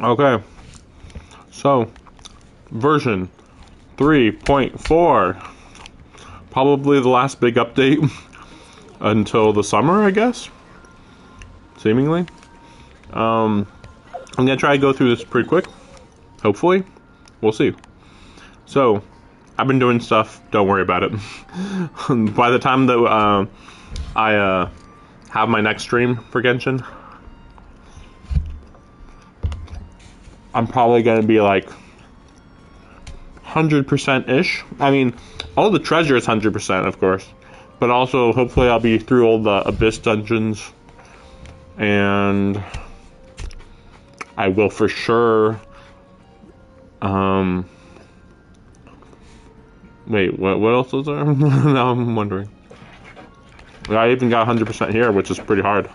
Okay, so version 3.4, probably the last big update until the summer, I guess, seemingly. I'm gonna try to go through this pretty quick, hopefully. We'll see. So, I've been doing stuff, don't worry about it. By the time that I have my next stream for Genshin, I'm probably gonna be like 100%-ish. I mean, all the treasure is 100%, of course. But also, hopefully I'll be through all the Abyss dungeons. And I will for sure... Wait, what else is there? Now I'm wondering. I even got 100% here, which is pretty hard.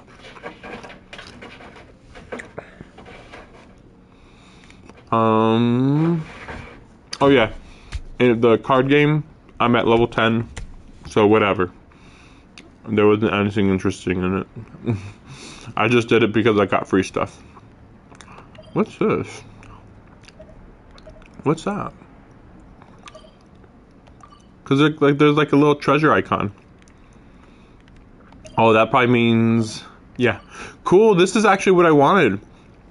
Oh yeah, in the card game, I'm at level 10, so whatever. There wasn't anything interesting in it. I just did it because I got free stuff. What's this? What's that? Cause there's like a little treasure icon. Oh, that probably means, yeah. Cool, this is actually what I wanted.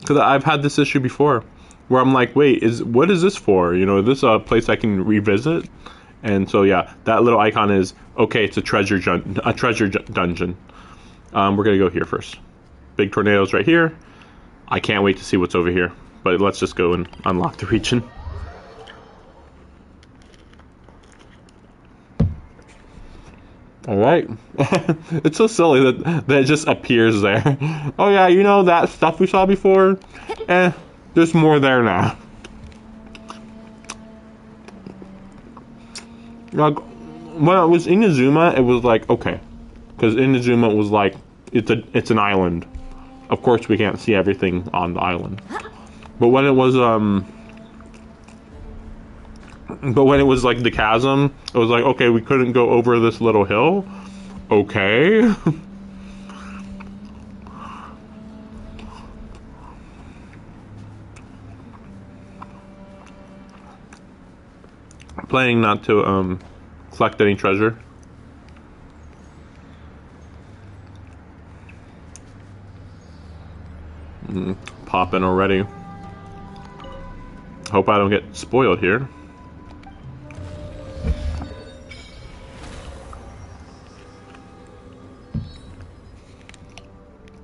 Cause I've had this issue before. Where I'm like, wait, what is this for? You know, is this a place I can revisit? And so yeah, that little icon is, okay, it's a treasure dungeon. We're gonna go here first. Big tornadoes right here. I can't wait to see what's over here. But let's just go and unlock the region. Alright. It's so silly that it just appears there. Oh yeah, you know that stuff we saw before? There's more there now. Like, when it was Inazuma, it was like, okay. Because Inazuma was like, it's an island. Of course we can't see everything on the island. But when it was, like the chasm, it was like, okay, we couldn't go over this little hill. Okay. Planning not to collect any treasure. Popping already. Hope I don't get spoiled here.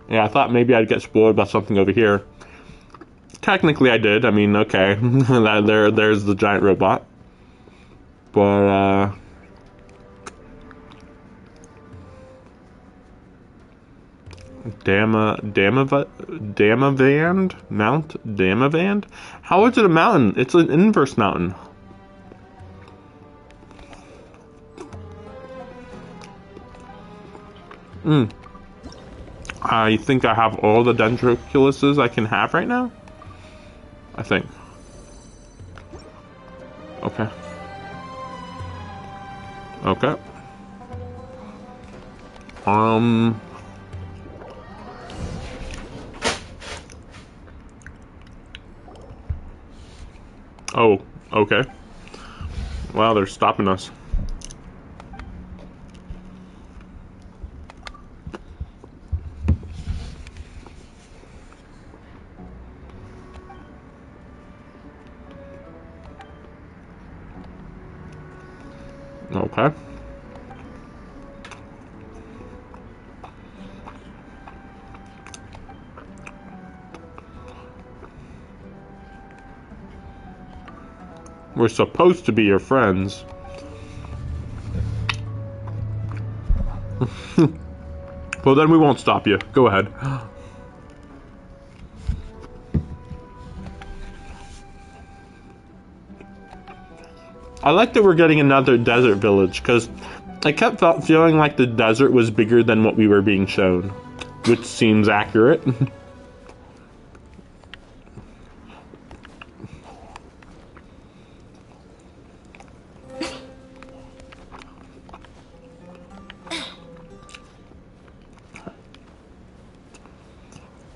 Yeah, I thought maybe I'd get spoiled by something over here. Technically I did. I mean, okay. There's the giant robot. But, Damavand? Mount Damavand? How is it a mountain? It's an inverse mountain. I think I have all the Dendroculuses I can have right now. I think. Okay. Okay. Oh, okay. Wow, they're stopping us. Okay. We're supposed to be your friends. Well, then we won't stop you. Go ahead. I like that we're getting another desert village, because I kept feeling like the desert was bigger than what we were being shown, which seems accurate.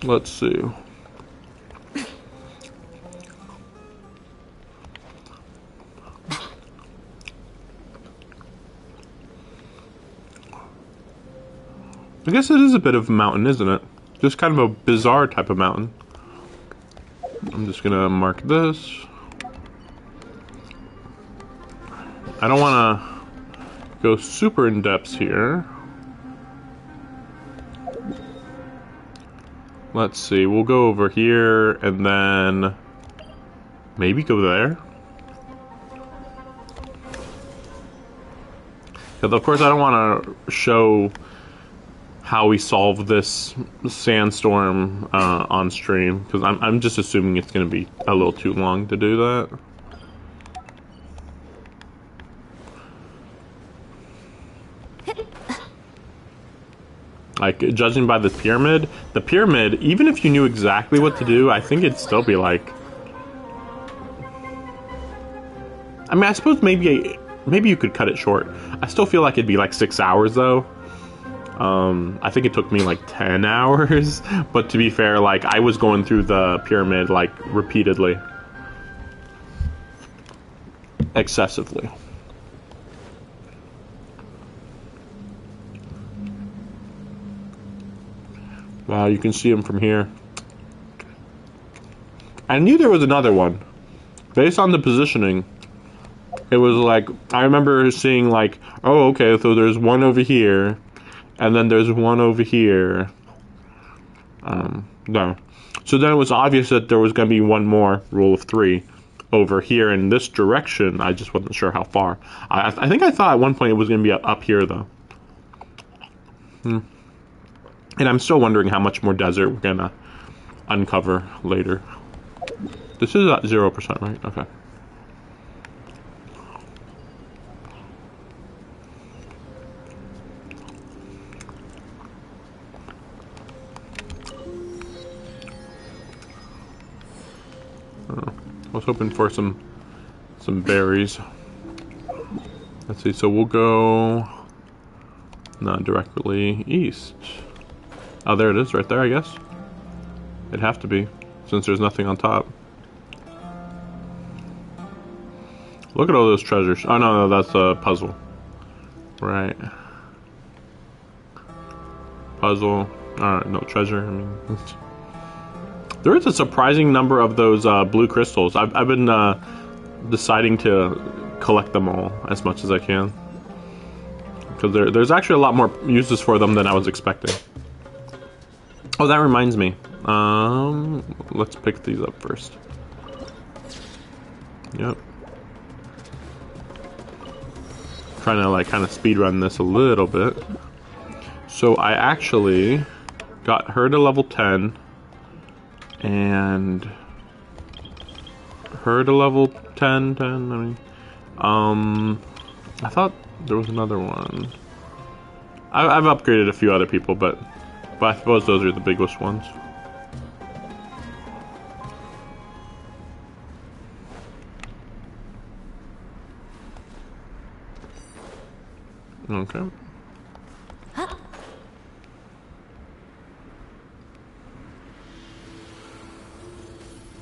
Let's see. I guess it is a bit of a mountain, isn't it? Just kind of a bizarre type of mountain. I'm just gonna mark this. I don't want to go super in depth here. Let's see, we'll go over here and then maybe go there. Because of course I don't want to show how we solve this sandstorm on stream, because I'm just assuming it's going to be a little too long to do that. Like, judging by the pyramid, even if you knew exactly what to do, I think it'd still be like... I mean, I suppose maybe you could cut it short. I still feel like it'd be like 6 hours, though. I think it took me like 10 hours, but to be fair, like, I was going through the pyramid, like, repeatedly. Excessively. Wow, you can see him from here. I knew there was another one. Based on the positioning, it was like, I remember seeing like, oh, okay, so there's one over here, and then there's one over here. No. So then it was obvious that there was going to be one more, rule of three, over here in this direction. I just wasn't sure how far. I think I thought at one point it was going to be up here, though. And I'm still wondering how much more desert we're going to uncover later. This is at 0%, right? Okay. I was hoping for some berries. Let's see, so we'll go not directly east. Oh, there it is, right there, I guess. It'd have to be, since there's nothing on top. Look at all those treasures. Oh, no, that's a puzzle. Right. Puzzle. Alright, no treasure. I mean, there is a surprising number of those blue crystals. I've been deciding to collect them all as much as I can. Because there's actually a lot more uses for them than I was expecting. Oh, that reminds me. Let's pick these up first. Yep. Trying to like kind of speed run this a little bit. So I actually got her to level 10 and her to level 10. I mean, I thought there was another one. I've upgraded a few other people, but I suppose those are the biggest ones. Okay.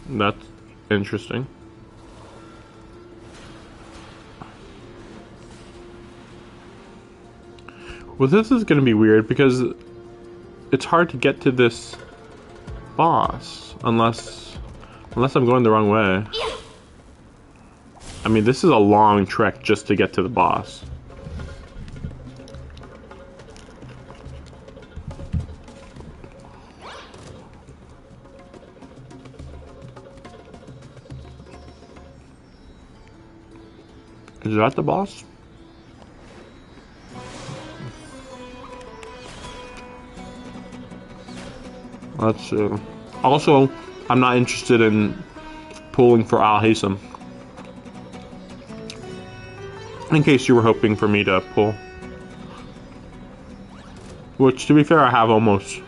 That's interesting. Well, this is going to be weird because it's hard to get to this boss unless I'm going the wrong way. I mean, this is a long trek just to get to the boss. Is that the boss? Let's also, I'm not interested in pulling for Alhaitham. In case you were hoping for me to pull. Which, to be fair, I have almost.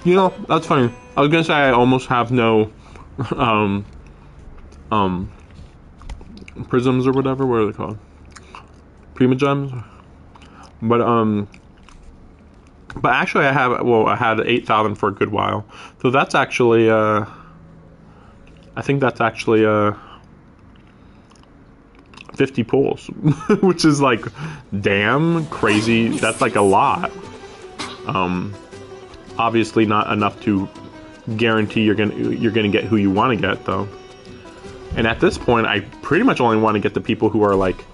You know, that's funny. I was gonna say I almost have no, prisms or whatever. What are they called? Primogems. But actually, I had 8,000 for a good while. So that's actually, I think that's actually 50 pulls, which is like, damn crazy. That's like a lot. Obviously not enough to guarantee you're gonna get who you want to get though. And at this point, I pretty much only want to get the people who are like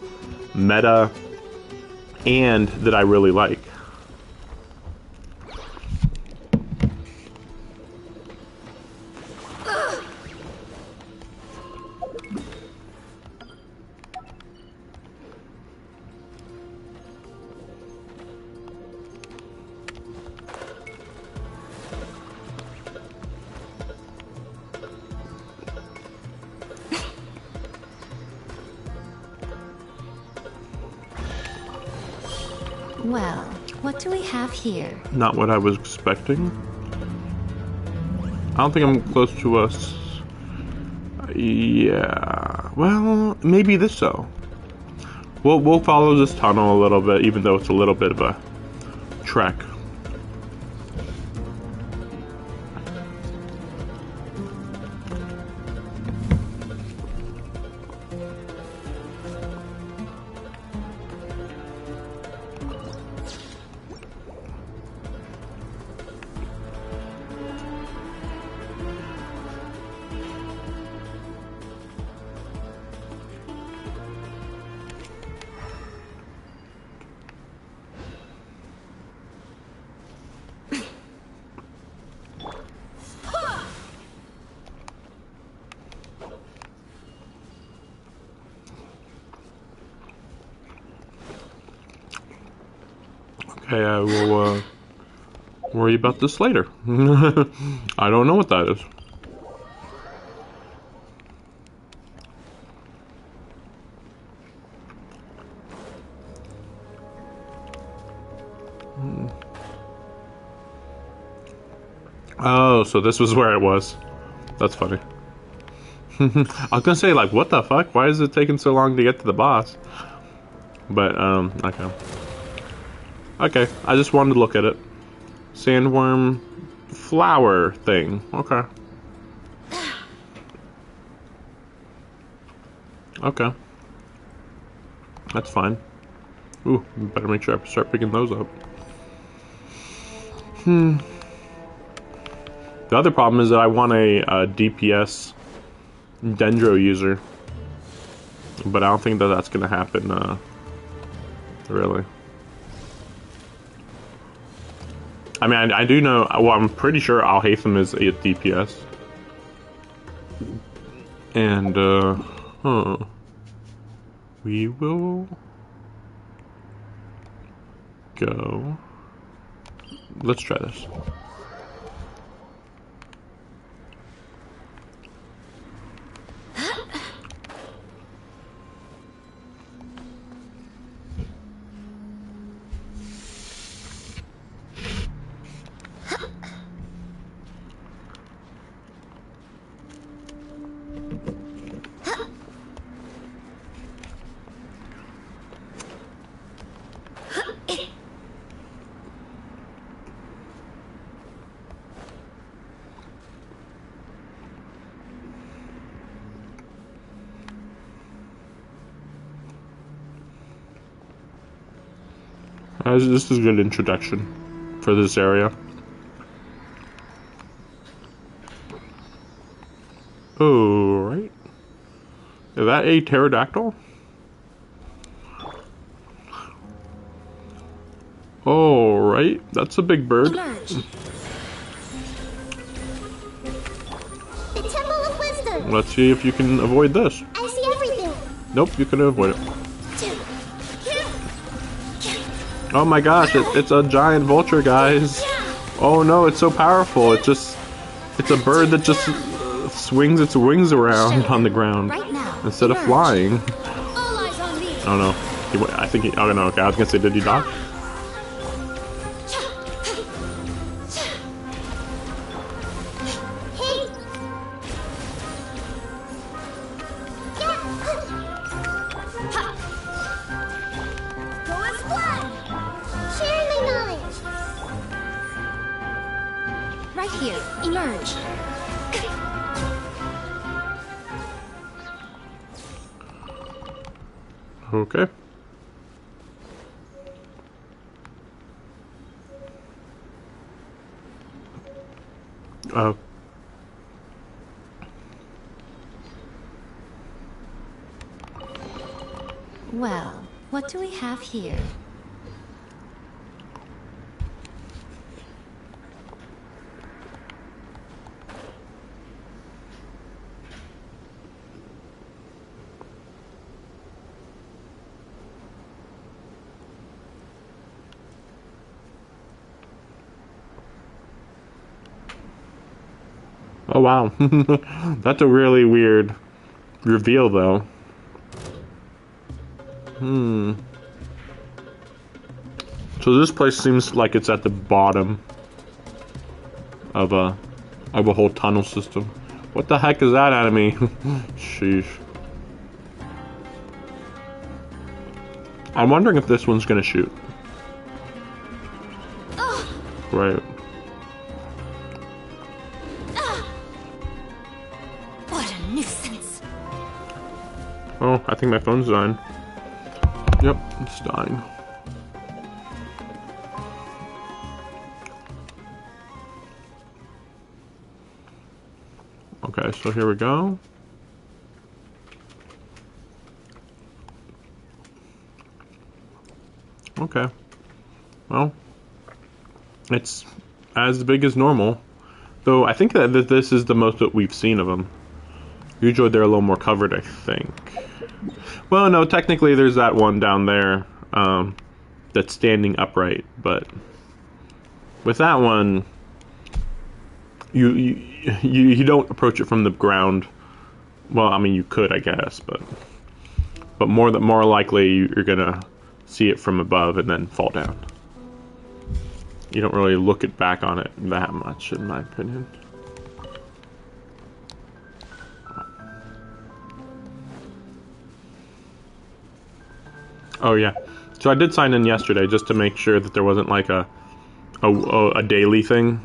meta and that I really like. Well, what do we have here? Not what I was expecting. I don't think I'm close to us. Yeah. Well, maybe this so. We'll follow this tunnel a little bit, even though it's a little bit of a trek. Okay, I will worry about this later. I don't know what that is. Oh, so this was where it was. That's funny. I was gonna say, like, what the fuck? Why is it taking so long to get to the boss? But, okay. Okay, I just wanted to look at it. Sandworm flower thing. Okay. Okay. That's fine. Ooh, better make sure I start picking those up. The other problem is that I want a DPS Dendro user. But I don't think that that's gonna happen, really. I mean, I do know, well, I'm pretty sure Alhaitham is a DPS. And, we will go. Let's try this. This is a good introduction for this area. Alright. Is that a pterodactyl? Alright, that's a big bird. Emerge. The Temple of Wisdom. Let's see if you can avoid this. I see everything. Nope, you can avoid it. Oh my gosh, it's a giant vulture, guys. Oh no, it's so powerful. It's a bird that just swings its wings around on the ground instead of flying. I don't know. I think he, oh no, okay, I was gonna say, did he dodge? Right here, emerge. Okay. Uh, Well, what do we have here? oh wow, that's a really weird reveal, though. So this place seems like it's at the bottom of a whole tunnel system. What the heck is that enemy? Sheesh. I'm wondering if this one's gonna shoot. Right. What a nuisance. Oh, I think my phone's dying. Yep, it's dying. Okay, so here we go. Okay. Well, it's as big as normal. Though I think that this is the most that we've seen of them. Usually they're a little more covered, I think. Well, no, technically there's that one down there that's standing upright, but with that one, you don't approach it from the ground. Well, I mean you could, I guess, but more likely you're gonna see it from above and then fall down. You don't really look it back on it that much, in my opinion. Oh yeah, so I did sign in yesterday just to make sure that there wasn't like a daily thing,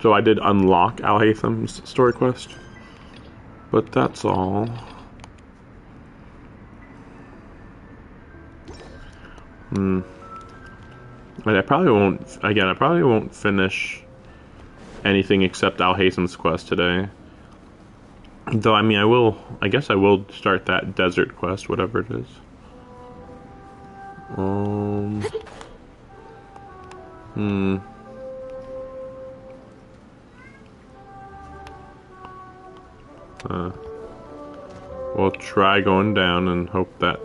so I did unlock Alhaitham's story quest, but that's all. But I probably won't finish anything except Alhaitham's quest today. Though, I mean, I guess I will start that desert quest, whatever it is. We'll try going down and hope that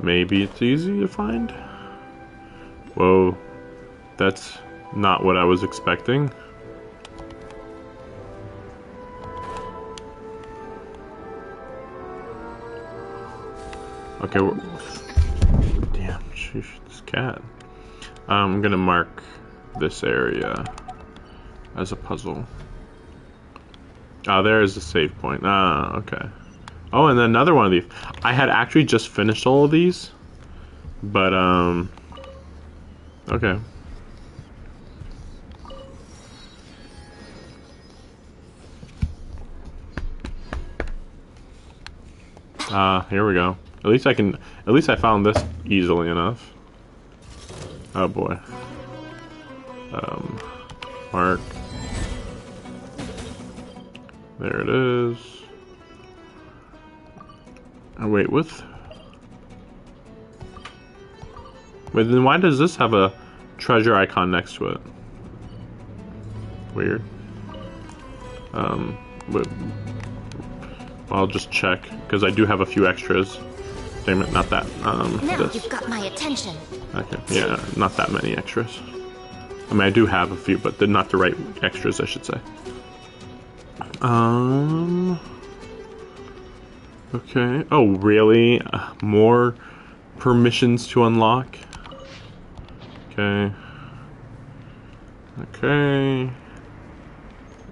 maybe it's easy to find. Whoa, that's not what I was expecting. Okay, damn, sheesh, this cat. I'm gonna mark this area as a puzzle. Oh, there is a save point. Ah, okay. Oh, and then another one of these. I had actually just finished all of these, but okay. Here we go. At least I found this easily enough. Oh boy. Mark. There it is. Oh, wait, wait, then why does this have a treasure icon next to it? Weird. Wait. I'll just check, because I do have a few extras. Damn it, not that. Now this. you've got my attention. Okay, yeah, not that many extras. I mean, I do have a few, but they're not the right extras, I should say. Okay. Oh, really? More permissions to unlock? Okay. Okay.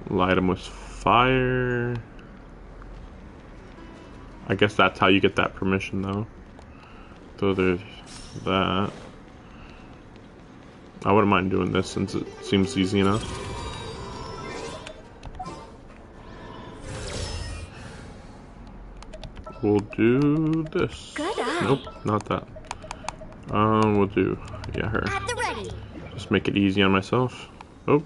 Light them with fire. I guess that's how you get that permission, though. So there's that. I wouldn't mind doing this since it seems easy enough. We'll do this. Good eye. Nope, not that. We'll do, yeah, her. At the ready. Just make it easy on myself. Oh.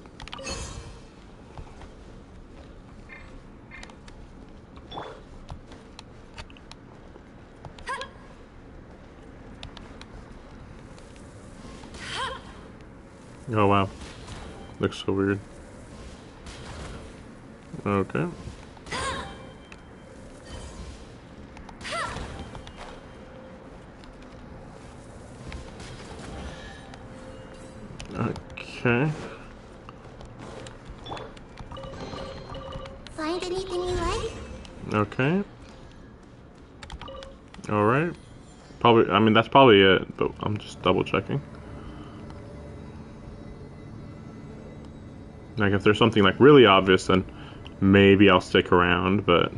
Oh wow. Looks so weird. Okay. Okay. Find anything you like? Okay. Alright. Probably, I mean, that's probably it, but I'm just double checking. Like, if there's something, like, really obvious, then maybe I'll stick around, but...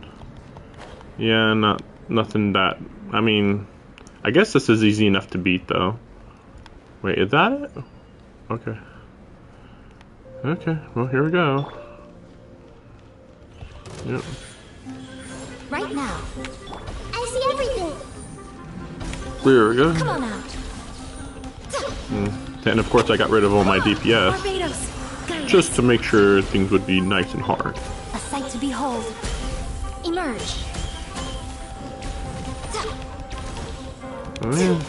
Yeah, nothing that... I mean, I guess this is easy enough to beat, though. Wait, is that it? Okay. Okay, well, here we go. Yep. Right now. I see everything. There we go. Come on out. And of course I got rid of all my DPS. Barbados. Just to make sure things would be nice and hard. A sight to behold. Emerge. Oh, yeah.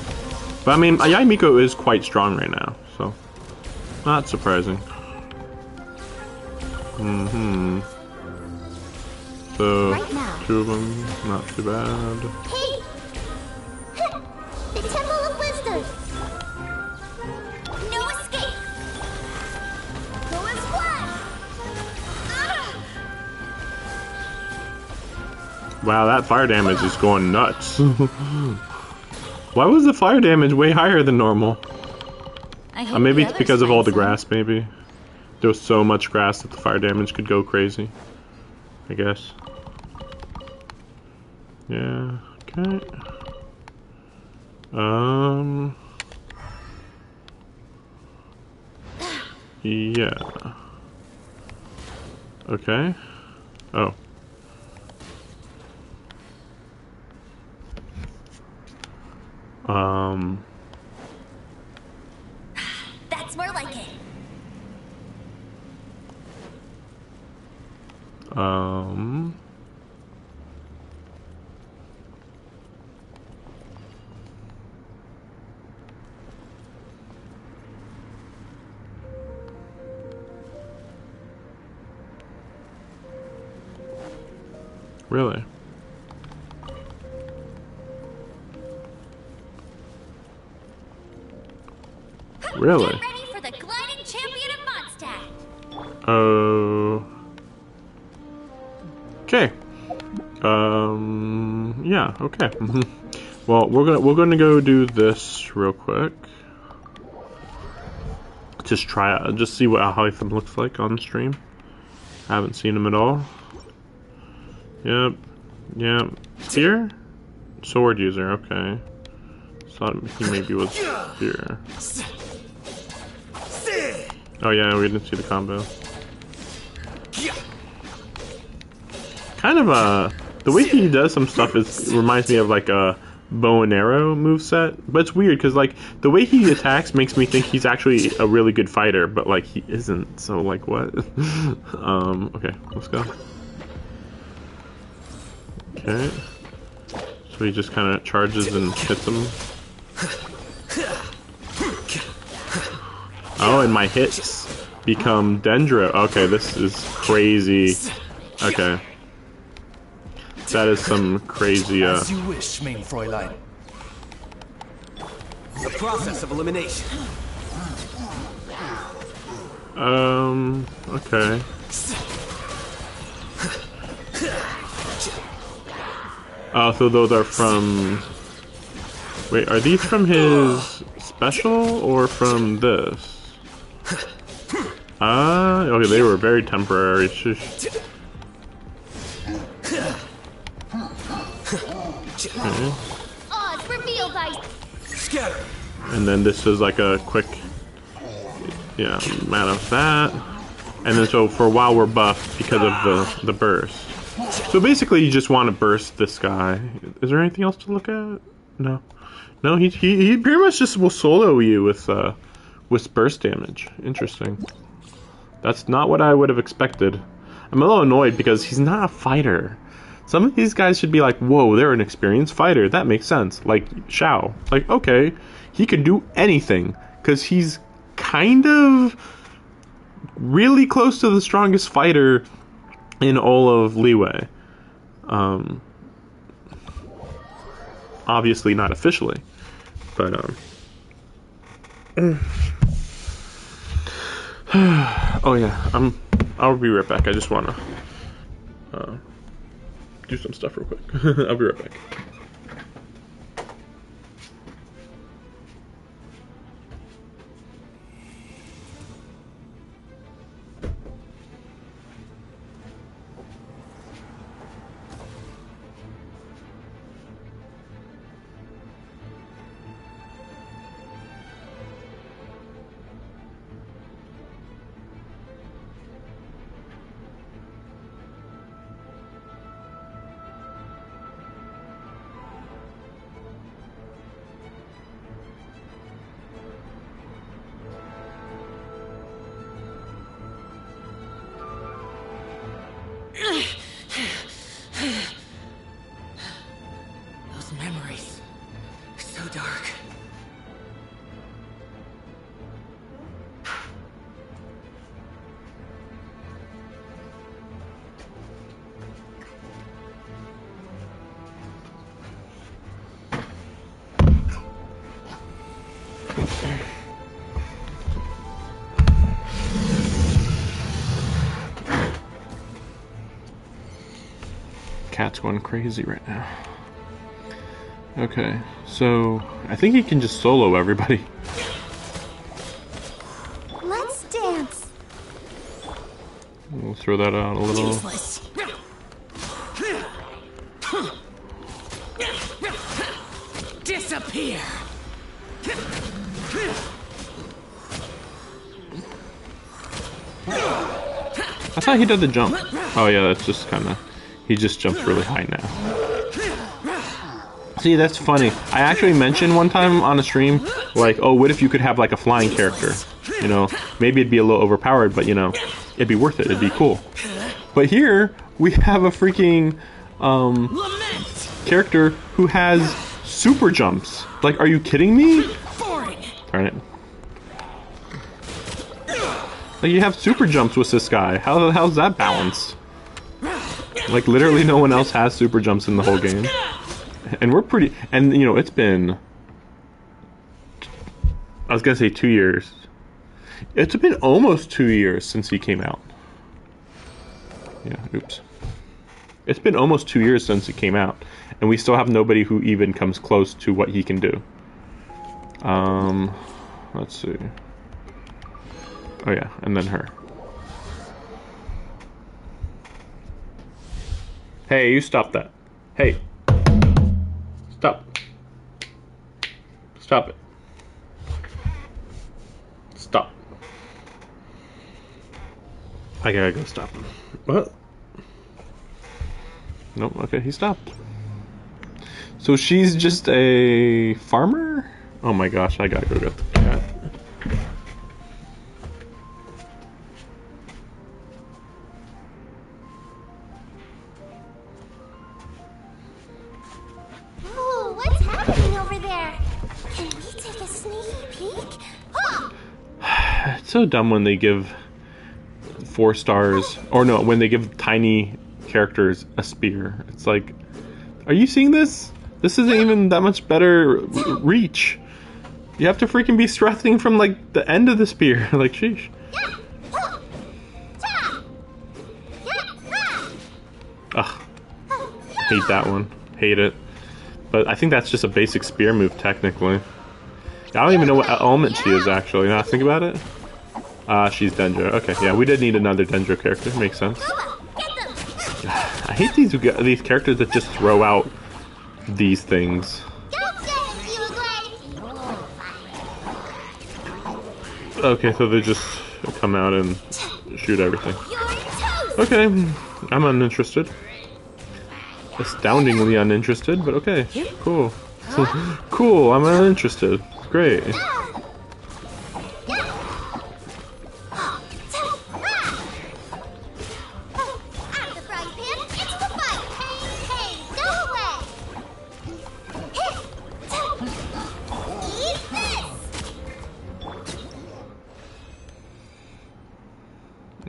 But I mean, Yaimiko is quite strong right now, so not surprising. Mm-hmm. So, Right now. 2 of them, not too bad. Hey! The Temple of Wisdom! No escape! Go as one! Wow, that fire damage is going nuts. Why was the fire damage way higher than normal? Maybe it's because of all the grass, maybe. There was so much grass that the fire damage could go crazy. I guess. Yeah, okay. Yeah. Okay. Oh. That's more like it. Really? Really? Get ready for the gliding champion of Mondstadt. Oh. Okay. Yeah. Okay. Well, we're gonna go do this real quick. Just try out, just see what Alhaitham looks like on stream. I haven't seen him at all. Yep. Yep. Spear? Sword user. Okay. Thought he maybe was here. Oh yeah, we didn't see the combo. Kind of the way he does some stuff reminds me of like a bow and arrow moveset, but it's weird because like the way he attacks makes me think he's actually a really good fighter, but like he isn't. So like what? Okay, let's go. Okay. So he just kind of charges and hits him. Oh, and my hits become Dendro. Okay, this is crazy. Okay. That is some crazy, As you wish, main Fräulein. The process of elimination. Okay. Oh, so those are from... Wait, are these from his special or from this? Okay, they were very temporary. Shush. Okay. Oz, reveal thy... Scatter. And then this is like a quick, yeah, amount of that. And then so for a while we're buffed because of the burst. So basically you just want to burst this guy. Is there anything else to look at? No. No, he pretty much just will solo you with with burst damage. Interesting. That's not what I would have expected. I'm a little annoyed because he's not a fighter. Some of these guys should be like, whoa, they're an experienced fighter. That makes sense. Like Shao. Like, okay, he can do anything because he's kind of really close to the strongest fighter in all of Liyue. Obviously not officially, but oh yeah, I'll be right back. I just wanna do some stuff real quick. I'll be right back. Those memories, so dark. Cat's going crazy right now. Okay, so I think he can just solo everybody. Let's dance. We'll throw that out a little. Useless. Disappear. I thought he did the jump. Oh yeah, that's just kind of... He just jumps really high now. See, that's funny. I actually mentioned one time on a stream, like, oh, what if you could have like a flying character? You know, maybe it'd be a little overpowered, but you know, it'd be worth it. It'd be cool. But here we have a freaking character who has super jumps. Like, are you kidding me? Darn it. Like, you have super jumps with this guy. How's that balanced? Like, literally no one else has super jumps in the whole game. And we're pretty... And, you know, it's been... I was gonna say 2 years. It's been almost 2 years since he came out. Yeah, oops. It's been almost 2 years since it came out. And we still have nobody who even comes close to what he can do. Let's see. Oh yeah, and then her. Hey, you stop that. Hey. Stop. Stop it. Stop. I gotta go stop him. What? Nope, okay, he stopped. So she's just a farmer? Oh my gosh, I gotta go get the cat. Ooh, what's happening over there? Can we take a sneaky peek? Ah! It's so dumb when they give 4 stars, or no, when they give tiny characters a spear. It's like, are you seeing this? This isn't even that much better reach. You have to freaking be thrusting from like the end of the spear. Like, sheesh. Ugh. Hate that one. Hate it. But I think that's just a basic spear move, technically. I don't even know what element she is, actually. Now think about it. She's Dendro. Okay, yeah, we did need another Dendro character. Makes sense. I hate these characters that just throw out these things. Okay, so they just come out and shoot everything. Okay, I'm uninterested. Astoundingly uninterested, but okay, cool. Cool, I'm uninterested. Great.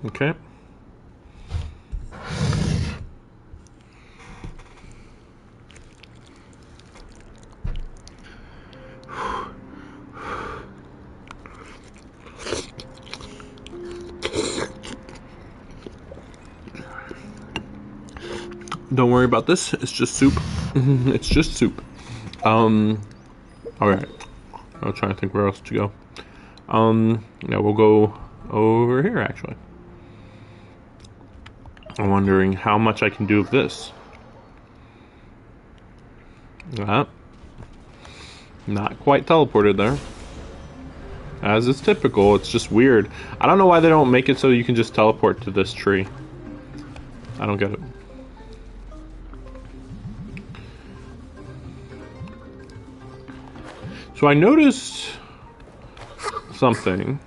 Okay. Don't worry about this. It's just soup. It's just soup. All right. I'm trying to think where else to go. Yeah, we'll go over here actually. I'm wondering how much I can do of this. Not quite teleported there. As is typical, it's just weird. I don't know why they don't make it so you can just teleport to this tree. I don't get it. So I noticed something.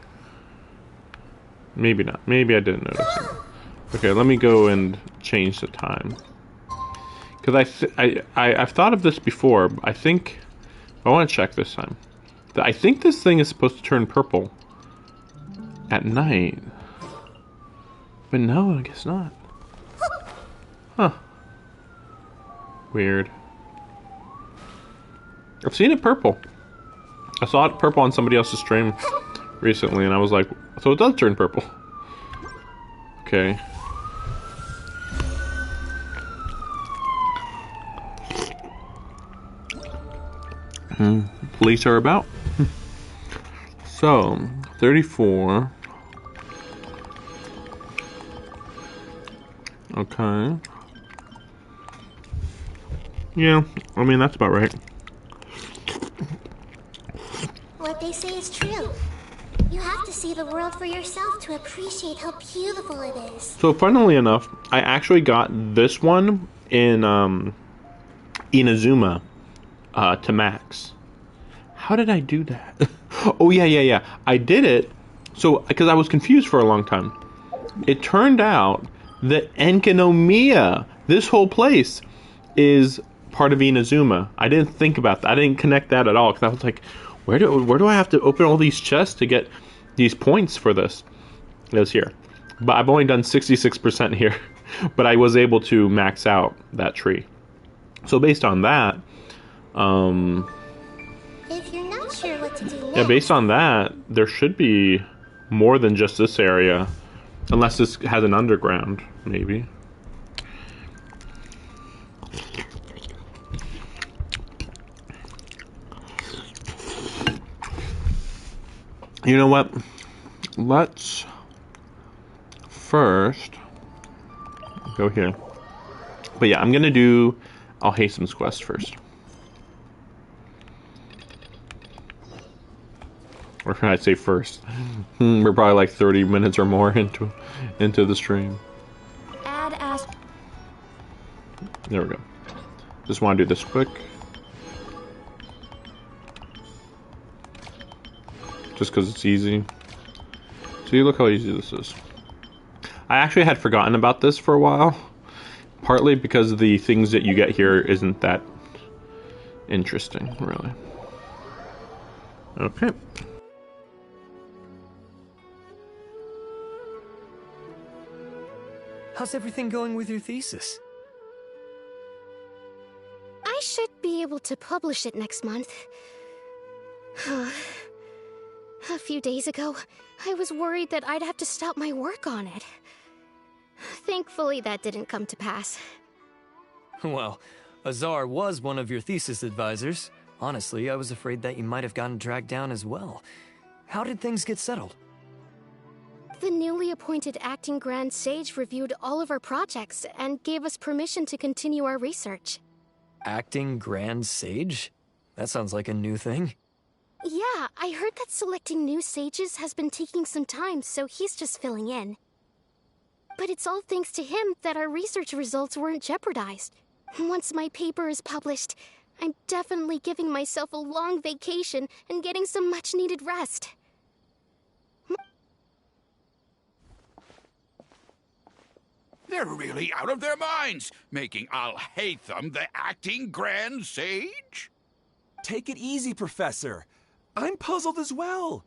Maybe not. Maybe I didn't notice it. Okay, let me go and change the time. Because I've thought of this before. But I think I want to check this time. I think this thing is supposed to turn purple at night. But no, I guess not. Huh. Weird. I've seen it purple. I saw it purple on somebody else's stream recently, and I was like, so it does turn purple. Okay. Police are about. So, 34. Okay. Yeah, I mean, that's about right. What they say is true. You have to see the world for yourself to appreciate how beautiful it is. So, funnily enough, I actually got this one in Inazuma to max. How did I do that? Oh, yeah. I did it, so, because I was confused for a long time. It turned out that Enkanomiya, this whole place, is part of Inazuma. I didn't think about that. I didn't connect that at all, because I was like, where do I have to open all these chests to get these points for this? It was here. But I've only done 66% here. But I was able to max out that tree. So based on that, If you're not sure what to do next, yeah, based on that, there should be more than just this area. Unless this has an underground, maybe. You know what? Let's first go here. But yeah, I'm gonna do Alhaitham's quest first. Or can I say first? We're probably like 30 minutes or more into the stream. add ask. There we go. Just want to do this quick. Just because it's easy. See, look how easy this is. I actually had forgotten about this for a while. Partly because the things that you get here isn't that interesting, really. Okay. How's everything going with your thesis? I should be able to publish it next month. A few days ago, I was worried that I'd have to stop my work on it. Thankfully, that didn't come to pass. Well, Azar was one of your thesis advisors. Honestly, I was afraid that you might have gotten dragged down as well. How did things get settled? The newly appointed acting Grand Sage reviewed all of our projects and gave us permission to continue our research. Acting Grand Sage? That sounds like a new thing. Yeah, I heard that selecting new sages has been taking some time, so he's just filling in. But it's all thanks to him that our research results weren't jeopardized. Once my paper is published, I'm definitely giving myself a long vacation and getting some much-needed rest. They're really out of their minds, making Alhaitham the acting Grand Sage? Take it easy, Professor. I'm puzzled as well.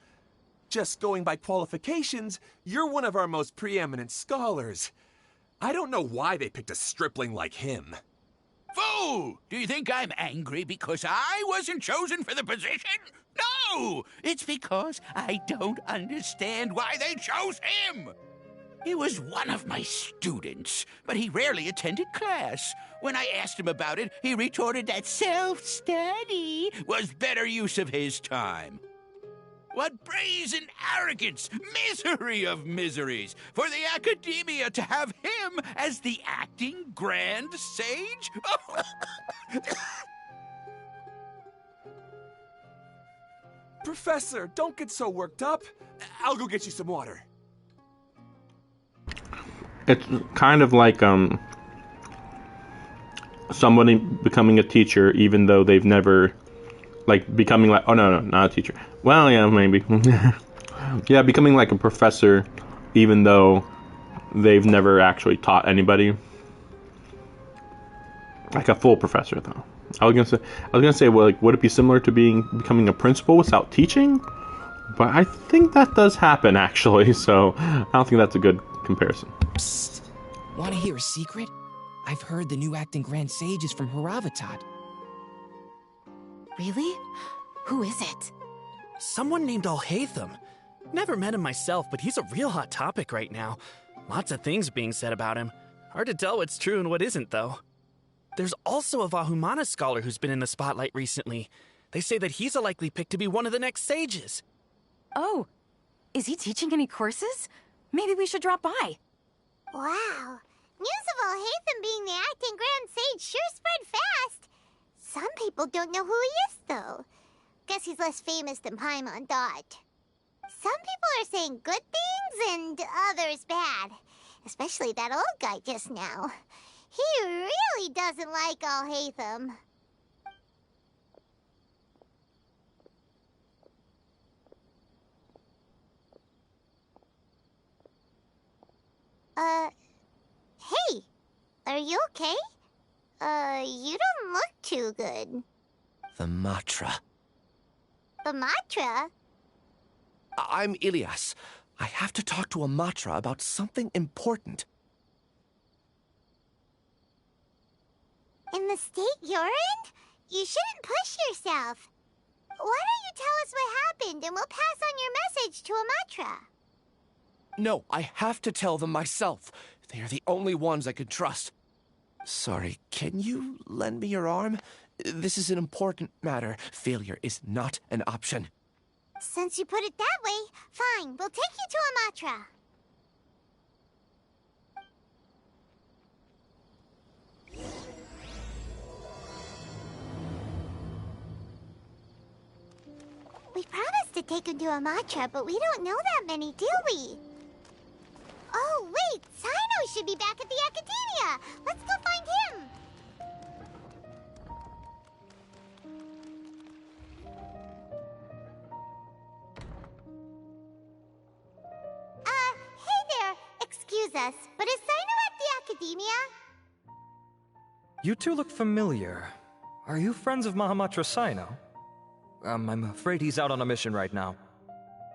Just going by qualifications, you're one of our most preeminent scholars. I don't know why they picked a stripling like him. Fool! Do you think I'm angry because I wasn't chosen for the position? No! It's because I don't understand why they chose him! He was one of my students, but he rarely attended class. When I asked him about it, he retorted that self-study was better use of his time. What brazen arrogance, misery of miseries, for the academia to have him as the acting grand sage? Professor, don't get so worked up. I'll go get you some water. It's kind of like somebody becoming a teacher even though they've never, like, becoming like, oh no, not a teacher. Well, yeah, maybe. Yeah, becoming like a professor even though they've never actually taught anybody. Like a full professor, though. I was gonna say, well, like, would it be similar to becoming a principal without teaching? But I think that does happen, actually, so I don't think that's a good comparison. Psst. Want to hear a secret? I've heard the new acting Grand Sage is from Haravatat. Really? Who is it? Someone named Alhaitham. Never met him myself, but he's a real hot topic right now. Lots of things being said about him. Hard to tell what's true and what isn't, though. There's also a Vahumana scholar who's been in the spotlight recently. They say that he's a likely pick to be one of the next sages. Oh, is he teaching any courses? Maybe we should drop by. Wow. News of Alhaitham being the acting Grand Sage sure spread fast. Some people don't know who he is, though. Guess he's less famous than Paimon thought. Some people are saying good things and others bad. Especially that old guy just now. He really doesn't like Alhaitham. Hey, are you okay? You don't look too good. The Matra. The Matra? I'm Ilias. I have to talk to a Matra about something important. In the state you're in? You shouldn't push yourself. Why don't you tell us what happened and we'll pass on your message to a Matra? No, I have to tell them myself. They are the only ones I could trust. Sorry, can you lend me your arm? This is an important matter. Failure is not an option. Since you put it that way, fine. We'll take you to a Matra. We promised to take him to a Matra, but we don't know that many, do we? Oh, wait! Sino should be back at the Academia! Let's go find him! Hey there! Excuse us, but is Sino at the Academia? You two look familiar. Are you friends of Mahamatra Sino? I'm afraid he's out on a mission right now.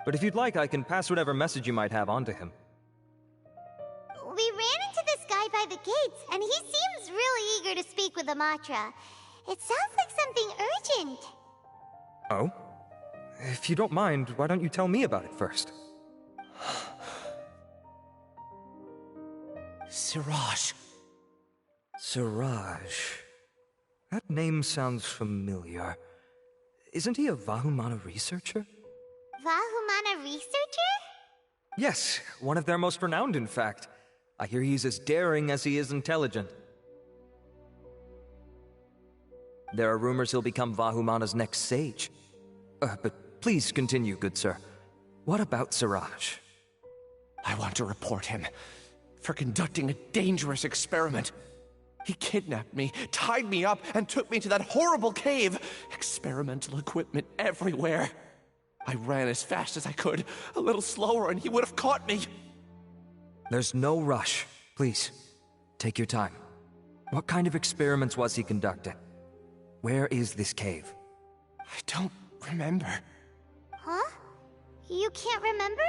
But if you'd like, I can pass whatever message you might have on to him. We ran into this guy by the gates, and he seems really eager to speak with the Matra. It sounds like something urgent. Oh? If you don't mind, why don't you tell me about it first? Siraj. Siraj. That name sounds familiar. Isn't he a Vahumana researcher? Vahumana researcher? Yes, one of their most renowned, in fact. I hear he's as daring as he is intelligent. There are rumors he'll become Vahumana's next sage. But please continue, good sir. What about Siraj? I want to report him for conducting a dangerous experiment. He kidnapped me, tied me up, and took me to that horrible cave. Experimental equipment everywhere. I ran as fast as I could, a little slower, and he would have caught me. There's no rush. Please, take your time. What kind of experiments was he conducting? Where is this cave? I don't remember. Huh? You can't remember?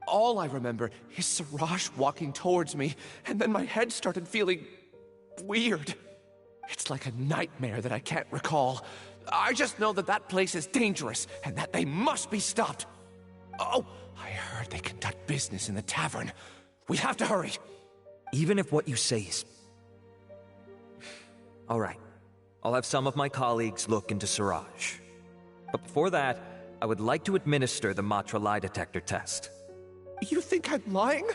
All I remember is Siraj walking towards me, and then my head started feeling weird. It's like a nightmare that I can't recall. I just know that that place is dangerous, and that they must be stopped. Oh, I heard they conduct business in the tavern. We have to hurry. Even if what you say is... All right. I'll have some of my colleagues look into Siraj. But before that, I would like to administer the Matra lie detector test. You think I'm lying?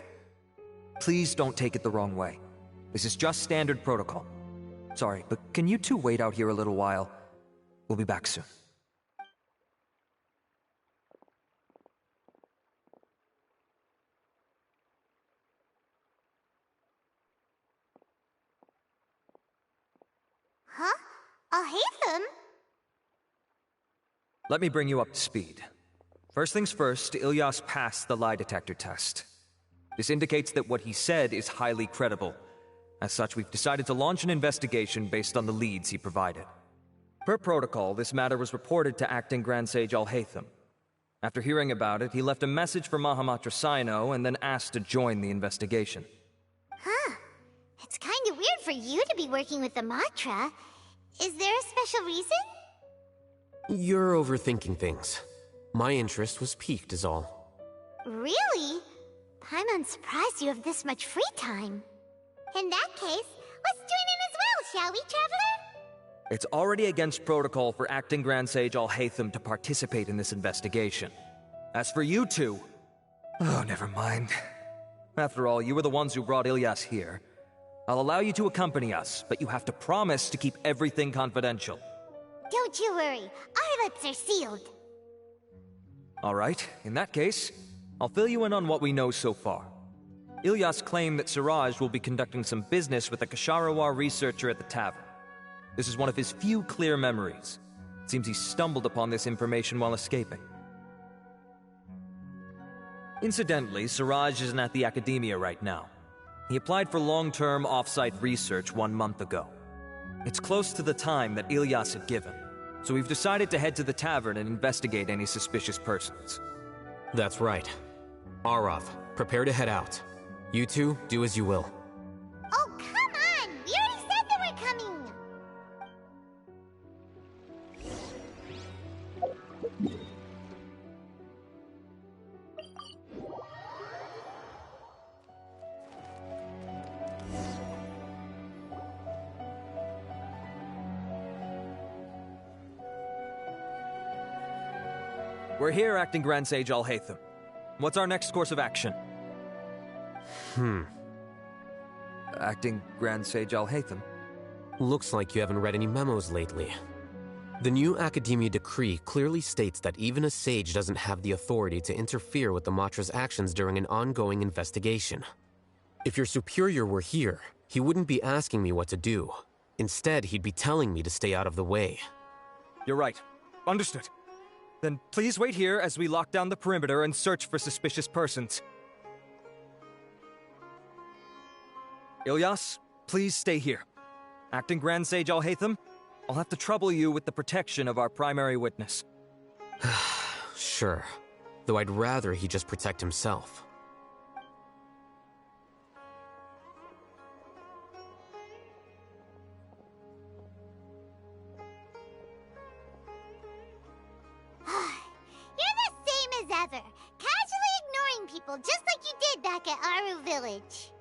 Please don't take it the wrong way. This is just standard protocol. Sorry, but can you two wait out here a little while? We'll be back soon. Huh? Alhaitham? Let me bring you up to speed. First things first, Ilyas passed the lie detector test. This indicates that what he said is highly credible. As such, we've decided to launch an investigation based on the leads he provided. Per protocol, this matter was reported to Acting Grand Sage Alhaitham. After hearing about it, he left a message for Mahamatra Sino and then asked to join the investigation. Huh. It's kinda weird for you to be working with the Matra. Is there a special reason? You're overthinking things. My interest was piqued is all. Really? I'm unsurprised you have this much free time. In that case, let's join in as well, shall we, Traveler? It's already against protocol for Acting Grand Sage Alhaitham to participate in this investigation. As for you two... Oh, never mind. After all, you were the ones who brought Ilyas here. I'll allow you to accompany us, but you have to promise to keep everything confidential. Don't you worry, our lips are sealed. Alright, in that case, I'll fill you in on what we know so far. Ilyas claimed that Siraj will be conducting some business with a Kasharawar researcher at the tavern. This is one of his few clear memories. It seems he stumbled upon this information while escaping. Incidentally, Siraj isn't at the academia right now. He applied for long-term off-site research 1 month ago. It's close to the time that Ilyas had given, so we've decided to head to the tavern and investigate any suspicious persons. That's right. Arav, prepare to head out. You two, do as you will. Oh, come on! We already said that we're coming! We're here, Acting Grand Sage Alhaitham. What's our next course of action? Acting Grand Sage Alhaitham? Looks like you haven't read any memos lately. The new Academia decree clearly states that even a sage doesn't have the authority to interfere with the Matra's actions during an ongoing investigation. If your superior were here, he wouldn't be asking me what to do. Instead, he'd be telling me to stay out of the way. You're right. Understood. Then please wait here as we lock down the perimeter and search for suspicious persons. Ilyas, please stay here. Acting Grand Sage Alhaitham, I'll have to trouble you with the protection of our primary witness. Sure. Though I'd rather he just protect himself. Just like you did back at Aru Village.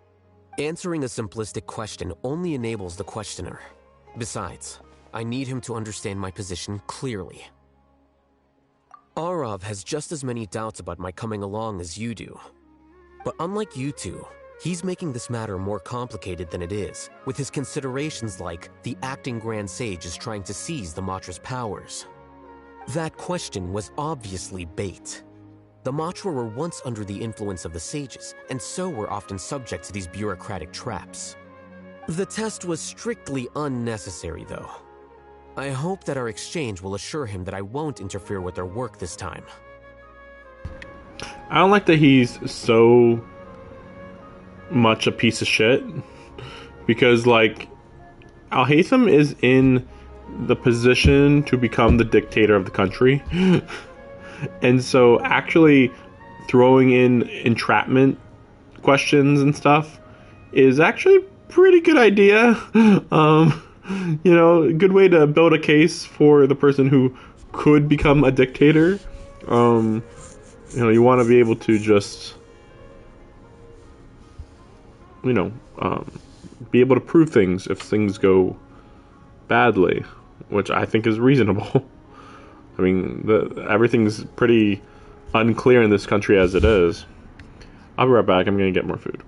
Answering a simplistic question only enables the questioner. Besides, I need him to understand my position clearly. Arav has just as many doubts about my coming along as you do. But unlike you two, he's making this matter more complicated than it is, with his considerations like the Acting Grand Sage is trying to seize the Matra's powers. That question was obviously bait. The Matra were once under the influence of the sages, and so were often subject to these bureaucratic traps. The test was strictly unnecessary, though. I hope that our exchange will assure him that I won't interfere with their work this time. I don't like that he's so much a piece of shit. Because, like, Alhaitham is in the position to become the dictator of the country. And so actually throwing in entrapment questions and stuff is actually a pretty good idea. A good way to build a case for the person who could become a dictator. You want to be able to just, be able to prove things if things go badly, which I think is reasonable. I mean, everything's pretty unclear in this country as it is. I'll be right back. I'm going to get more food.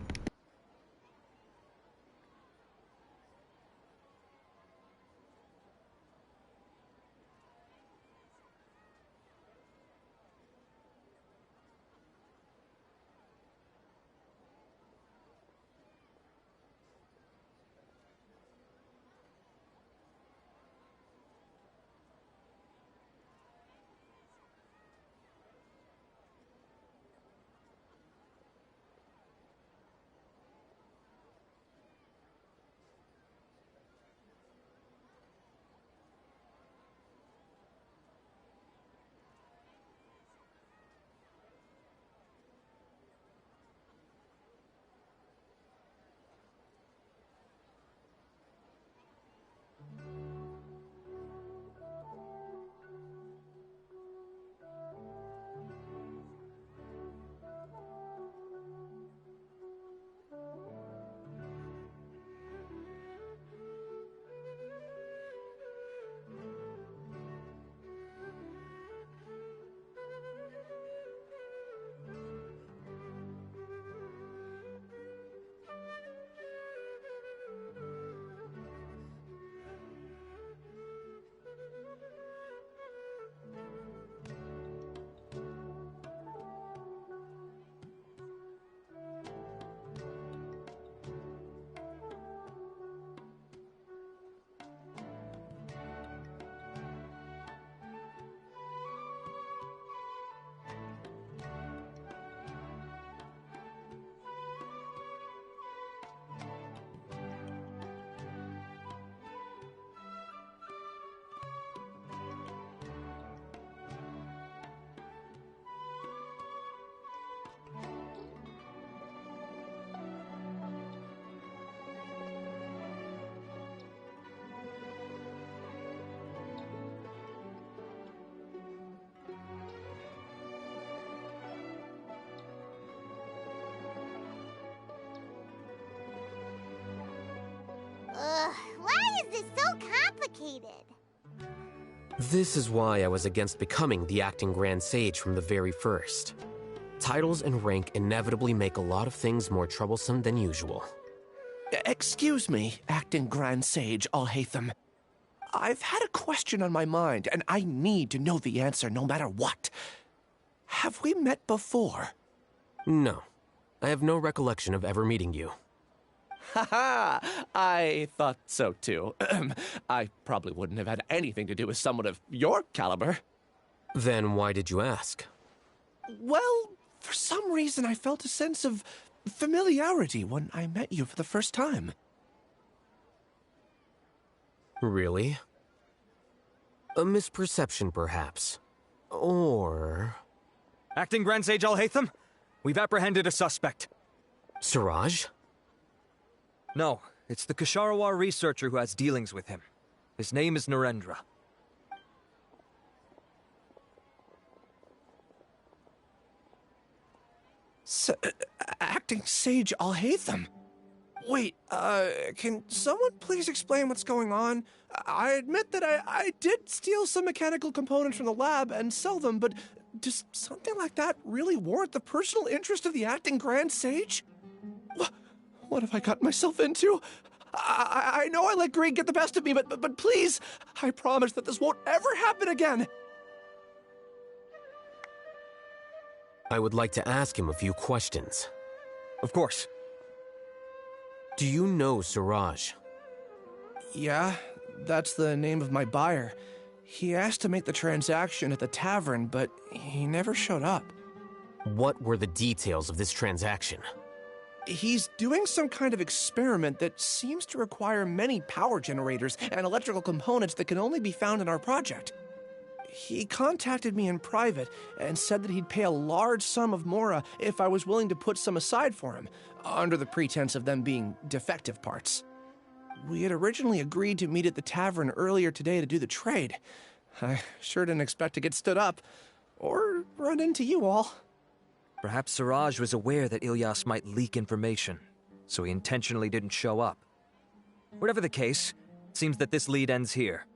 Why is this so complicated? This is why I was against becoming the acting Grand Sage from the very first. Titles and rank inevitably make a lot of things more troublesome than usual. Excuse me, acting Grand Sage Alhaitham. I've had a question on my mind, and I need to know the answer no matter what. Have we met before? No. I have no recollection of ever meeting you. Haha, I thought so too. I probably wouldn't have had anything to do with someone of your caliber. Then why did you ask? Well, for some reason I felt a sense of familiarity when I met you for the first time. Really? A misperception, perhaps. Or... Acting Grand Sage Alhaitham, we've apprehended a suspect. Siraj? No, it's the Ksharawar researcher who has dealings with him. His name is Narendra. Acting Sage Alhaitham? Wait, can someone please explain what's going on? I admit that I did steal some mechanical components from the lab and sell them, but does something like that really warrant the personal interest of the acting Grand Sage? What have I gotten myself into? I know I let greed get the best of me, but please, I promise that this won't ever happen again. I would like to ask him a few questions. Of course. Do you know Siraj? Yeah, that's the name of my buyer. He asked to make the transaction at the tavern, but he never showed up. What were the details of this transaction? He's doing some kind of experiment that seems to require many power generators and electrical components that can only be found in our project. He contacted me in private and said that he'd pay a large sum of mora if I was willing to put some aside for him, under the pretense of them being defective parts. We had originally agreed to meet at the tavern earlier today to do the trade. I sure didn't expect to get stood up, or run into you all. Perhaps Siraj was aware that Ilyas might leak information, so he intentionally didn't show up. Whatever the case, it seems that this lead ends here.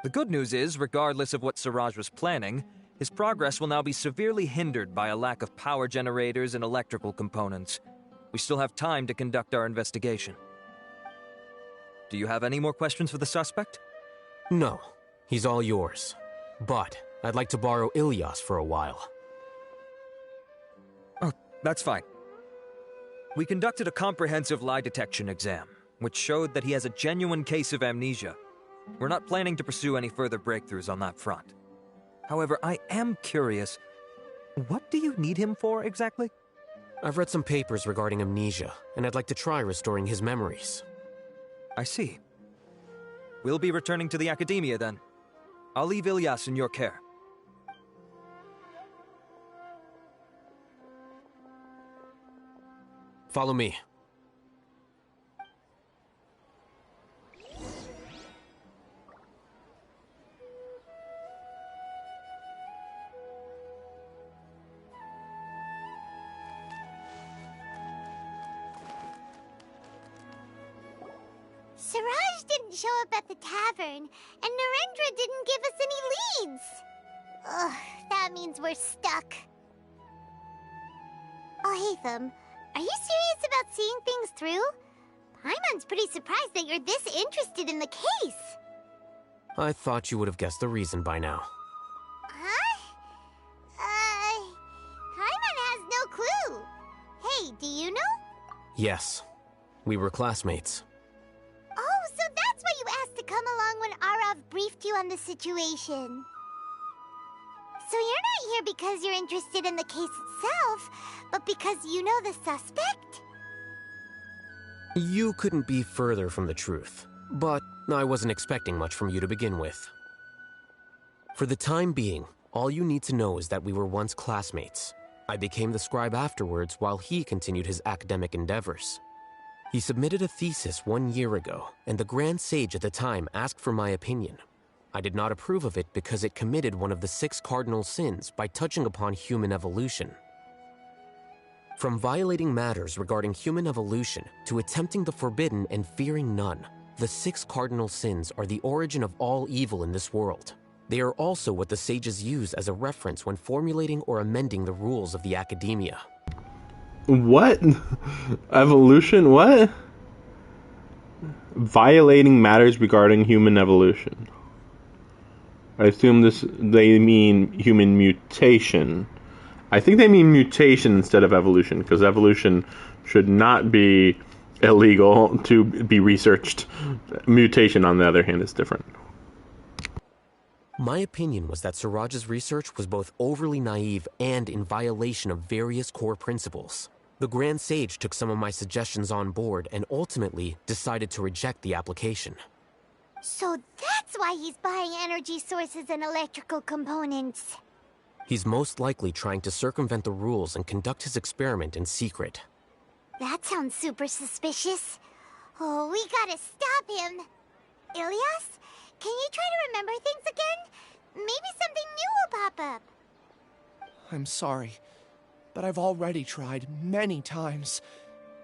The good news is, regardless of what Siraj was planning, his progress will now be severely hindered by a lack of power generators and electrical components. We still have time to conduct our investigation. Do you have any more questions for the suspect? No, he's all yours. But I'd like to borrow Ilyas for a while. Oh, that's fine. We conducted a comprehensive lie detection exam, which showed that he has a genuine case of amnesia. We're not planning to pursue any further breakthroughs on that front. However, I am curious, what do you need him for exactly? I've read some papers regarding amnesia, and I'd like to try restoring his memories. I see. We'll be returning to the academia then. I'll leave Ilyas in your care. Follow me. Siraj didn't show up at the tavern, and Narendra didn't give us any leads. Ugh, that means we're stuck. Alhaitham, are you serious about seeing things through? Paimon's pretty surprised that you're this interested in the case. I thought you would have guessed the reason by now. Huh? Paimon has no clue. Hey, do you know? Yes, we were classmates. Oh, so that's why you asked to come along when Arav briefed you on the situation. So you're not here because you're interested in the case itself, but because you know the suspect? You couldn't be further from the truth, but I wasn't expecting much from you to begin with. For the time being, all you need to know is that we were once classmates. I became the scribe afterwards while he continued his academic endeavors. He submitted a thesis 1 year ago, and the Grand Sage at the time asked for my opinion. I did not approve of it because it committed one of the 6 cardinal sins by touching upon human evolution. From violating matters regarding human evolution to attempting the forbidden and fearing none, the 6 cardinal sins are the origin of all evil in this world. They are also what the sages use as a reference when formulating or amending the rules of the academia. What? Evolution? What? Violating matters regarding human evolution. I assume they mean human mutation. I think they mean mutation instead of evolution, because evolution should not be illegal to be researched. Mutation, on the other hand, is different. My opinion was that Siraj's research was both overly naive and in violation of various core principles. The Grand Sage took some of my suggestions on board and ultimately decided to reject the application. So that's why he's buying energy sources and electrical components. He's most likely trying to circumvent the rules and conduct his experiment in secret. That sounds super suspicious. Oh, we gotta stop him. Ilyas, can you try to remember things again? Maybe something new will pop up. I'm sorry, but I've already tried many times.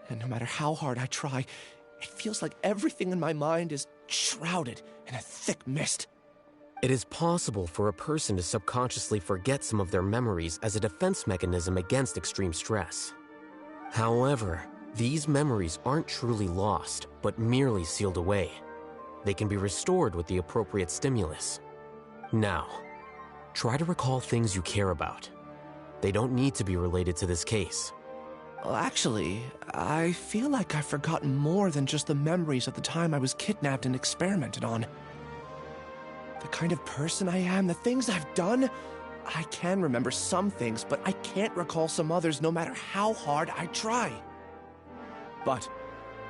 And no matter how hard I try, it feels like everything in my mind is shrouded in a thick mist. It is possible for a person to subconsciously forget some of their memories as a defense mechanism against extreme stress. However, these memories aren't truly lost, but merely sealed away. They can be restored with the appropriate stimulus. Now, try to recall things you care about. They don't need to be related to this case. Well, actually, I feel like I've forgotten more than just the memories of the time I was kidnapped and experimented on. The kind of person I am, the things I've done, I can remember some things, but I can't recall some others no matter how hard I try. But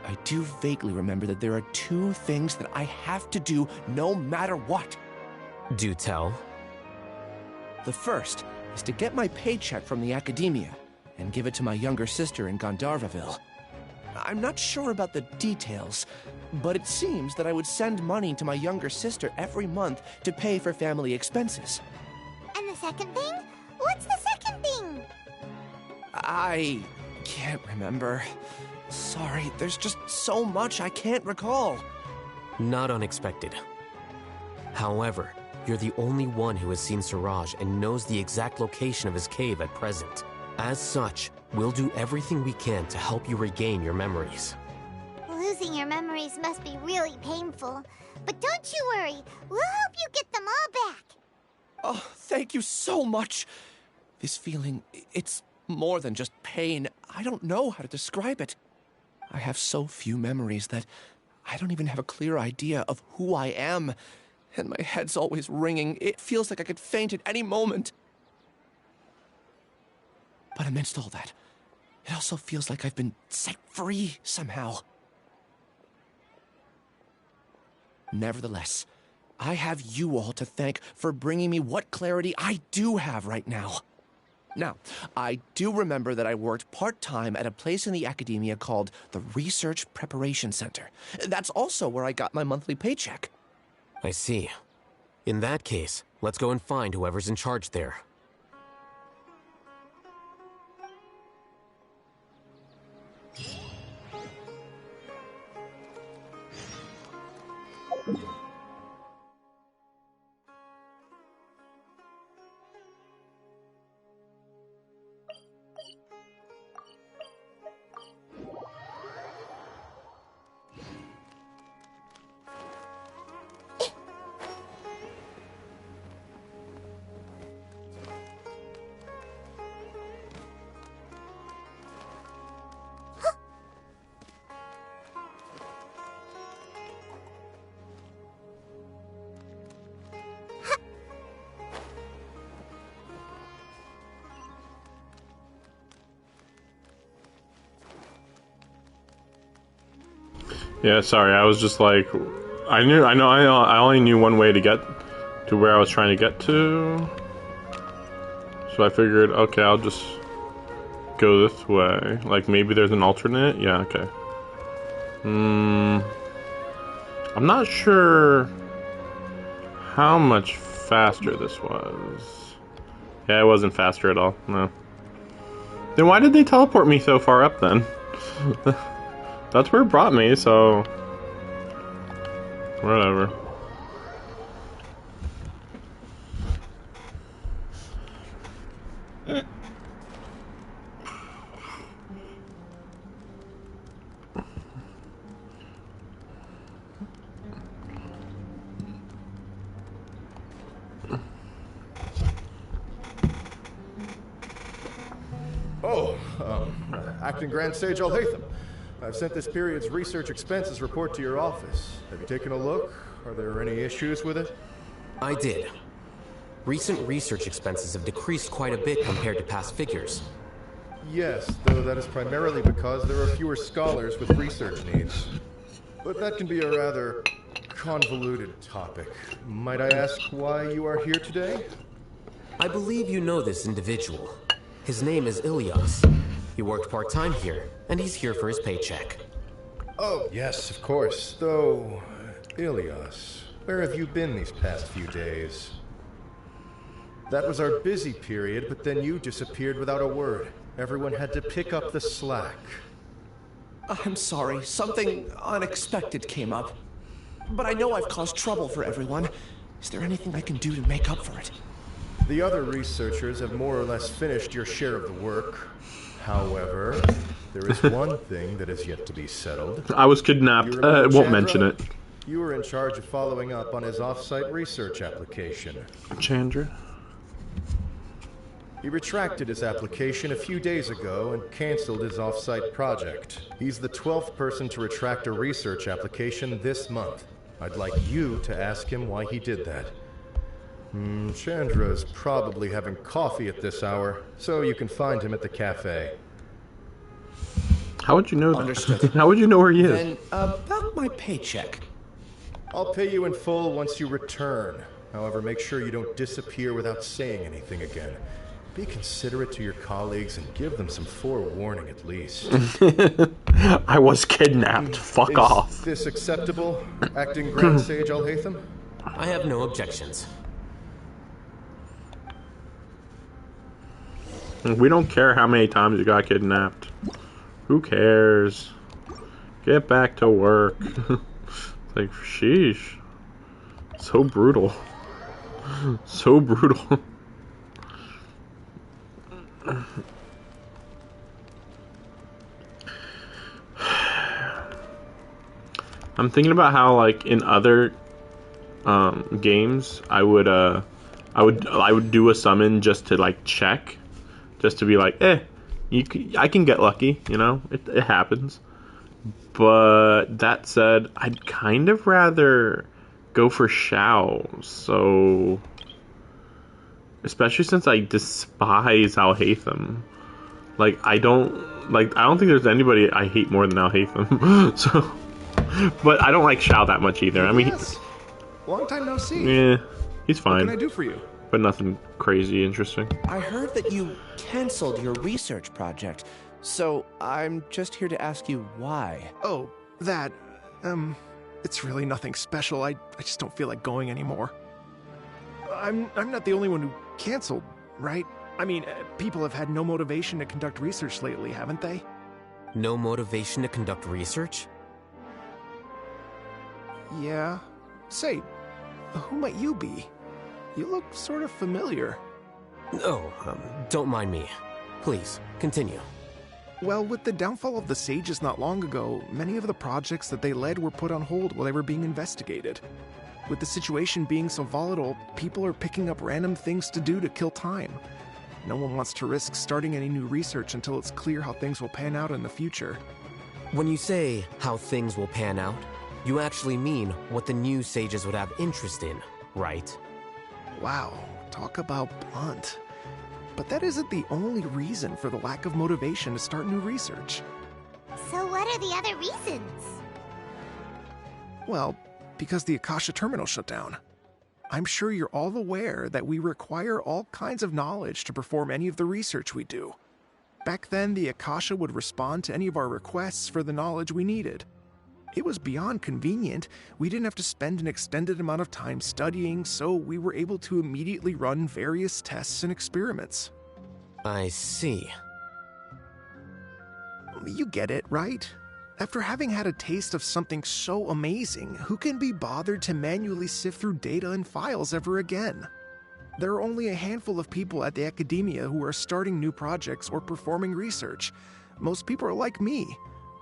I do vaguely remember that there are 2 things that I have to do no matter what. Do tell. The first is to get my paycheck from the academia and give it to my younger sister in Gandharvaville. I'm not sure about the details, but it seems that I would send money to my younger sister every month to pay for family expenses. And the second thing? What's the second thing? I can't remember. Sorry, there's just so much I can't recall. Not unexpected. However, you're the only one who has seen Suraj and knows the exact location of his cave at present. As such, we'll do everything we can to help you regain your memories. Losing your memories must be really painful. But don't you worry, we'll help you get them all back. Oh, thank you so much. This feeling, it's more than just pain. I don't know how to describe it. I have so few memories that I don't even have a clear idea of who I am. And my head's always ringing. It feels like I could faint at any moment. But amidst all that, it also feels like I've been set free somehow. Nevertheless, I have you all to thank for bringing me what clarity I do have right now. Now, I do remember that I worked part-time at a place in the academia called the Research Preparation Center. That's also where I got my monthly paycheck. I see. In that case, let's go and find whoever's in charge there. Yeah, sorry, I was just like, I only knew one way to get to where I was trying to get to. So I figured, okay, I'll just go this way. Like, maybe there's an alternate? Yeah, okay. I'm not sure how much faster this was. Yeah, it wasn't faster at all, no. Then why did they teleport me so far up then? That's where it brought me, so whatever. Acting Grand Sage Alhaitham. I've sent this period's research expenses report to your office. Have you taken a look? Are there any issues with it? I did. Recent research expenses have decreased quite a bit compared to past figures. Yes, though that is primarily because there are fewer scholars with research needs. But that can be a rather convoluted topic. Might I ask why you are here today? I believe you know this individual. His name is Ilias. He worked part-time here, and he's here for his paycheck. Oh, yes, of course. Though, Ilias, where have you been these past few days? That was our busy period, but then you disappeared without a word. Everyone had to pick up the slack. I'm sorry, something unexpected came up. But I know I've caused trouble for everyone. Is there anything I can do to make up for it? The other researchers have more or less finished your share of the work. However, there is one thing that is yet to be settled. I was kidnapped. Won't mention it. You were in charge of following up on his off-site research application. Chandra? He retracted his application a few days ago and canceled his off-site project. He's the 12th person to retract a research application this month. I'd like you to ask him why he did that. Chandra's probably having coffee at this hour, so you can find him at the cafe. How would you know that? Understood. How would you know where he is? Then, about my paycheck. I'll pay you in full once you return. However, make sure you don't disappear without saying anything again. Be considerate to your colleagues and give them some forewarning at least. I was kidnapped. Fuck off. Is this acceptable, acting Grand Sage Alhaitham? I have no objections. We don't care how many times you got kidnapped. Who cares? Get back to work. It's like, sheesh. So brutal. So brutal. I'm thinking about how, like, in other games, I would do a summon just to, like, check, just to be like, I can get lucky, you know, it happens. But that said, I'd kind of rather go for Shao, so especially since I despise Alhaitham. I don't think there's anybody I hate more than Alhaitham. So, but I don't like Shao that much either. I mean, yes. Long time no see. Yeah, he's fine. What can I do for you? But nothing crazy interesting. I heard that you canceled your research project, so I'm just here to ask you why. Oh, that, it's really nothing special. I just don't feel like going anymore. I'm not the only one who canceled, right? I mean, people have had no motivation to conduct research lately, haven't they? No motivation to conduct research? Yeah. Say, who might you be? You look sort of familiar. Oh, don't mind me. Please, continue. Well, with the downfall of the Sages not long ago, many of the projects that they led were put on hold while they were being investigated. With the situation being so volatile, people are picking up random things to do to kill time. No one wants to risk starting any new research until it's clear how things will pan out in the future. When you say how things will pan out, you actually mean what the new Sages would have interest in, right? Wow, talk about blunt. But that isn't the only reason for the lack of motivation to start new research. So what are the other reasons? Well, because the Akasha terminal shut down. I'm sure you're all aware that we require all kinds of knowledge to perform any of the research we do. Back then, the Akasha would respond to any of our requests for the knowledge we needed. It was beyond convenient. We didn't have to spend an extended amount of time studying, so we were able to immediately run various tests and experiments. I see. You get it, right? After having had a taste of something so amazing, who can be bothered to manually sift through data and files ever again? There are only a handful of people at the academia who are starting new projects or performing research. Most people are like me,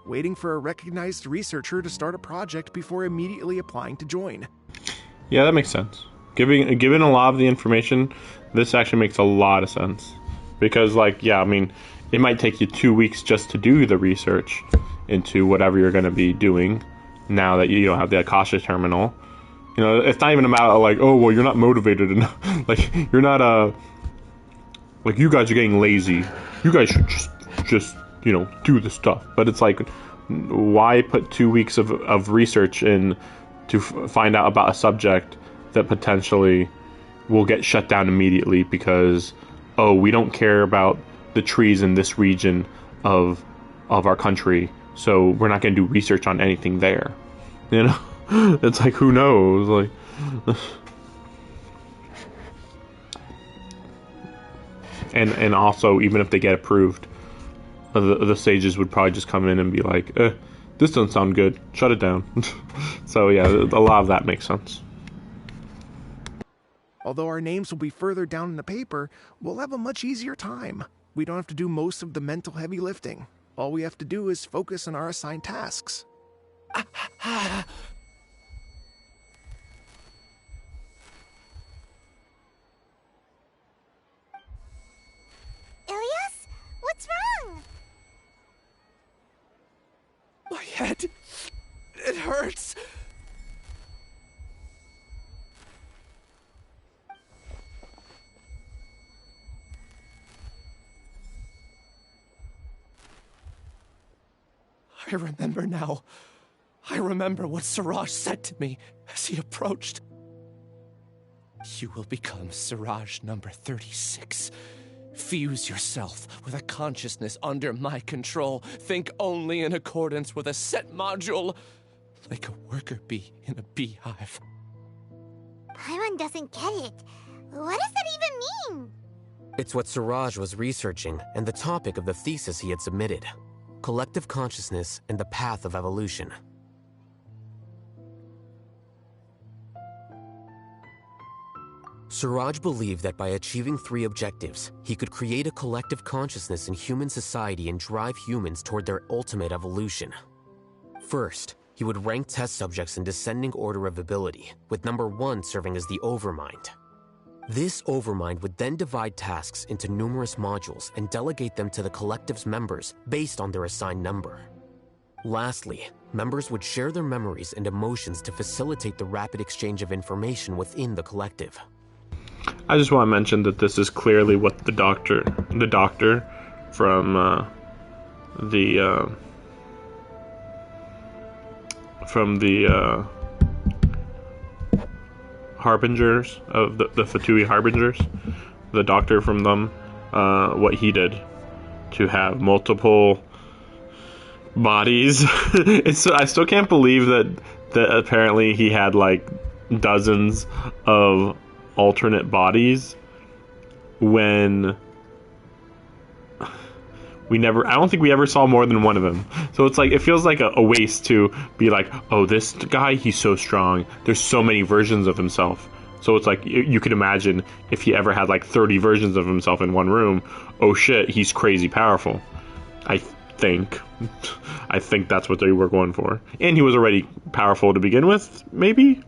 waiting for a recognized researcher to start a project before immediately applying to join. Yeah, that makes sense. Given a lot of the information, this actually makes a lot of sense. Because, I mean, it might take you 2 weeks just to do the research into whatever you're going to be doing now that you don't have the Akasha terminal. You know, it's not even about, you're not motivated enough. You're not, you guys are getting lazy. You guys should just do the stuff. But it's why put 2 weeks of research in to find out about a subject that potentially will get shut down immediately because, we don't care about the trees in this region of our country, so we're not going to do research on anything there. You know? It's who knows? And also, even if they get approved, the sages would probably just come in and be like, this doesn't sound good, shut it down. So yeah, a lot of that makes sense. Although our names will be further down in the paper, we'll have a much easier time. We don't have to do most of the mental heavy lifting. All we have to do is focus on our assigned tasks. Ilias? What's wrong? My head, it hurts. I remember now. I remember what Siraj said to me as he approached. You will become Siraj number 36. Fuse yourself with a consciousness under my control. Think only in accordance with a set module, like a worker bee in a beehive. Paimon doesn't get it. What does that even mean? It's what Siraj was researching and the topic of the thesis he had submitted. Collective consciousness and the path of evolution. Siraj believed that by achieving 3 objectives, he could create a collective consciousness in human society and drive humans toward their ultimate evolution. First, he would rank test subjects in descending order of ability, with number 1 serving as the Overmind. This Overmind would then divide tasks into numerous modules and delegate them to the collective's members based on their assigned number. Lastly, members would share their memories and emotions to facilitate the rapid exchange of information within the collective. I just want to mention that this is clearly what the doctor from the Harbingers of the Fatui Harbingers, the doctor from them, what he did to have multiple bodies. I still can't believe that apparently he had like dozens of alternate bodies when I don't think we ever saw more than one of them. So it's like, it feels like a waste to be like, oh, this guy, he's so strong. There's so many versions of himself. So it's like, you could imagine if he ever had like 30 versions of himself in one room, oh shit, he's crazy powerful. I think that's what they were going for. And he was already powerful to begin with, maybe?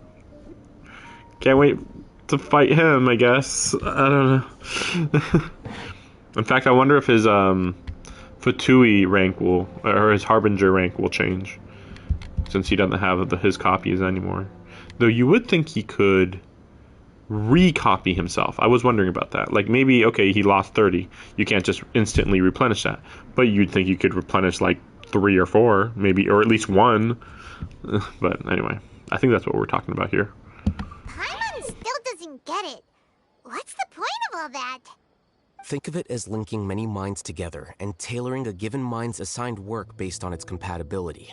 Can't wait to fight him, I guess. I don't know. In fact, I wonder if his Fatui rank or his Harbinger rank will change, since he doesn't have his copies anymore. Though you would think he could recopy himself. I was wondering about that. Like, maybe, okay, he lost 30. You can't just instantly replenish that. But you'd think you could replenish like 3 or 4, maybe, or at least 1. But anyway, I think that's what we're talking about here. Paimon still doesn't get it. What's the point of all that? Think of it as linking many minds together and tailoring a given mind's assigned work based on its compatibility.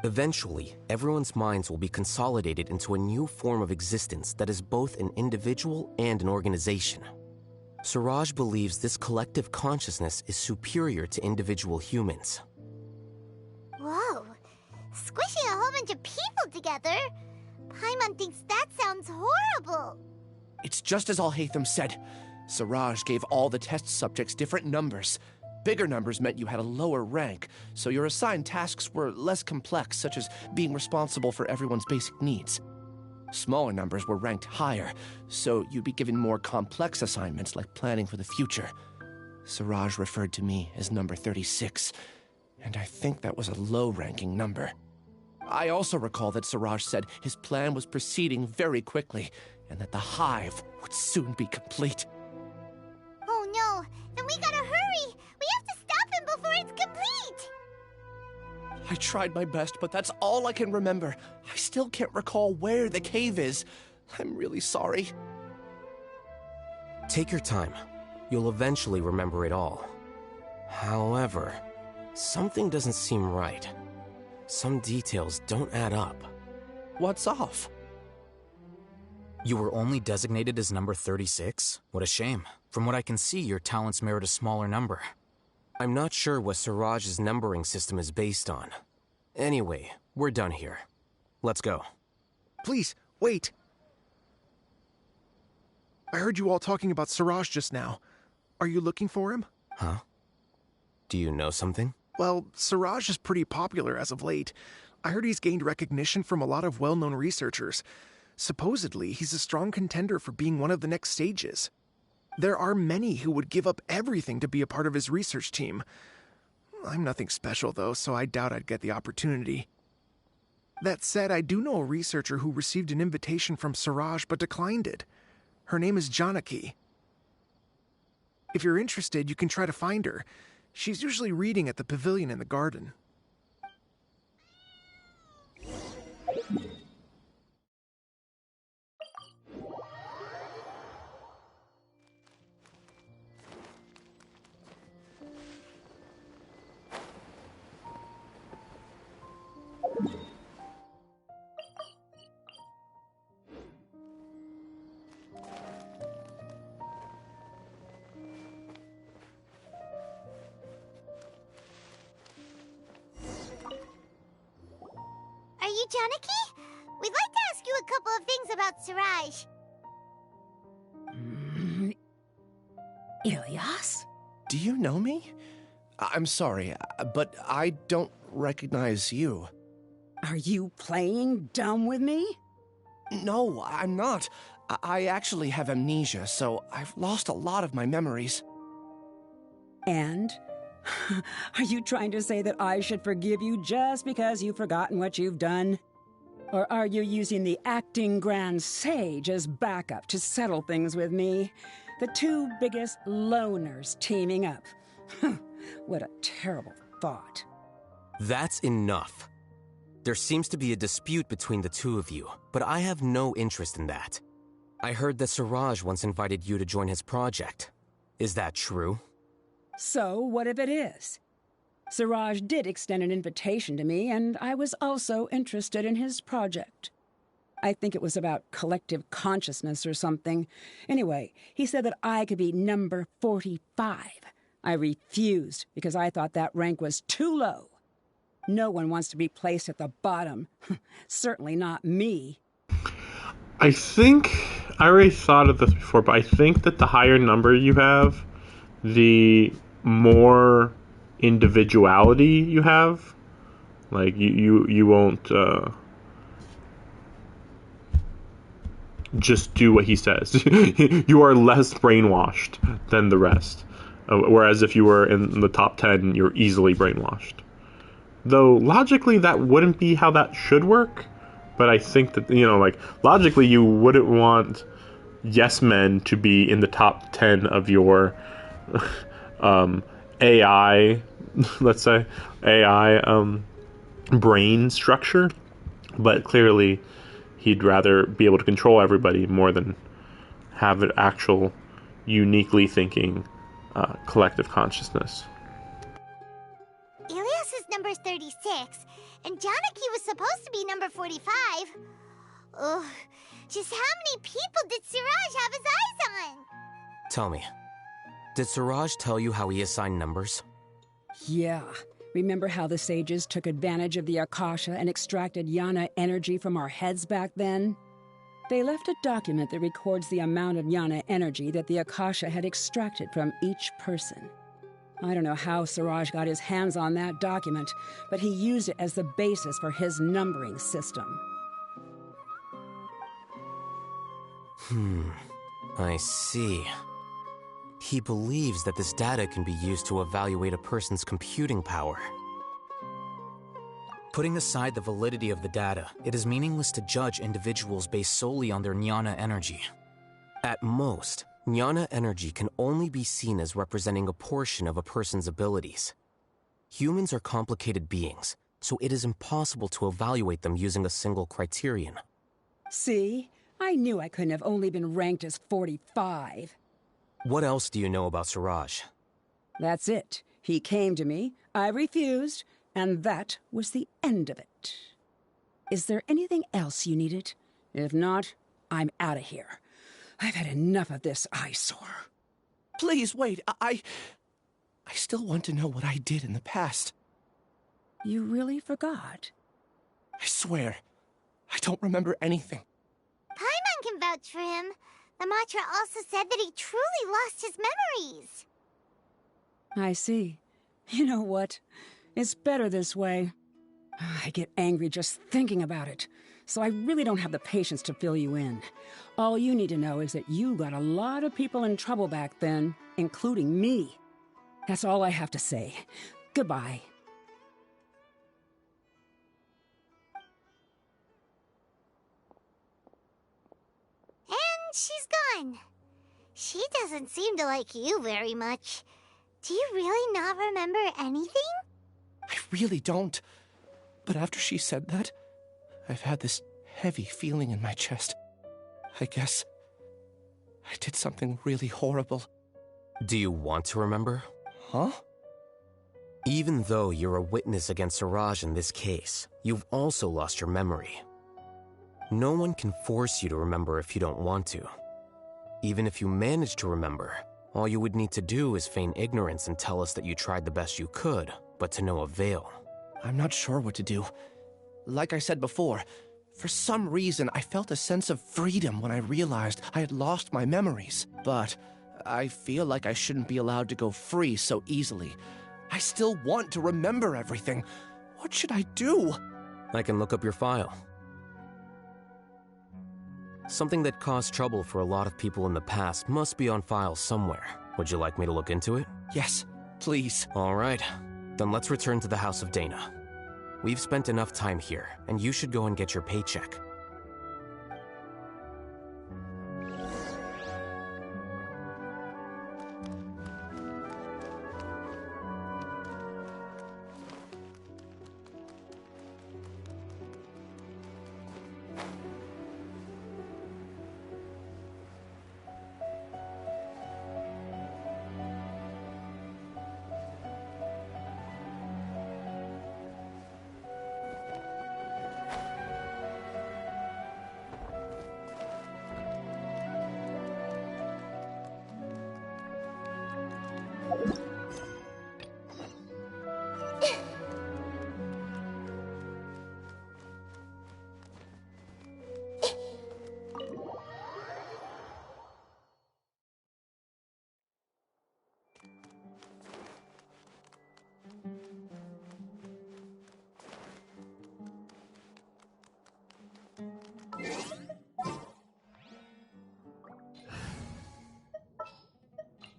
Eventually, everyone's minds will be consolidated into a new form of existence that is both an individual and an organization. Siraj believes this collective consciousness is superior to individual humans. Whoa, squishing a whole bunch of people together? Paimon thinks that sounds horrible. It's just as Alhaitham said. Siraj gave all the test subjects different numbers. Bigger numbers meant you had a lower rank, so your assigned tasks were less complex, such as being responsible for everyone's basic needs. Smaller numbers were ranked higher, so you'd be given more complex assignments like planning for the future. Siraj referred to me as number 36, and I think that was a low-ranking number. I also recall that Siraj said his plan was proceeding very quickly, and that the hive would soon be complete. Oh no, then we gotta hurry! We have to stop him before it's complete! I tried my best, but that's all I can remember. I still can't recall where the cave is. I'm really sorry. Take your time. You'll eventually remember it all. However, something doesn't seem right. Some details don't add up. What's off? You were only designated as number 36? What a shame. From what I can see, your talents merit a smaller number. I'm not sure what Siraj's numbering system is based on. Anyway, we're done here. Let's go. Please, wait. I heard you all talking about Siraj just now. Are you looking for him? Huh? Do you know something? Well, Siraj is pretty popular as of late. I heard he's gained recognition from a lot of well-known researchers. Supposedly, he's a strong contender for being one of the next sages. There are many who would give up everything to be a part of his research team. I'm nothing special, though, so I doubt I'd get the opportunity. That said, I do know a researcher who received an invitation from Siraj but declined it. Her name is Janaki. If you're interested, you can try to find her. She's usually reading at the pavilion in the garden. Janaki? We'd like to ask you a couple of things about Siraj. Ilyas? Do you know me? I'm sorry, but I don't recognize you. Are you playing dumb with me? No, I'm not. I actually have amnesia, so I've lost a lot of my memories. And? Are you trying to say that I should forgive you just because you've forgotten what you've done? Or are you using the acting Grand Sage as backup to settle things with me? The two biggest loners teaming up. What a terrible thought. That's enough. There seems to be a dispute between the two of you, but I have no interest in that. I heard that Siraj once invited you to join his project. Is that true? So, what if it is? Siraj did extend an invitation to me, and I was also interested in his project. I think it was about collective consciousness or something. Anyway, he said that I could be number 45. I refused because I thought that rank was too low. No one wants to be placed at the bottom. Certainly not me. I think, I already thought of this before, but I think that the higher number you have, the more individuality you have. Like, you won't just do what he says. You are less brainwashed than the rest. Whereas if you were in the top 10, you're easily brainwashed. Though, logically, that wouldn't be how that should work. But I think that, like, logically, you wouldn't want yes men to be in the top 10 of your AI, let's say, AI brain structure. But clearly, he'd rather be able to control everybody more than have an actual uniquely thinking collective consciousness. Ilyas is number 36, and Janaki was supposed to be number 45. Ugh, just how many people did Siraj have his eyes on? Tell me, did Siraj tell you how he assigned numbers? Yeah. Remember how the sages took advantage of the Akasha and extracted Yana energy from our heads back then? They left a document that records the amount of Yana energy that the Akasha had extracted from each person. I don't know how Siraj got his hands on that document, but he used it as the basis for his numbering system. I see. He believes that this data can be used to evaluate a person's computing power. Putting aside the validity of the data, it is meaningless to judge individuals based solely on their Jnana energy. At most, Jnana energy can only be seen as representing a portion of a person's abilities. Humans are complicated beings, so it is impossible to evaluate them using a single criterion. See? I knew I couldn't have only been ranked as 45. What else do you know about Siraj? That's it. He came to me, I refused, and that was the end of it. Is there anything else you needed? If not, I'm out of here. I've had enough of this eyesore. Please, wait. I still want to know what I did in the past. You really forgot? I swear, I don't remember anything. Paimon can vouch for him. The mantra also said that he truly lost his memories. I see. You know what? It's better this way. I get angry just thinking about it, so I really don't have the patience to fill you in. All you need to know is that you got a lot of people in trouble back then, including me. That's all I have to say. Goodbye. And she's gone. She doesn't seem to like you very much. Do you really not remember anything? I really don't. But after she said that, I've had this heavy feeling in my chest. I guess I did something really horrible. Do you want to remember? Huh? Even though you're a witness against Siraj in this case, you've also lost your memory. No one can force you to remember if you don't want to. Even if you manage to remember, all you would need to do is feign ignorance and tell us that you tried the best you could, but to no avail. I'm not sure what to do. Like I said before, for some reason I felt a sense of freedom when I realized I had lost my memories. But I feel like I shouldn't be allowed to go free so easily. I still want to remember everything. What should I do? I can look up your file. Something that caused trouble for a lot of people in the past must be on file somewhere. Would you like me to look into it? Yes, please. All right. Then let's return to the House of Dana. We've spent enough time here, and you should go and get your paycheck.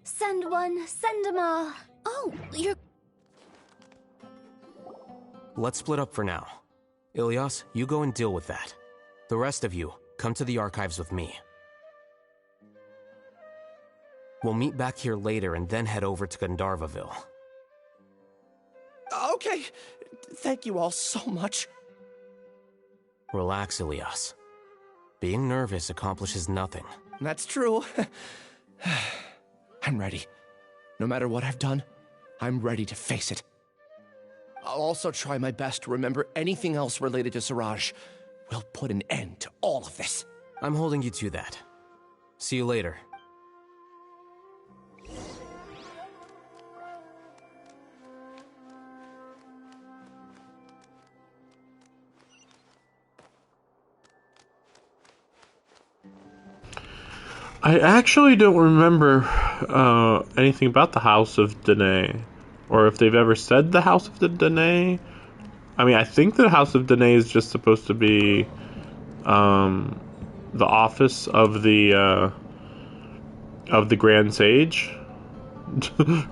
Send one, send 'em all. Oh, you're... Let's split up for now. Ilyas, you go and deal with that. The rest of you, come to the archives with me. We'll meet back here later and then head over to Gandharvaville. Okay. Thank you all so much. Relax, Ilyas. Being nervous accomplishes nothing. That's true. I'm ready. No matter what I've done, I'm ready to face it. I'll also try my best to remember anything else related to Siraj. We'll put an end to all of this. I'm holding you to that. See you later. I actually don't remember anything about the House of Danae, or if they've ever said the House of the Danae. I mean, I think the House of Danae is just supposed to be the office of the Grand Sage,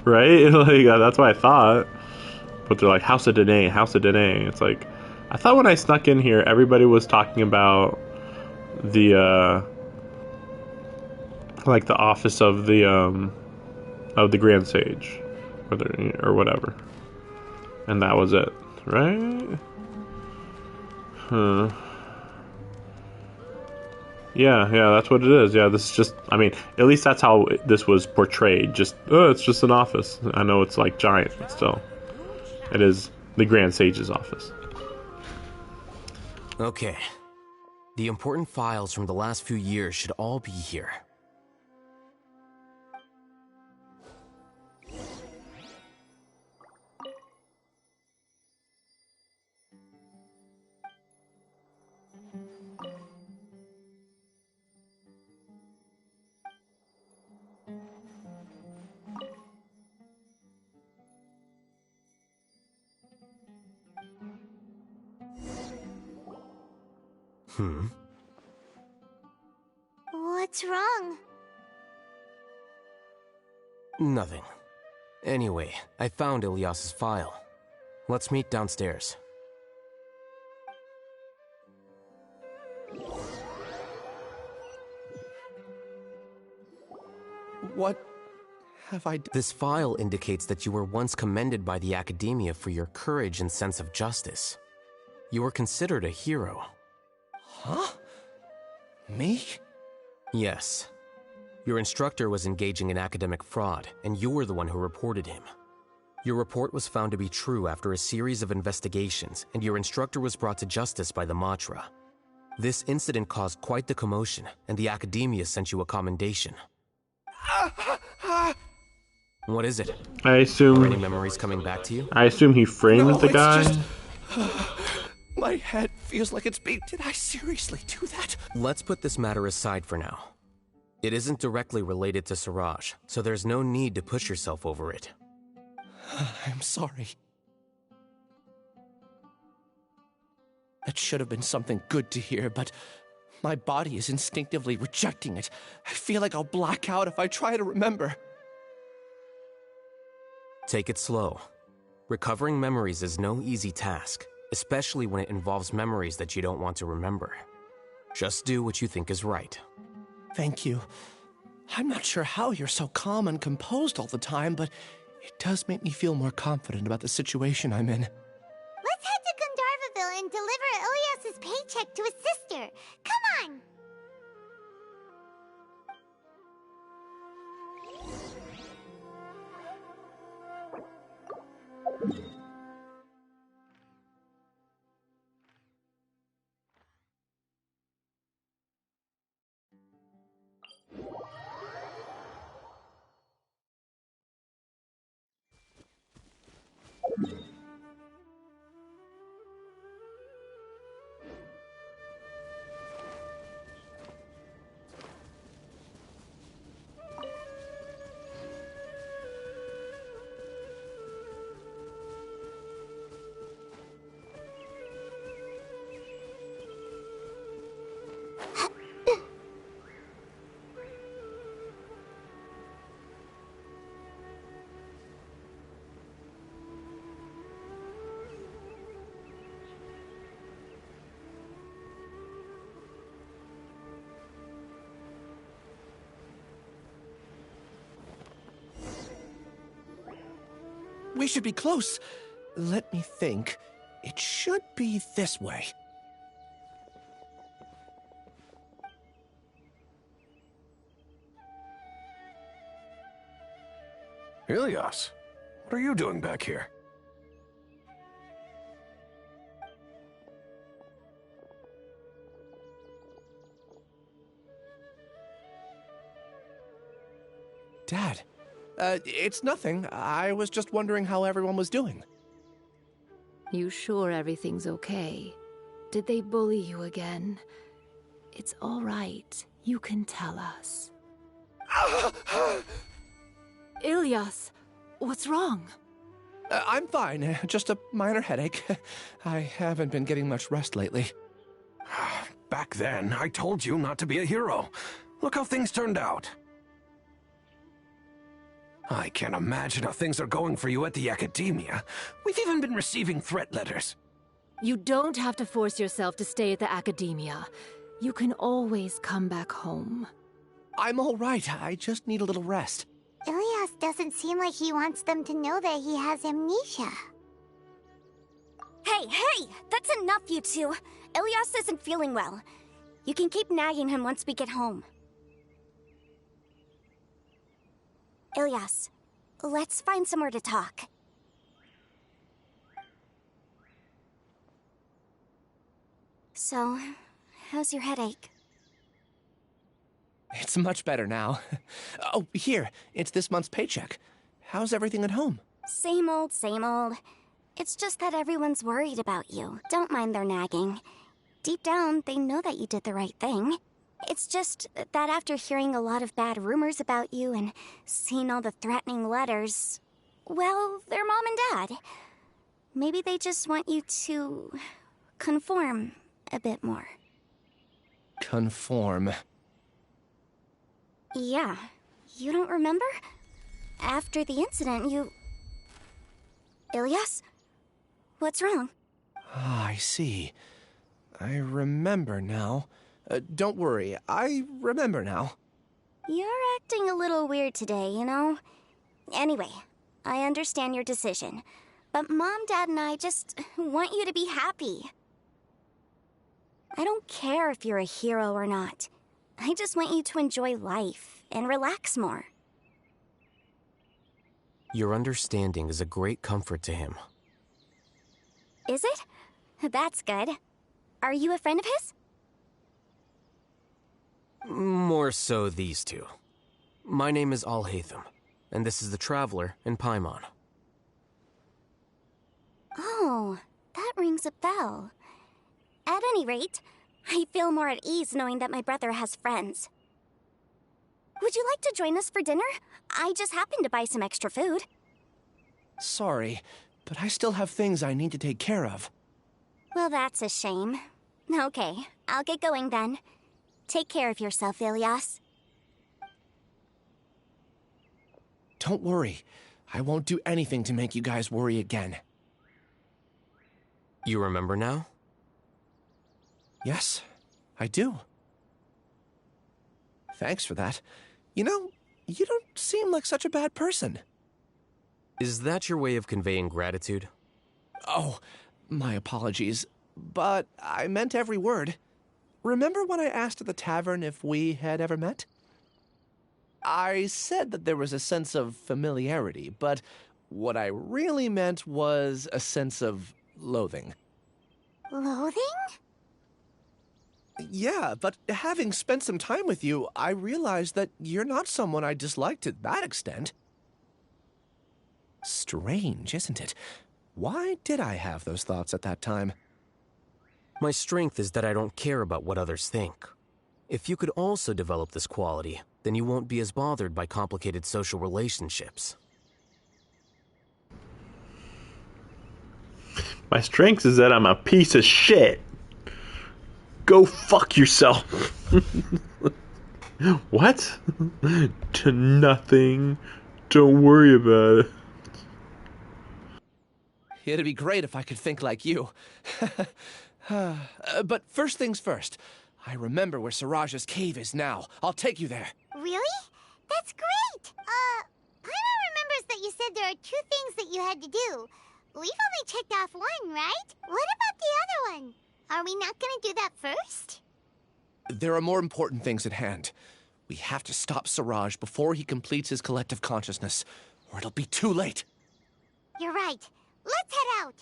right? Like that's what I thought. But they're like House of Danae, House of Danae. It's like I thought when I snuck in here, everybody was talking about the like the office of the Grand Sage, or whatever, and that was it, right? Huh. Yeah, that's what it is. Yeah, this is just, I mean, at least that's how this was portrayed. Just, it's just an office. I know it's like giant, but still, it is the Grand Sage's office. Okay. The important files from the last few years should all be here. What's wrong? Nothing. Anyway, I found Ilyas's file. Let's meet downstairs. What have I done? This file indicates that you were once commended by the Academia for your courage and sense of justice. You were considered a hero. Huh? Me? Yes. Your instructor was engaging in academic fraud, and you were the one who reported him. Your report was found to be true after a series of investigations, and your instructor was brought to justice by the Matra. This incident caused quite the commotion, and the Academia sent you a commendation. What is it? I assume... Are any memories coming back to you? I assume he framed the guy? Just... My head feels like it's beat. Did I seriously do that? Let's put this matter aside for now. It isn't directly related to Siraj, so there's no need to push yourself over it. I'm sorry. That should have been something good to hear, but my body is instinctively rejecting it. I feel like I'll black out if I try to remember. Take it slow. Recovering memories is no easy task, especially when it involves memories that you don't want to remember. Just do what you think is right. Thank you. I'm not sure how you're so calm and composed all the time, but it does make me feel more confident about the situation I'm in. Let's head to Gandharvaville and deliver Ilias's paycheck to his sister. Come on! We should be close. Let me think. It should be this way. Ilias, what are you doing back here? Dad, it's nothing. I was just wondering how everyone was doing. You sure everything's okay? Did they bully you again? It's all right. You can tell us. Ilias, what's wrong? I'm fine. Just a minor headache. I haven't been getting much rest lately. Back then, I told you not to be a hero. Look how things turned out. I can't imagine how things are going for you at the Academia. We've even been receiving threat letters. You don't have to force yourself to stay at the Academia. You can always come back home. I'm all right. I just need a little rest. Ilias doesn't seem like he wants them to know that he has amnesia. Hey! That's enough, you two. Ilias isn't feeling well. You can keep nagging him once we get home. Ilias, let's find somewhere to talk. So, how's your headache? It's much better now. Oh, here. It's this month's paycheck. How's everything at home? Same old, same old. It's just that everyone's worried about you. Don't mind their nagging. Deep down, they know that you did the right thing. It's just that after hearing a lot of bad rumors about you and seeing all the threatening letters, well, they're mom and dad. Maybe they just want you to conform a bit more. Conform. Yeah. You don't remember? After the incident, you... Ilias? What's wrong? Ah, I see. I remember now. Don't worry, I remember now. You're acting a little weird today, you know? Anyway, I understand your decision. But Mom, Dad, and I just want you to be happy. I don't care if you're a hero or not. I just want you to enjoy life and relax more. Your understanding is a great comfort to him. Is it? That's good. Are you a friend of his? More so these two. My name is Alhaitham, and this is the Traveler in Paimon. Oh, that rings a bell. any rate, I feel more at ease knowing that my brother has friends. Would you like to join us for dinner? I just happened to buy some extra food. Sorry, but I still have things I need to take care of. Well, that's a shame. Okay, I'll get going then. Take care of yourself, Ilias. Don't worry. I won't do anything to make you guys worry again. You remember now? Yes, I do. Thanks for that. You know, you don't seem like such a bad person. Is that your way of conveying gratitude? Oh, my apologies. But I meant every word. Remember when I asked at the tavern if we had ever met? I said that there was a sense of familiarity, but what I really meant was a sense of loathing. Loathing? Yeah, but having spent some time with you, I realized that you're not someone I dislike to that extent. Strange, isn't it? Why did I have those thoughts at that time? My strength is that I don't care about what others think. If you could also develop this quality, then you won't be as bothered by complicated social relationships. My strength is that I'm a piece of shit. Go fuck yourself. What? To nothing. Don't worry about it. It'd be great if I could think like you. But first things first. I remember where Siraj's cave is now. I'll take you there. Really? That's great! Paimon remembers that you said there are 2 things that you had to do. We've only checked off 1, right? What about the other one? Are we not gonna do that first? There are more important things at hand. We have to stop Siraj before he completes his collective consciousness, or it'll be too late. You're right. Let's head out.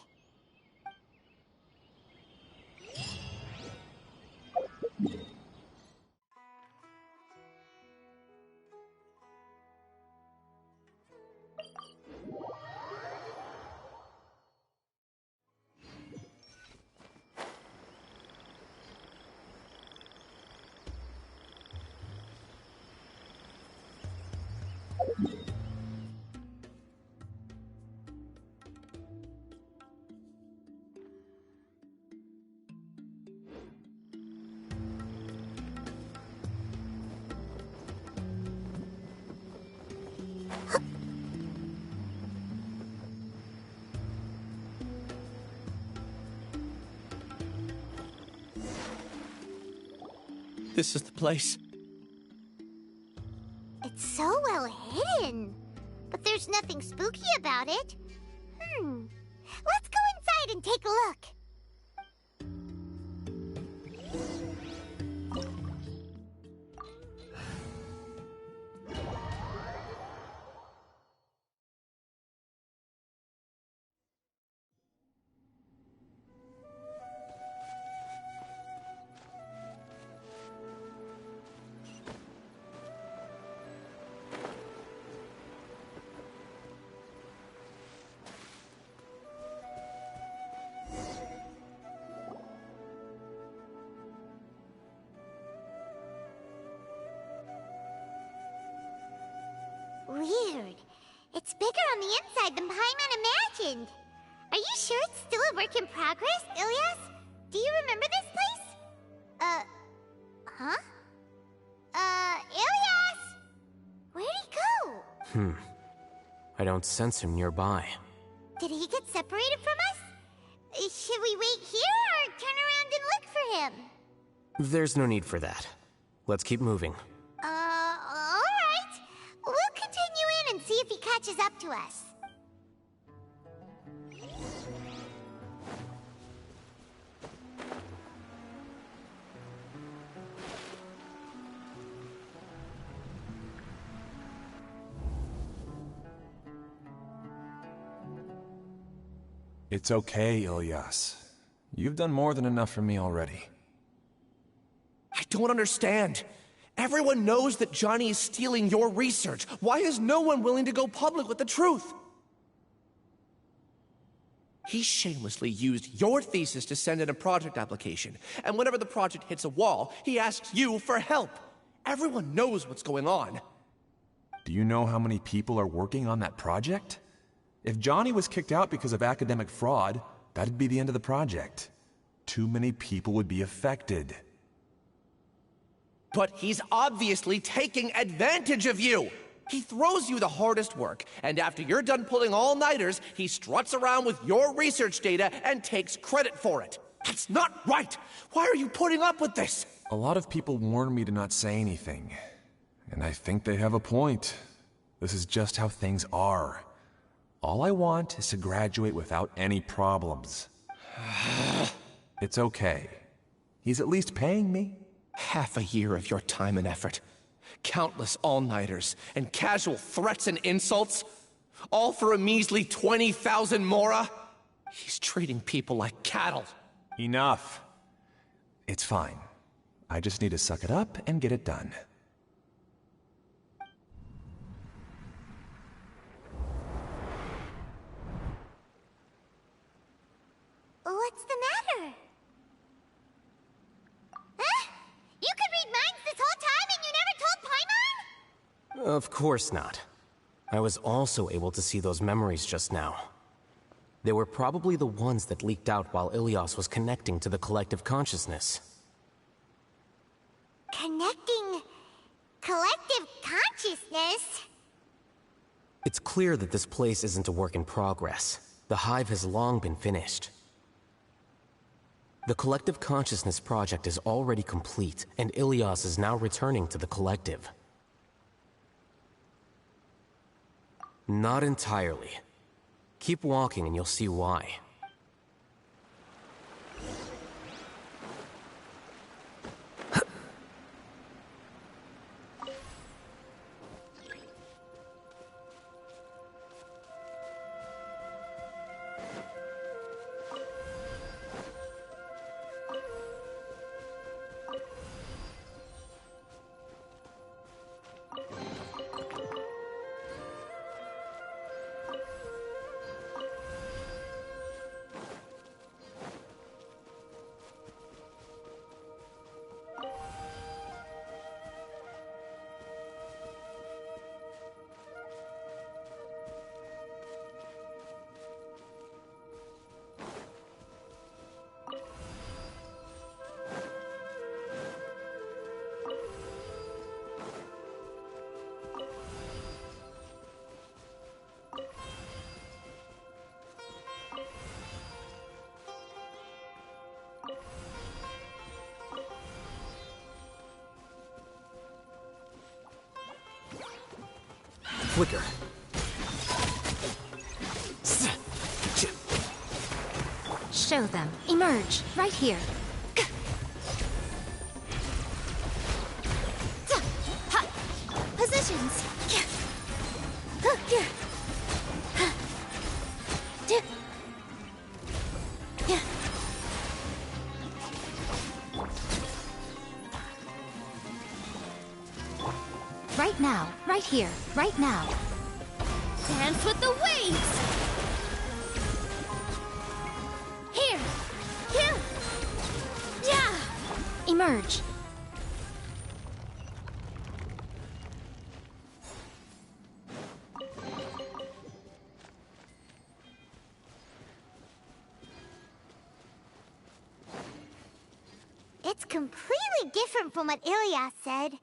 This is the place. It's so well hidden. But there's nothing spooky about it. Let's go inside and take a look. Weird. It's bigger on the inside than Paimon imagined. Are you sure it's still a work in progress, Ilias? Do you remember this place? Huh? Ilias! Where'd he go? I don't sense him nearby. Did he get separated from us? Should we wait here or turn around and look for him? There's no need for that. Let's keep moving. Alright. We'll continue in and see if he catches up to us. It's okay, Ilias. You've done more than enough for me already. I don't understand. Everyone knows that Johnny is stealing your research. Why is no one willing to go public with the truth? He shamelessly used your thesis to send in a project application, and whenever the project hits a wall, he asks you for help. Everyone knows what's going on. Do you know how many people are working on that project? If Johnny was kicked out because of academic fraud, that'd be the end of the project. Too many people would be affected. But he's obviously taking advantage of you! He throws you the hardest work, and after you're done pulling all-nighters, he struts around with your research data and takes credit for it. That's not right! Why are you putting up with this? A lot of people warn me to not say anything. And I think they have a point. This is just how things are. All I want is to graduate without any problems. It's okay. He's at least paying me. Half a year of your time and effort. Countless all-nighters, and casual threats and insults, all for a measly 20,000 mora? He's treating people like cattle. Enough. It's fine. I just need to suck it up and get it done. What's the matter? Huh? You could read minds this whole time and you never told Paimon? Of course not. I was also able to see those memories just now. They were probably the ones that leaked out while Ilias was connecting to the collective consciousness. Connecting collective consciousness? It's clear that this place isn't a work in progress. The hive has long been finished. The collective consciousness project is already complete, and Ilias is now returning to the collective. Not entirely. Keep walking and you'll see why. Flicker. Show them. Emerge. Right here. Positions. Right now. Right here. Right now. Dance with the waves! Here! Here! Yeah! Emerge. It's completely different from what Ilias said.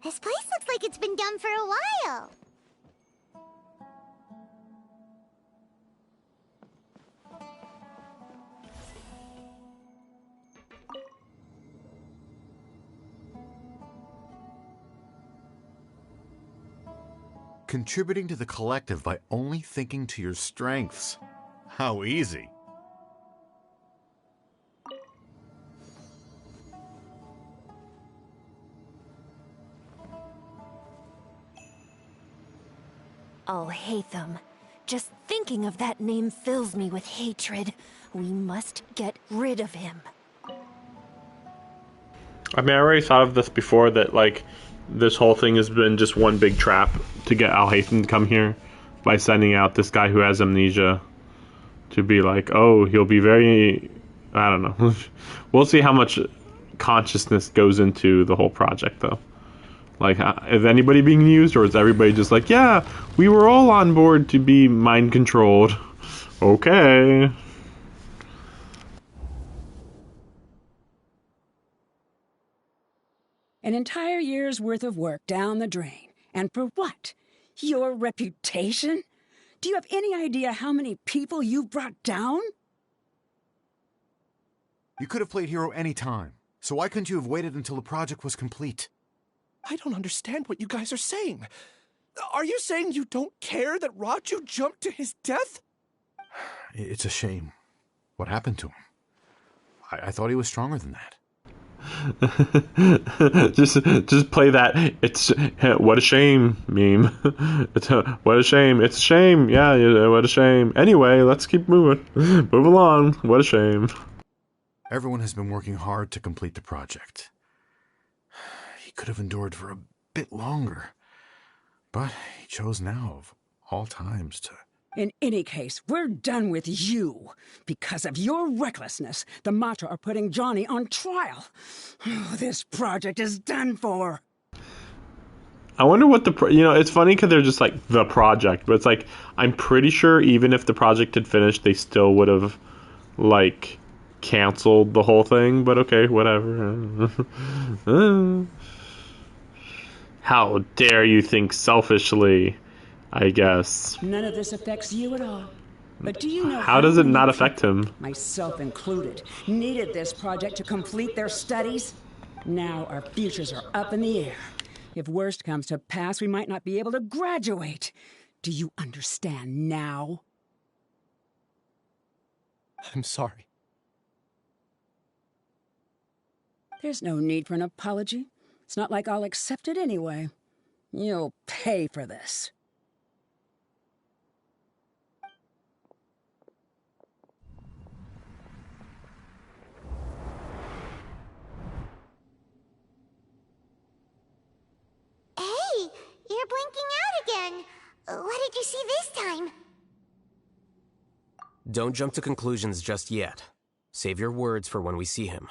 This place looks like it's been done for a while. Contributing to the collective by only thinking to your strengths. How easy. Alhaitham. Just thinking of that name fills me with hatred. We must get rid of him. I mean, I already thought of this before, that, like, this whole thing has been just one big trap to get Alhaitham to come here by sending out this guy who has amnesia to be like, oh, he'll be very, I don't know. We'll see how much consciousness goes into the whole project, though. Like, is anybody being used, or is everybody just like, yeah, we were all on board to be mind controlled? Okay. An entire year's worth of work down the drain. And for what? Your reputation? Do you have any idea how many people you've brought down? You could have played hero any time, so why couldn't you have waited until the project was complete? I don't understand what you guys are saying. Are you saying you don't care that Raju jumped to his death? It's a shame. What happened to him? I thought he was stronger than that. just play that it's what a shame meme. It's what a shame. It's a shame. Yeah, what a shame. Anyway, let's keep moving. Move along. What a shame. Everyone has been working hard to complete the project. He could have endured for a bit longer, but he chose now of all times to... In any case, we're done with you. Because of your recklessness, the Matra are putting Johnny on trial. This project is done for. I wonder what it's funny because they're just like the project, but it's like, I'm pretty sure even if the project had finished, they still would have, like, canceled the whole thing, but okay, whatever. How dare you think selfishly, I guess. None of this affects you at all. But do you know how does it not affect him? Myself included, needed this project to complete their studies? Now our futures are up in the air. If worst comes to pass, we might not be able to graduate. Do you understand now? I'm sorry. There's no need for an apology. It's not like I'll accept it anyway. You'll pay for this. Hey, you're blinking out again. What did you see this time? Don't jump to conclusions just yet. Save your words for when we see him.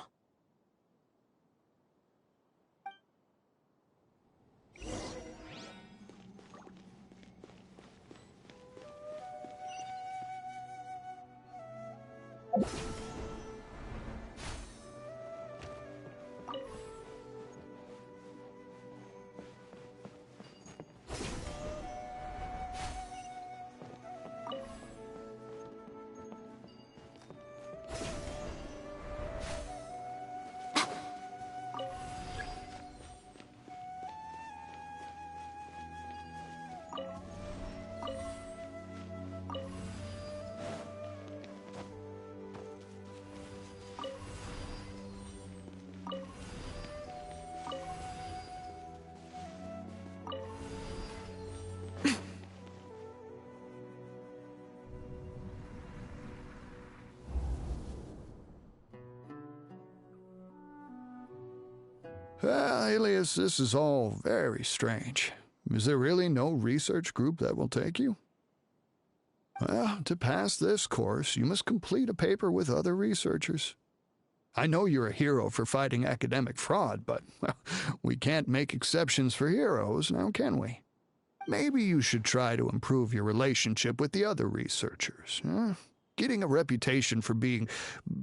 Alias, this is all very strange. Is there really no research group that will take you? Well, to pass this course, you must complete a paper with other researchers. I know you're a hero for fighting academic fraud, but well, we can't make exceptions for heroes, now can we? Maybe you should try to improve your relationship with the other researchers. Getting a reputation for being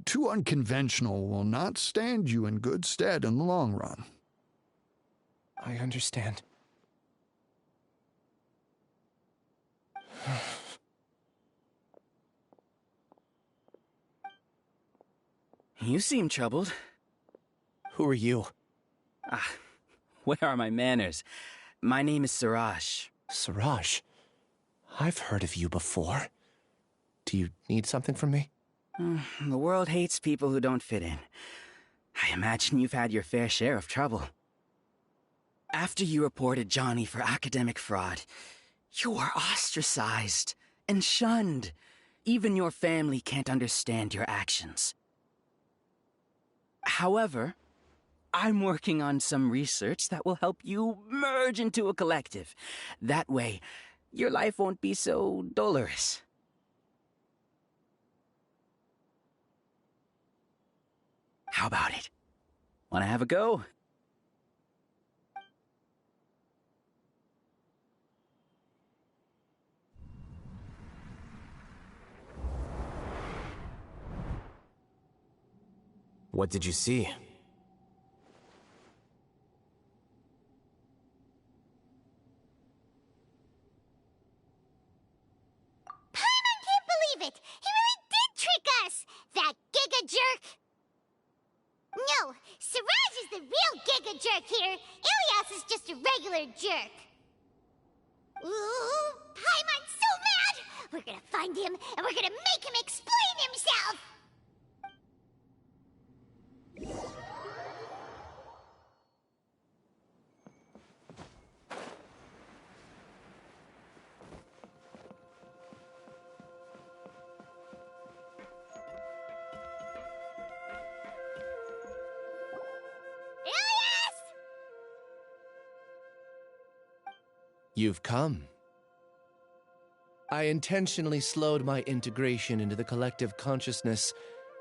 too unconventional will not stand you in good stead in the long run. I understand. You seem troubled. Who are you? Where are my manners? My name is Siraj. Siraj? I've heard of you before. Do you need something from me? The world hates people who don't fit in. I imagine you've had your fair share of trouble. After you reported Johnny for academic fraud, you were ostracized and shunned. Even your family can't understand your actions. However, I'm working on some research that will help you merge into a collective. That way, your life won't be so dolorous. How about it? Wanna have a go? What did you see? Paimon can't believe it! He really did trick us! That Giga Jerk! No, Siraj is the real Giga Jerk here. Ilias is just a regular jerk. Ooh, Paimon's so mad! We're gonna find him, and we're gonna make him explain himself! You've come. I intentionally slowed my integration into the collective consciousness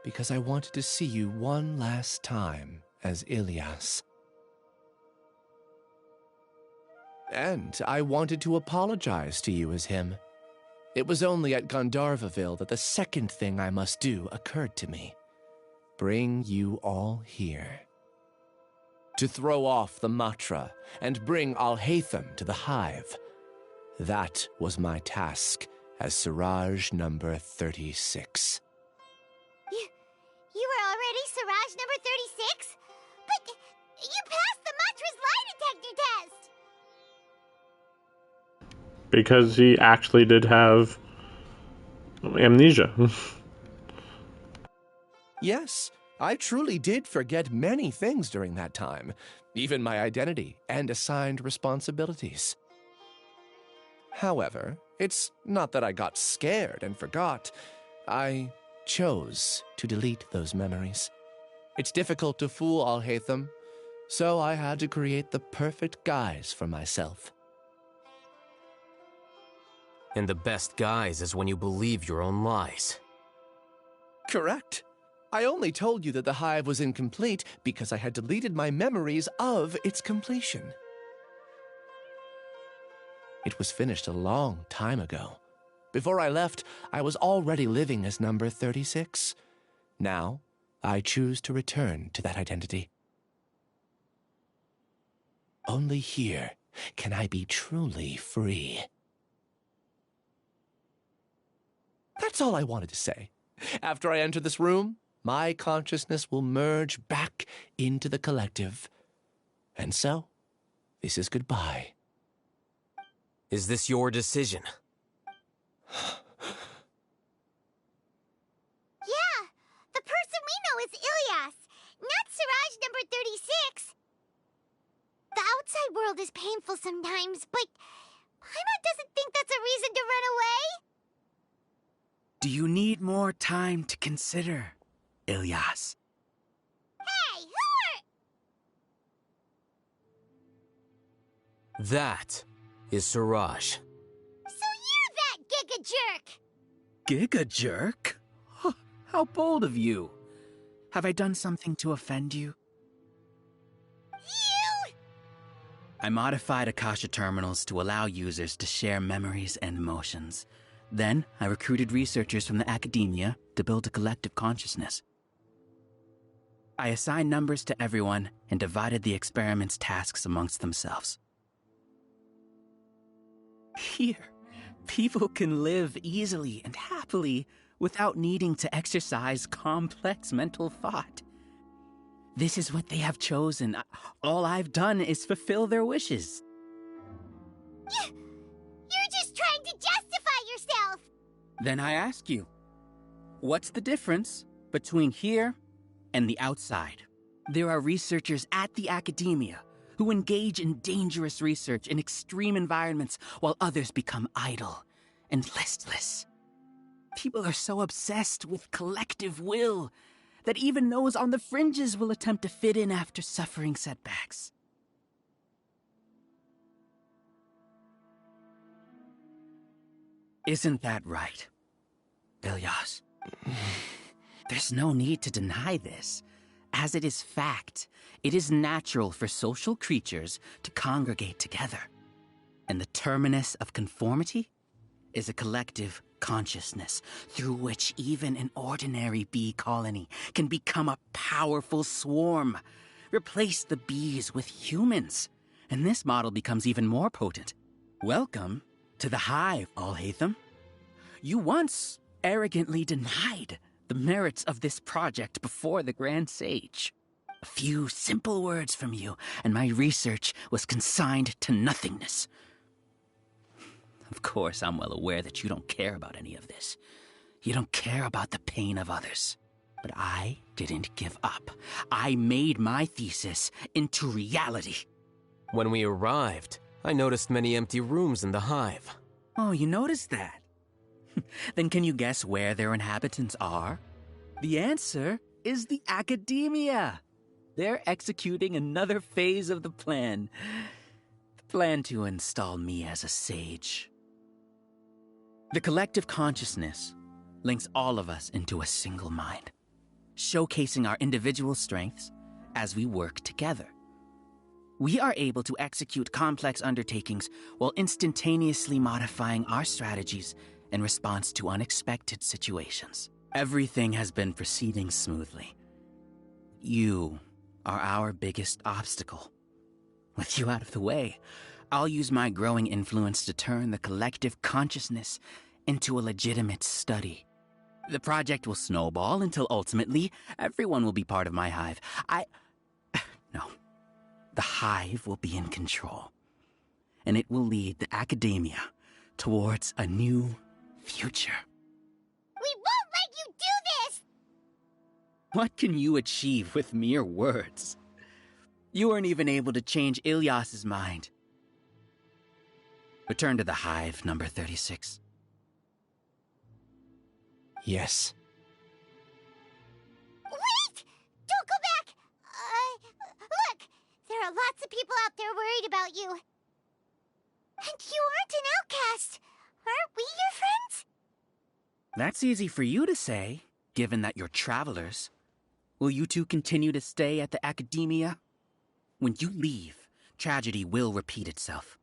because I wanted to see you one last time as Ilias. And I wanted to apologize to you as him. It was only at Gandharvaville that the second thing I must do occurred to me. Bring you all here. To throw off the Matra and bring Alhaitham to the hive. That was my task as Siraj number 36. You were already Siraj number 36? But you passed the Matra's lie detector test! Because he actually did have amnesia. Yes, I truly did forget many things during that time, even my identity and assigned responsibilities. However, it's not that I got scared and forgot. I chose to delete those memories. It's difficult to fool Alhaitham, so I had to create the perfect guise for myself. And the best guise is when you believe your own lies. Correct. I only told you that the hive was incomplete because I had deleted my memories of its completion. It was finished a long time ago. Before I left, I was already living as number 36. Now, I choose to return to that identity. Only here can I be truly free. That's all I wanted to say. After I enter this room, my consciousness will merge back into the collective. And so, this is goodbye. Is this your decision? Yeah, the person we know is Ilias, not Siraj number 36. The outside world is painful sometimes, but Paimon doesn't think that's a reason to run away. Do you need more time to consider, Ilias? Hey, who are... That is Siraj. So you're that Giga Jerk! Giga Jerk? Huh, how bold of you. Have I done something to offend you? You! I modified Akasha terminals to allow users to share memories and emotions. Then, I recruited researchers from the academia to build a collective consciousness. I assigned numbers to everyone and divided the experiment's tasks amongst themselves. Here, people can live easily and happily without needing to exercise complex mental thought. This is what they have chosen. All I've done is fulfill their wishes. You're just trying to justify yourself! Then I ask you, what's the difference between here and the outside? There are researchers at the academia who engage in dangerous research in extreme environments while others become idle and listless. People are so obsessed with collective will that even those on the fringes will attempt to fit in after suffering setbacks. Isn't that right, Ilias? There's no need to deny this. As it is fact, it is natural for social creatures to congregate together. And the terminus of conformity is a collective consciousness through which even an ordinary bee colony can become a powerful swarm. Replace the bees with humans, and this model becomes even more potent. Welcome to the hive, Alhaitham. You once arrogantly denied the merits of this project before the Grand Sage. A few simple words from you, and my research was consigned to nothingness. Of course, I'm well aware that you don't care about any of this. You don't care about the pain of others. But I didn't give up. I made my thesis into reality. When we arrived, I noticed many empty rooms in the hive. Oh, you noticed that? Then can you guess where their inhabitants are? The answer is the academia. They're executing another phase of the plan. The plan to install me as a sage. The collective consciousness links all of us into a single mind, showcasing our individual strengths as we work together. We are able to execute complex undertakings while instantaneously modifying our strategies in response to unexpected situations. Everything has been proceeding smoothly. You are our biggest obstacle. With you out of the way, I'll use my growing influence to turn the collective consciousness into a legitimate study. The project will snowball until ultimately everyone will be part of my hive. No. The hive will be in control. And it will lead the academia towards a new future. We won't let you do this! What can you achieve with mere words? You weren't even able to change Ilyas's mind. Return to the hive, number 36. Yes. Wait! Don't go back! Look! There are lots of people out there worried about you. And you aren't an outcast. Aren't we your friends? That's easy for you to say, given that you're travelers. Will you two continue to stay at the academia? When you leave, tragedy will repeat itself.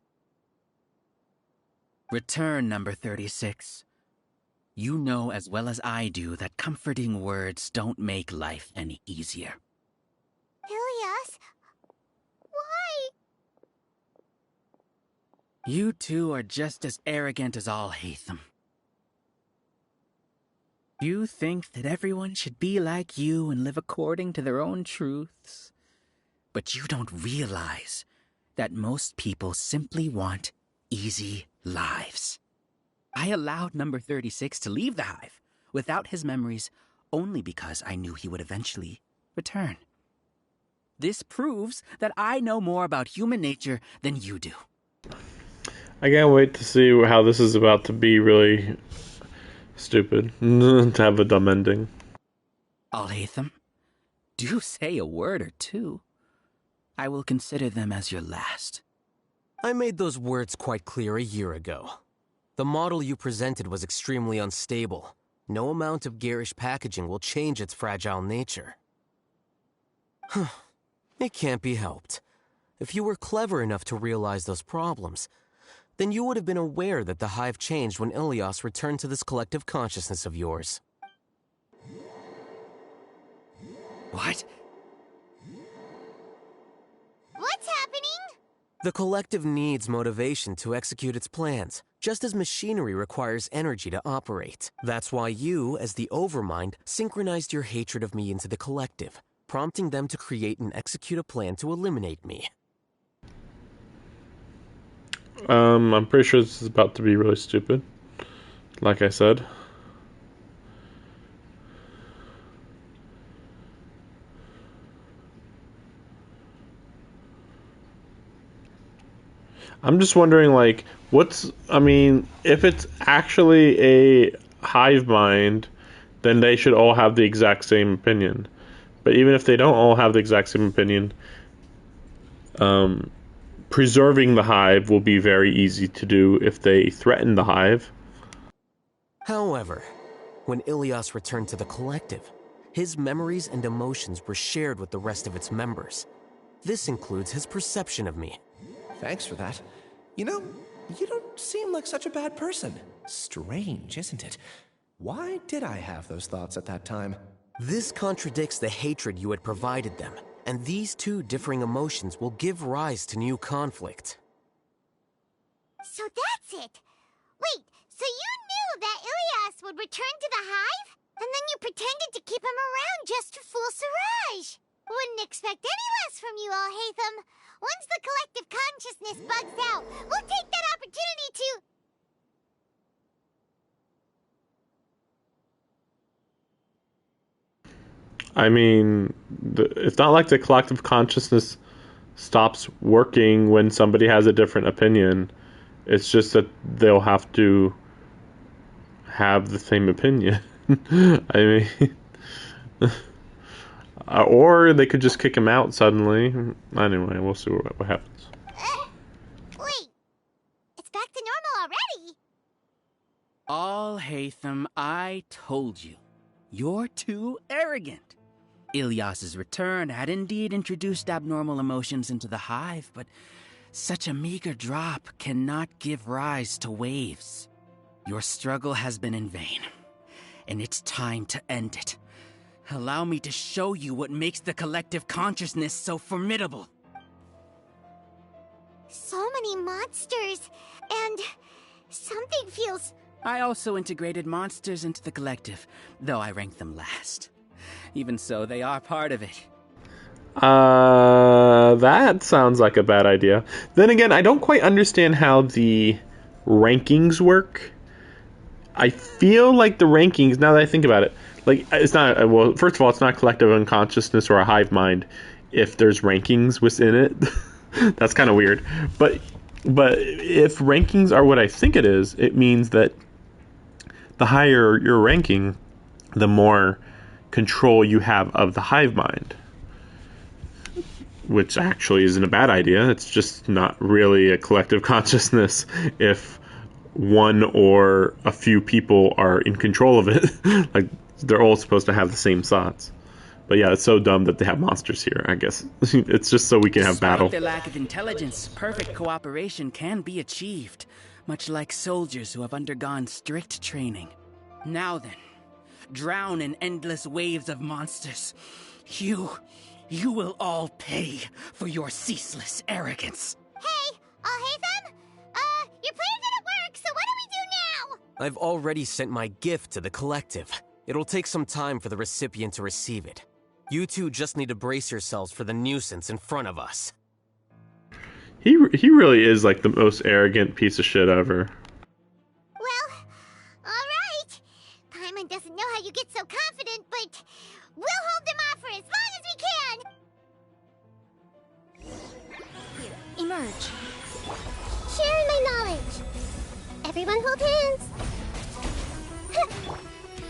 Return, number 36. You know as well as I do that comforting words don't make life any easier. Ilyas? Why? You two are just as arrogant as Alhaitham. You think that everyone should be like you and live according to their own truths. But you don't realize that most people simply want easy lives. I allowed number 36 to leave the hive without his memories only because I knew he would eventually return. This proves that I know more about human nature than you do. I can't wait to see how this is about to be really stupid. To have a dumb ending. Alhaitham, do say a word or two. I will consider them as your last. I made those words quite clear a year ago. The model you presented was extremely unstable. No amount of garish packaging will change its fragile nature. It can't be helped. If you were clever enough to realize those problems, then you would have been aware that the hive changed when Ilyas returned to this collective consciousness of yours. What? What's happening? The collective needs motivation to execute its plans, just as machinery requires energy to operate. That's why you, as the Overmind, synchronized your hatred of me into the collective, prompting them to create and execute a plan to eliminate me. I'm pretty sure this is about to be really stupid. Like I said. I'm just wondering, like, if it's actually a hive mind, then they should all have the exact same opinion. But even if they don't all have the exact same opinion, preserving the hive will be very easy to do if they threaten the hive. However, when Ilyas returned to the collective, his memories and emotions were shared with the rest of its members. This includes his perception of me. Thanks for that. You know, you don't seem like such a bad person. Strange, isn't it? Why did I have those thoughts at that time? This contradicts the hatred you had provided them, and these two differing emotions will give rise to new conflict. So that's it. Wait, so you knew that Ilias would return to the hive? And then you pretended to keep him around just to fool Siraj. Wouldn't expect any less from you, Alhaitham. Once the collective consciousness bugs out, we'll take that opportunity to... I mean, it's not like the collective consciousness stops working when somebody has a different opinion. It's just that they'll have to have the same opinion. I mean, or they could just kick him out suddenly. Anyway, we'll see what happens. Wait, it's back to normal already? Alhaitham, I told you. You're too arrogant. Ilias's return had indeed introduced abnormal emotions into the hive, but such a meager drop cannot give rise to waves. Your struggle has been in vain, and it's time to end it. Allow me to show you what makes the collective consciousness so formidable. So many monsters, and something feels... I also integrated monsters into the collective, though I ranked them last. Even so, they are part of it. That sounds like a bad idea. Then again, I don't quite understand how the rankings work. I feel like the rankings, now that I think about it, like, it's not, well, first of all, it's not collective unconsciousness or a hive mind if there's rankings within it. That's kind of weird. But if rankings are what I think it is, it means that the higher your ranking, the more control you have of the hive mind. Which actually isn't a bad idea. It's just not really a collective consciousness if one or a few people are in control of it. Like, they're all supposed to have the same thoughts. But yeah, it's so dumb that they have monsters here, I guess. It's just so we can have battle. Despite their lack of intelligence, perfect cooperation can be achieved, much like soldiers who have undergone strict training. Now then, drown in endless waves of monsters. You will all pay for your ceaseless arrogance. Hey, Alhaitham? Your plan didn't work, so what do we do now? I've already sent my gift to the collective. It'll take some time for the recipient to receive it. You two just need to brace yourselves for the nuisance in front of us. He really is like the most arrogant piece of shit ever. Well, alright. Paimon doesn't know how you get so confident, but we'll hold them off for as long as we can. Here, emerge. Sharing my knowledge. Everyone hold hands.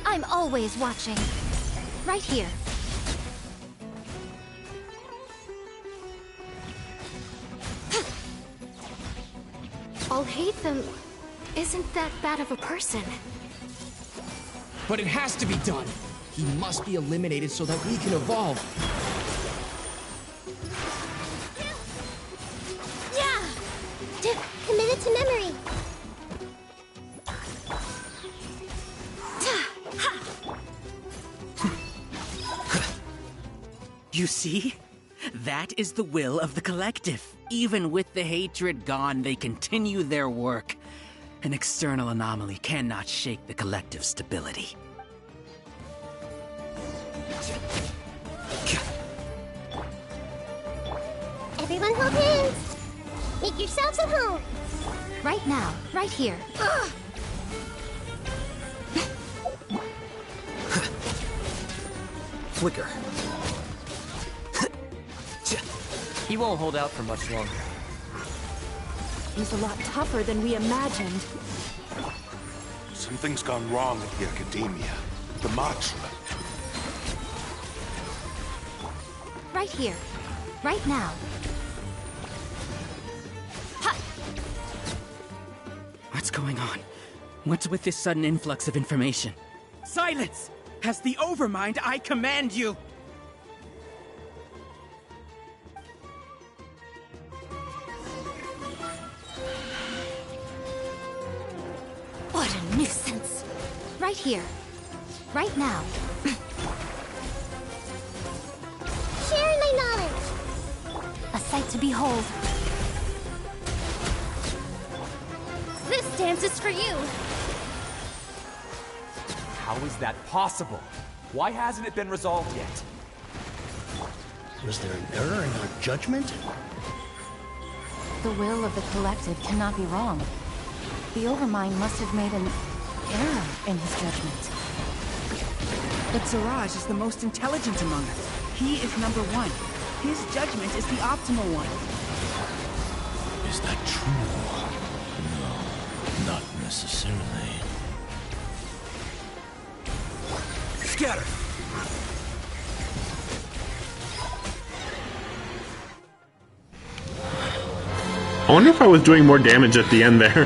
I'm always watching. Right here. Alhaitham isn't that bad of a person. But it has to be done. He must be eliminated so that we can evolve. Yeah! Committed to memory. You see? That is the will of the collective. Even with the hatred gone, they continue their work. An external anomaly cannot shake the collective's stability. Everyone hold hands. Make yourselves at home. Right now, right here. Flicker. He won't hold out for much longer. He's a lot tougher than we imagined. Something's gone wrong at the Academia. The mantra. Right here. Right now. What's going on? What's with this sudden influx of information? Silence! As the Overmind, I command you! What a nuisance. Right here. Right now. Share my knowledge. A sight to behold. This dance is for you. How is that possible? Why hasn't it been resolved yet? Was there an error in our judgment? The will of the collective cannot be wrong. The Overmind must have made an error in his judgment. But Siraj is the most intelligent among us. He is number one. His judgment is the optimal one. Is that true? No, not necessarily. Scatter! I wonder if I was doing more damage at the end there.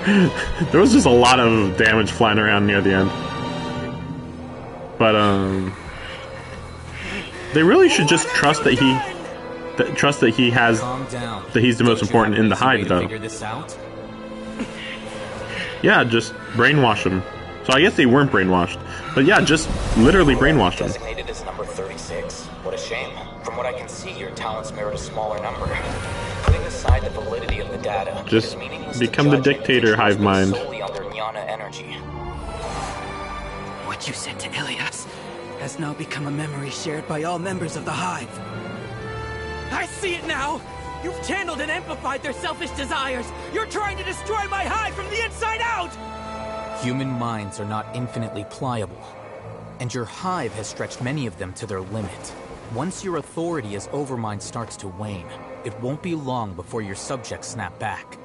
There was just a lot of damage flying around near the end. But, they really should just trust that he has, that he's the most important in the hive, though. Yeah, just brainwash him. So I guess they weren't brainwashed. But yeah, just literally brainwash him. Designated as number 36. What a shame. From what I can see, your talents merit a smaller number. Putting aside the validity of the data, just become the dictator, hive mind. Solely under Jnana energy. What you said to Ilias has now become a memory shared by all members of the hive. I see it now! You've channeled and amplified their selfish desires! You're trying to destroy my hive from the inside out! Human minds are not infinitely pliable, and your hive has stretched many of them to their limit. Once your authority as Overmind starts to wane, it won't be long before your subjects snap back.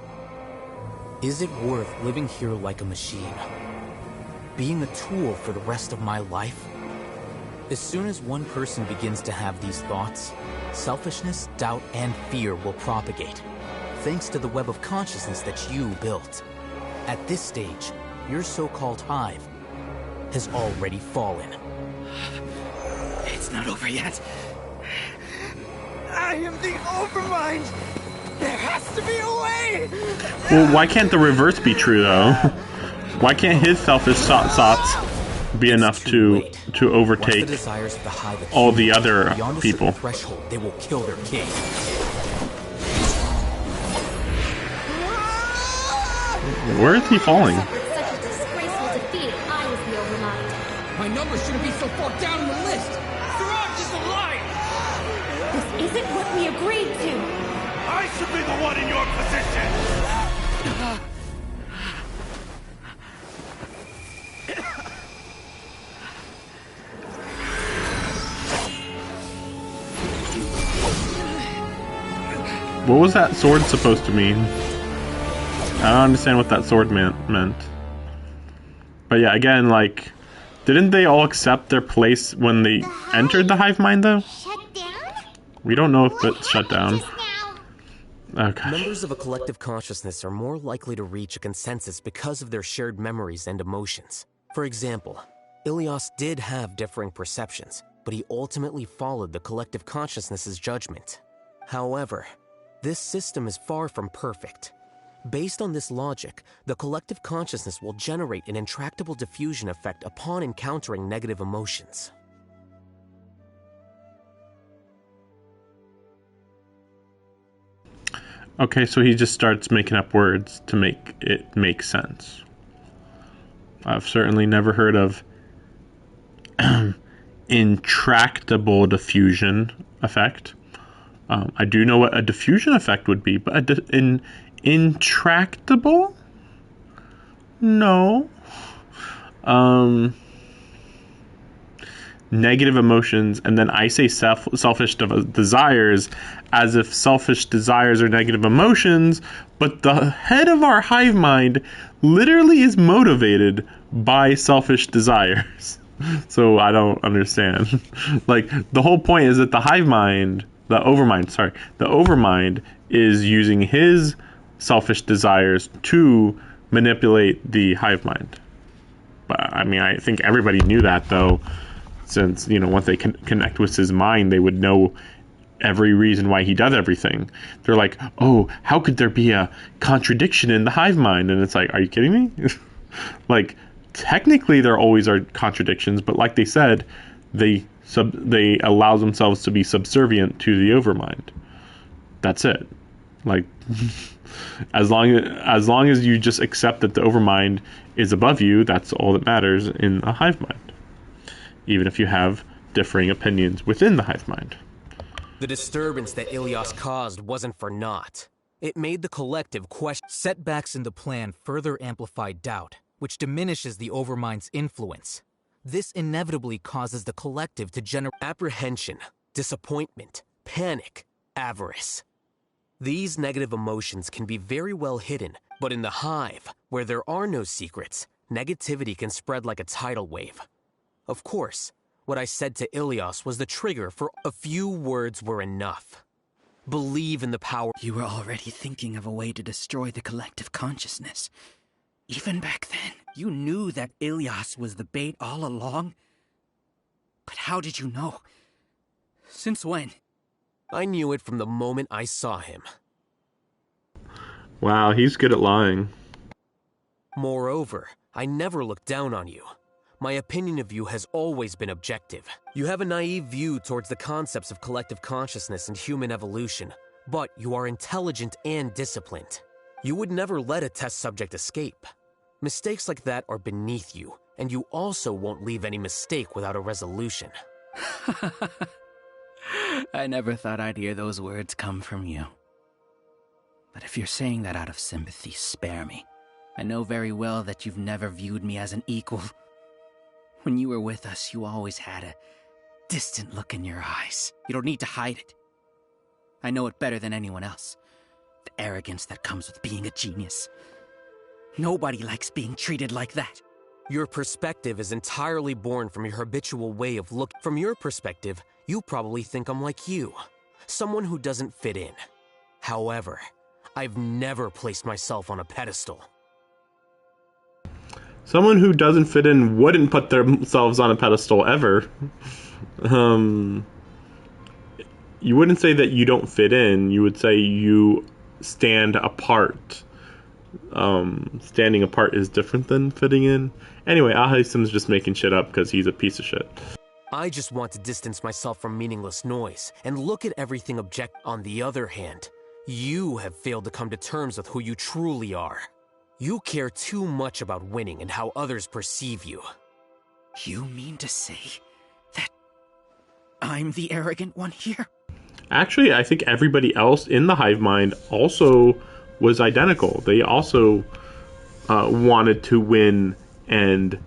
Is it worth living here like a machine? Being a tool for the rest of my life? As soon as one person begins to have these thoughts, selfishness, doubt, and fear will propagate, thanks to the web of consciousness that you built. At this stage, your so-called hive has already fallen. It's not over yet. I am the Overmind! There has to be a way! Well, why can't the reverse be true, though? Why can't his selfish thoughts be enough to overtake all the other people? They will kill their king. Where is he falling? Such a disgraceful defeat. I was the Overmind. My number shouldn't be so far down in the list. Siraj is a liar. This isn't what we agreed to. I should be the one in your position. What was that sword supposed to mean? I don't understand what that sword meant. But yeah, again, like, didn't they all accept their place when they entered the hive mind, though? Shut down? We don't know if it's shut down. Okay. Members of a collective consciousness are more likely to reach a consensus because of their shared memories and emotions. For example, Ilias did have differing perceptions, but he ultimately followed the collective consciousness's judgment. However, this system is far from perfect. Based on this logic, the collective consciousness will generate an intractable diffusion effect upon encountering negative emotions. Okay, so he just starts making up words to make it make sense. I've certainly never heard of intractable diffusion effect. I do know what a diffusion effect would be, but intractable? No. Negative emotions, and then I say selfish desires as if selfish desires are negative emotions, but the head of our hive mind literally is motivated by selfish desires. So I don't understand. Like, the whole point is that the hive mind, the Overmind is using his selfish desires to manipulate the hive mind. But I mean, I think everybody knew that, though. since, you know, once they connect with his mind, they would know every reason why he does everything. They're like, oh, how could there be a contradiction in the hive mind? And it's like, are you kidding me? Like, technically there always are contradictions, but like they said, they allow themselves to be subservient to the overmind. That's it. Like, as long as you just accept that the overmind is above you, that's all that matters in a hive mind, even if you have differing opinions within the hive mind. The disturbance that Ilias caused wasn't for naught. It made the collective question. Setbacks in the plan further amplify doubt, which diminishes the overmind's influence. This inevitably causes the collective to generate apprehension, disappointment, panic, avarice. These negative emotions can be very well hidden, but in the hive, where there are no secrets, negativity can spread like a tidal wave. Of course, what I said to Ilias was the trigger for a few words were enough. Believe in the power. You were already thinking of a way to destroy the collective consciousness. Even back then, you knew that Ilias was the bait all along? But how did you know? Since when? I knew it from the moment I saw him. Wow, he's good at lying. Moreover, I never looked down on you. My opinion of you has always been objective. You have a naive view towards the concepts of collective consciousness and human evolution, but you are intelligent and disciplined. You would never let a test subject escape. Mistakes like that are beneath you, and you also won't leave any mistake without a resolution. I never thought I'd hear those words come from you. But if you're saying that out of sympathy, spare me. I know very well that you've never viewed me as an equal. When you were with us, you always had a distant look in your eyes. You don't need to hide it. I know it better than anyone else. The arrogance that comes with being a genius. Nobody likes being treated like that. Your perspective is entirely born from your habitual way of looking. From your perspective, you probably think I'm like you, someone who doesn't fit in. However, I've never placed myself on a pedestal. Someone who doesn't fit in wouldn't put themselves on a pedestal ever. You wouldn't say that you don't fit in. You would say you stand apart. Standing apart is different than fitting in. Anyway, Alhaitham's just making shit up because he's a piece of shit. I just want to distance myself from meaningless noise and look at everything object. On the other hand, you have failed to come to terms with who you truly are. You care too much about winning and how others perceive you. You mean to say that I'm the arrogant one here? Actually, I think everybody else in the hive mind also was identical. They also wanted to win and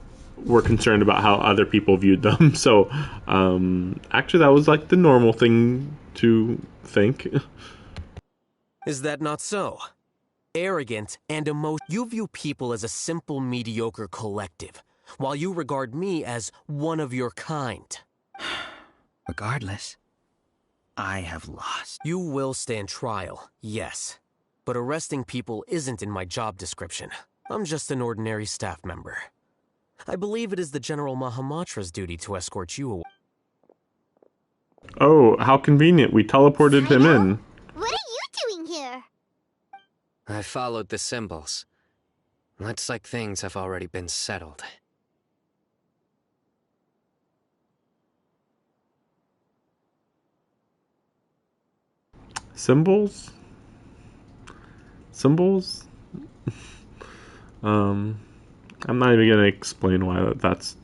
were concerned about how other people viewed them. So, actually, that was like the normal thing to think. Is that not so? Arrogant and you view people as a simple, mediocre collective, while you regard me as one of your kind. Regardless, I have lost. You will stand trial, yes. But arresting people isn't in my job description. I'm just an ordinary staff member. I believe it is the General Mahamatra's duty to escort you away. Oh, how convenient. We teleported him in. What are you doing here? I followed the symbols. Looks like things have already been settled. Symbols? Symbols? I'm not even going to explain why that's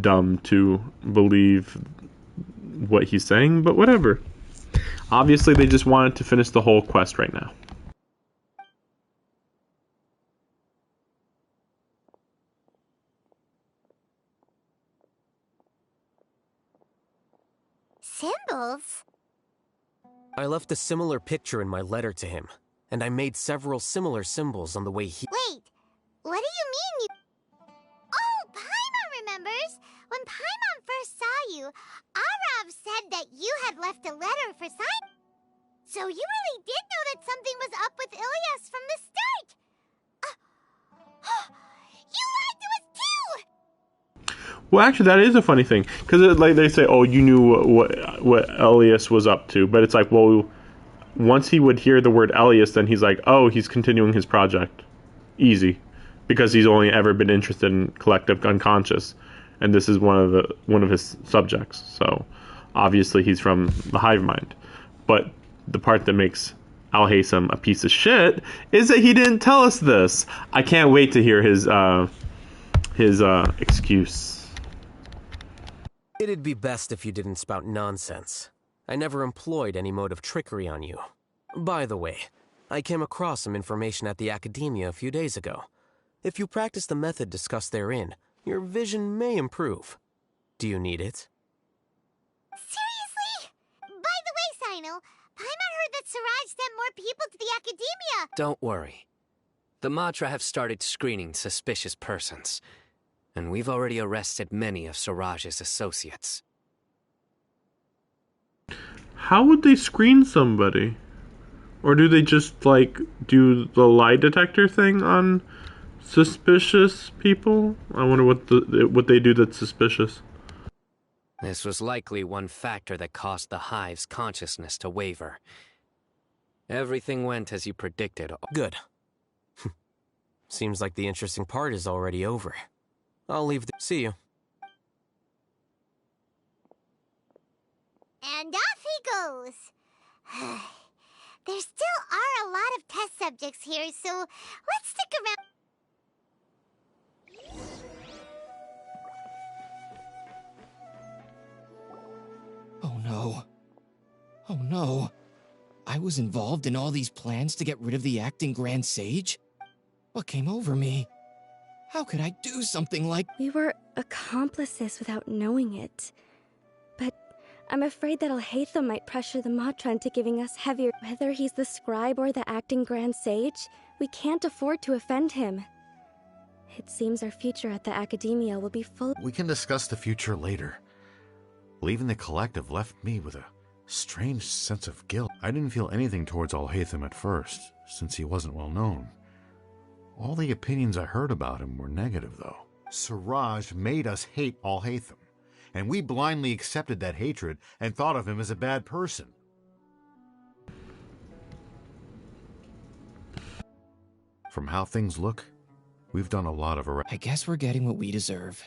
dumb to believe what he's saying, but whatever. Obviously, they just wanted to finish the whole quest right now. Symbols? I left a similar picture in my letter to him, and I made several similar symbols on the way here. Wait, what do you mean you... Oh, Paimon remembers! When Paimon first saw you, Arav said that you had left a letter for Simon. So you really did know that something was up with Ilias from the start! You lied to us too! Well, actually, that is a funny thing because like they say, oh, you knew what Elias was up to, but it's like, well, once he would hear the word Elias, then he's like, oh, he's continuing his project, easy, because he's only ever been interested in collective unconscious, and this is one of his subjects. So obviously he's from the hive mind. But the part that makes Alhaitham a piece of shit is that he didn't tell us this. I can't wait to hear his excuse. It'd be best if you didn't spout nonsense. I never employed any mode of trickery on you. By the way, I came across some information at the Academia a few days ago. If you practice the method discussed therein, your vision may improve. Do you need it? Seriously? By the way, Sino, Paimon heard that Siraj sent more people to the Academia. Don't worry. The Matra have started screening suspicious persons, and we've already arrested many of Siraj's associates. How would they screen somebody? Or do they just, like, do the lie detector thing on suspicious people? I wonder what they do that's suspicious. This was likely one factor that caused the Hive's consciousness to waver. Everything went as you predicted. Good. Seems like the interesting part is already over. I'll leave see you. And off he goes. There still are a lot of test subjects here, so let's stick around. Oh no. Oh no. I was involved in all these plans to get rid of the acting Grand Sage? What came over me? How could I do something like— We were accomplices without knowing it. But I'm afraid that Alhaitham might pressure the Matra into giving us heavier— Whether he's the scribe or the acting Grand Sage, we can't afford to offend him. It seems our future at the Academia will be full— We can discuss the future later. Leaving the collective left me with a strange sense of guilt. I didn't feel anything towards Alhaitham at first, since he wasn't well known. All the opinions I heard about him were negative, though. Siraj made us hate Alhaitham, and we blindly accepted that hatred and thought of him as a bad person. From how things look, we've done a lot of I guess we're getting what we deserve.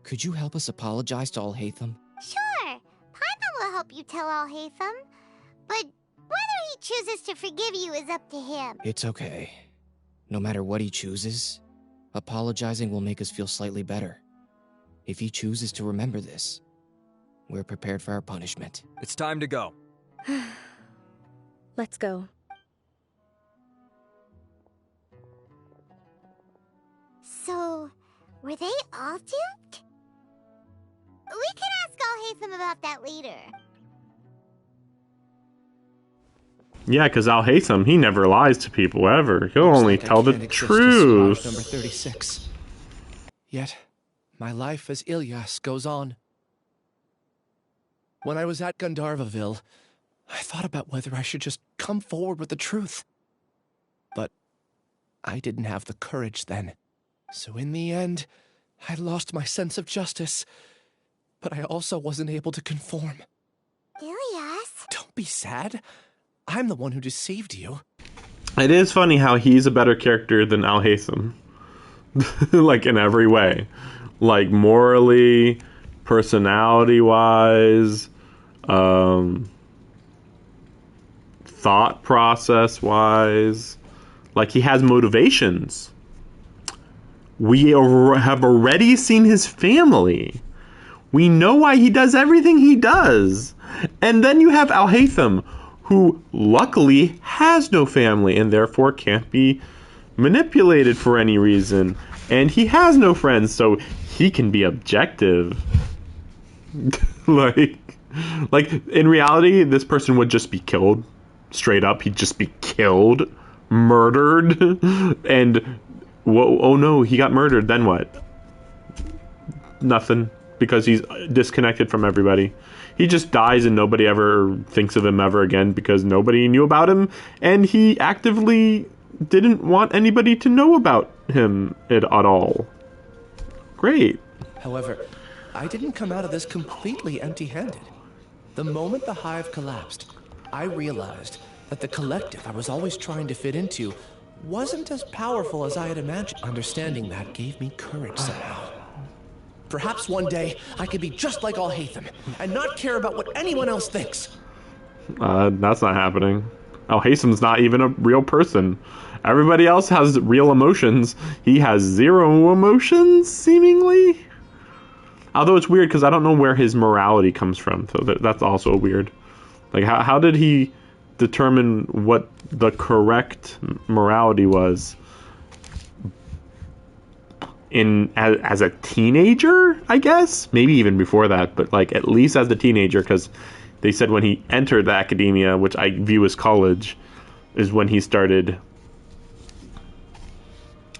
Could you help us apologize to Alhaitham? Sure, Paimon will help you tell Alhaitham, but whether he chooses to forgive you is up to him. It's okay. No matter what he chooses, apologizing will make us feel slightly better. If he chooses to remember this, we're prepared for our punishment. It's time to go. Let's go. So, were they all duped? We can ask Alhaitham about that later. Yeah, because Alhaitham, he never lies to people ever. He'll only tell the truth. Number 36. Yet, my life as Ilyas goes on. When I was at Gandharvaville, I thought about whether I should just come forward with the truth. But I didn't have the courage then. So in the end, I lost my sense of justice. But I also wasn't able to conform. Ilyas? Don't be sad. I'm the one who deceived you. It is funny how he's a better character than Alhaitham. Like, in every way. Like, morally, personality-wise, thought process-wise. Like, he has motivations. We have already seen his family. We know why he does everything he does. And then you have Alhaitham, who luckily has no family and therefore can't be manipulated for any reason. And he has no friends, so he can be objective. like in reality, this person would just be killed. Straight up, he'd just be killed, murdered, and whoa, oh no, he got murdered, then what? Nothing, because he's disconnected from everybody. He just dies and nobody ever thinks of him ever again because nobody knew about him, and he actively didn't want anybody to know about him at all. Great. However, I didn't come out of this completely empty-handed. The moment the hive collapsed, I realized that the collective I was always trying to fit into wasn't as powerful as I had imagined. Understanding that gave me courage somehow. Perhaps one day I could be just like Alhaitham and not care about what anyone else thinks. That's not happening. Alhaitham's not even a real person. Everybody else has real emotions. He has zero emotions, seemingly. Although it's weird because I don't know where his morality comes from, so that's also weird. Like, how did he determine what the correct morality was as a teenager, I guess? Maybe even before that, but like at least as a teenager, because they said when he entered the academia, which I view as college, is when he started,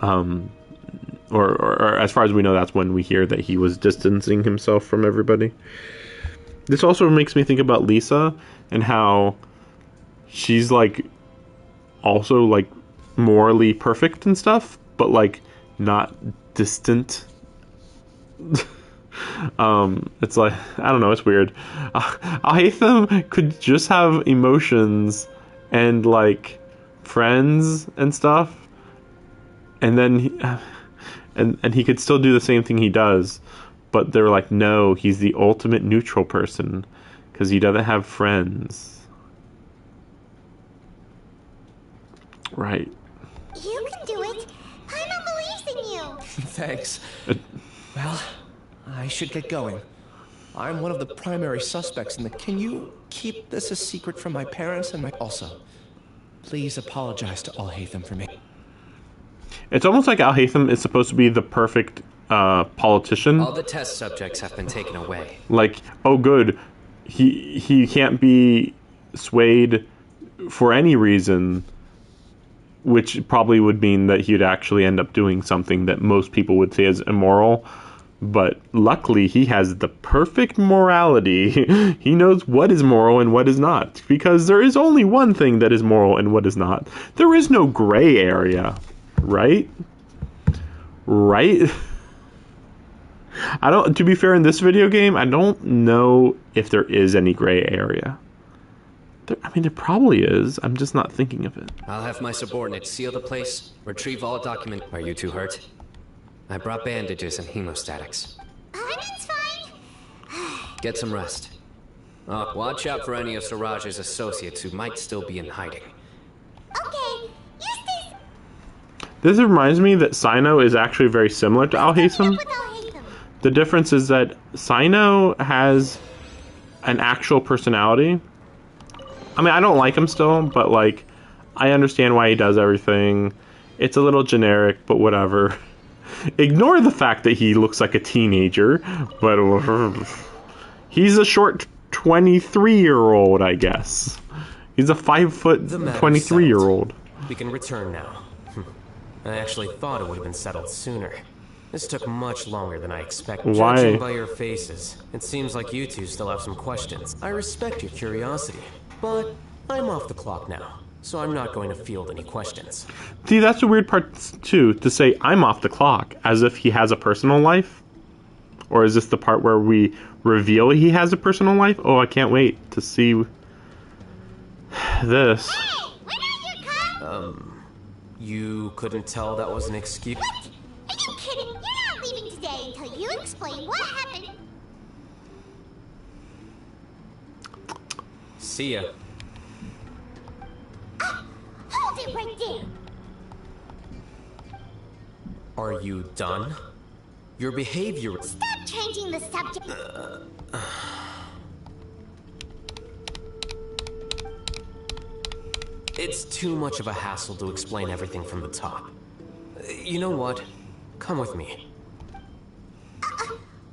or as far as we know, that's when we hear that he was distancing himself from everybody. This also makes me think about Lisa and how she's like also like morally perfect and stuff, but like not distant. It's like, I don't know, it's weird. Alhaitham could just have emotions and like friends and stuff, and then and he could still do the same thing he does, but they're like, no, he's the ultimate neutral person because he doesn't have friends. Right. You can do it. Paimon believes in you. Thanks. Well, I should get going. I'm one of the primary suspects in the... Can you keep this a secret from my parents and my... Also, please apologize to Alhaitham for me. It's almost like Alhaitham is supposed to be the perfect politician. All the test subjects have been taken away. Like, oh good, he can't be swayed for any reason, which probably would mean that he'd actually end up doing something that most people would say is immoral. But luckily, he has the perfect morality. He knows what is moral and what is not, because there is only one thing that is moral and what is not. There is no gray area, right? Right? To be fair, in this video game, I don't know if there is any gray area. There probably is. I'm just not thinking of it. I'll have my subordinates seal the place, retrieve all documents. Are you too hurt? I brought bandages and hemostatics. Paimon's fine. Get some rest. Oh, watch out for any of Siraj's associates who might still be in hiding. Okay, Eustace. This reminds me that Sino is actually very similar to Alhaitham. The difference is that Sino has an actual personality. I mean, I don't like him still, but like, I understand why he does everything. It's a little generic, but whatever. Ignore the fact that he looks like a teenager, but he's a short 23-year-old, I guess. He's a 5-foot 23-year-old. We can return now. I actually thought it would have been settled sooner. This took much longer than I expected. Why? Judging by your faces, it seems like you two still have some questions. I respect your curiosity, but I'm off the clock now, so I'm not going to field any questions. See, that's the weird part, too, to say I'm off the clock, as if he has a personal life? Or is this the part where we reveal he has a personal life? Oh, I can't wait to see this. You couldn't tell that was an excuse? What? Are you kidding? You're not leaving today until you explain what happened. See ya. Hold it right there. Are you done? Your behavior... Stop changing the subject. It's too much of a hassle to explain everything from the top. You know what? Come with me.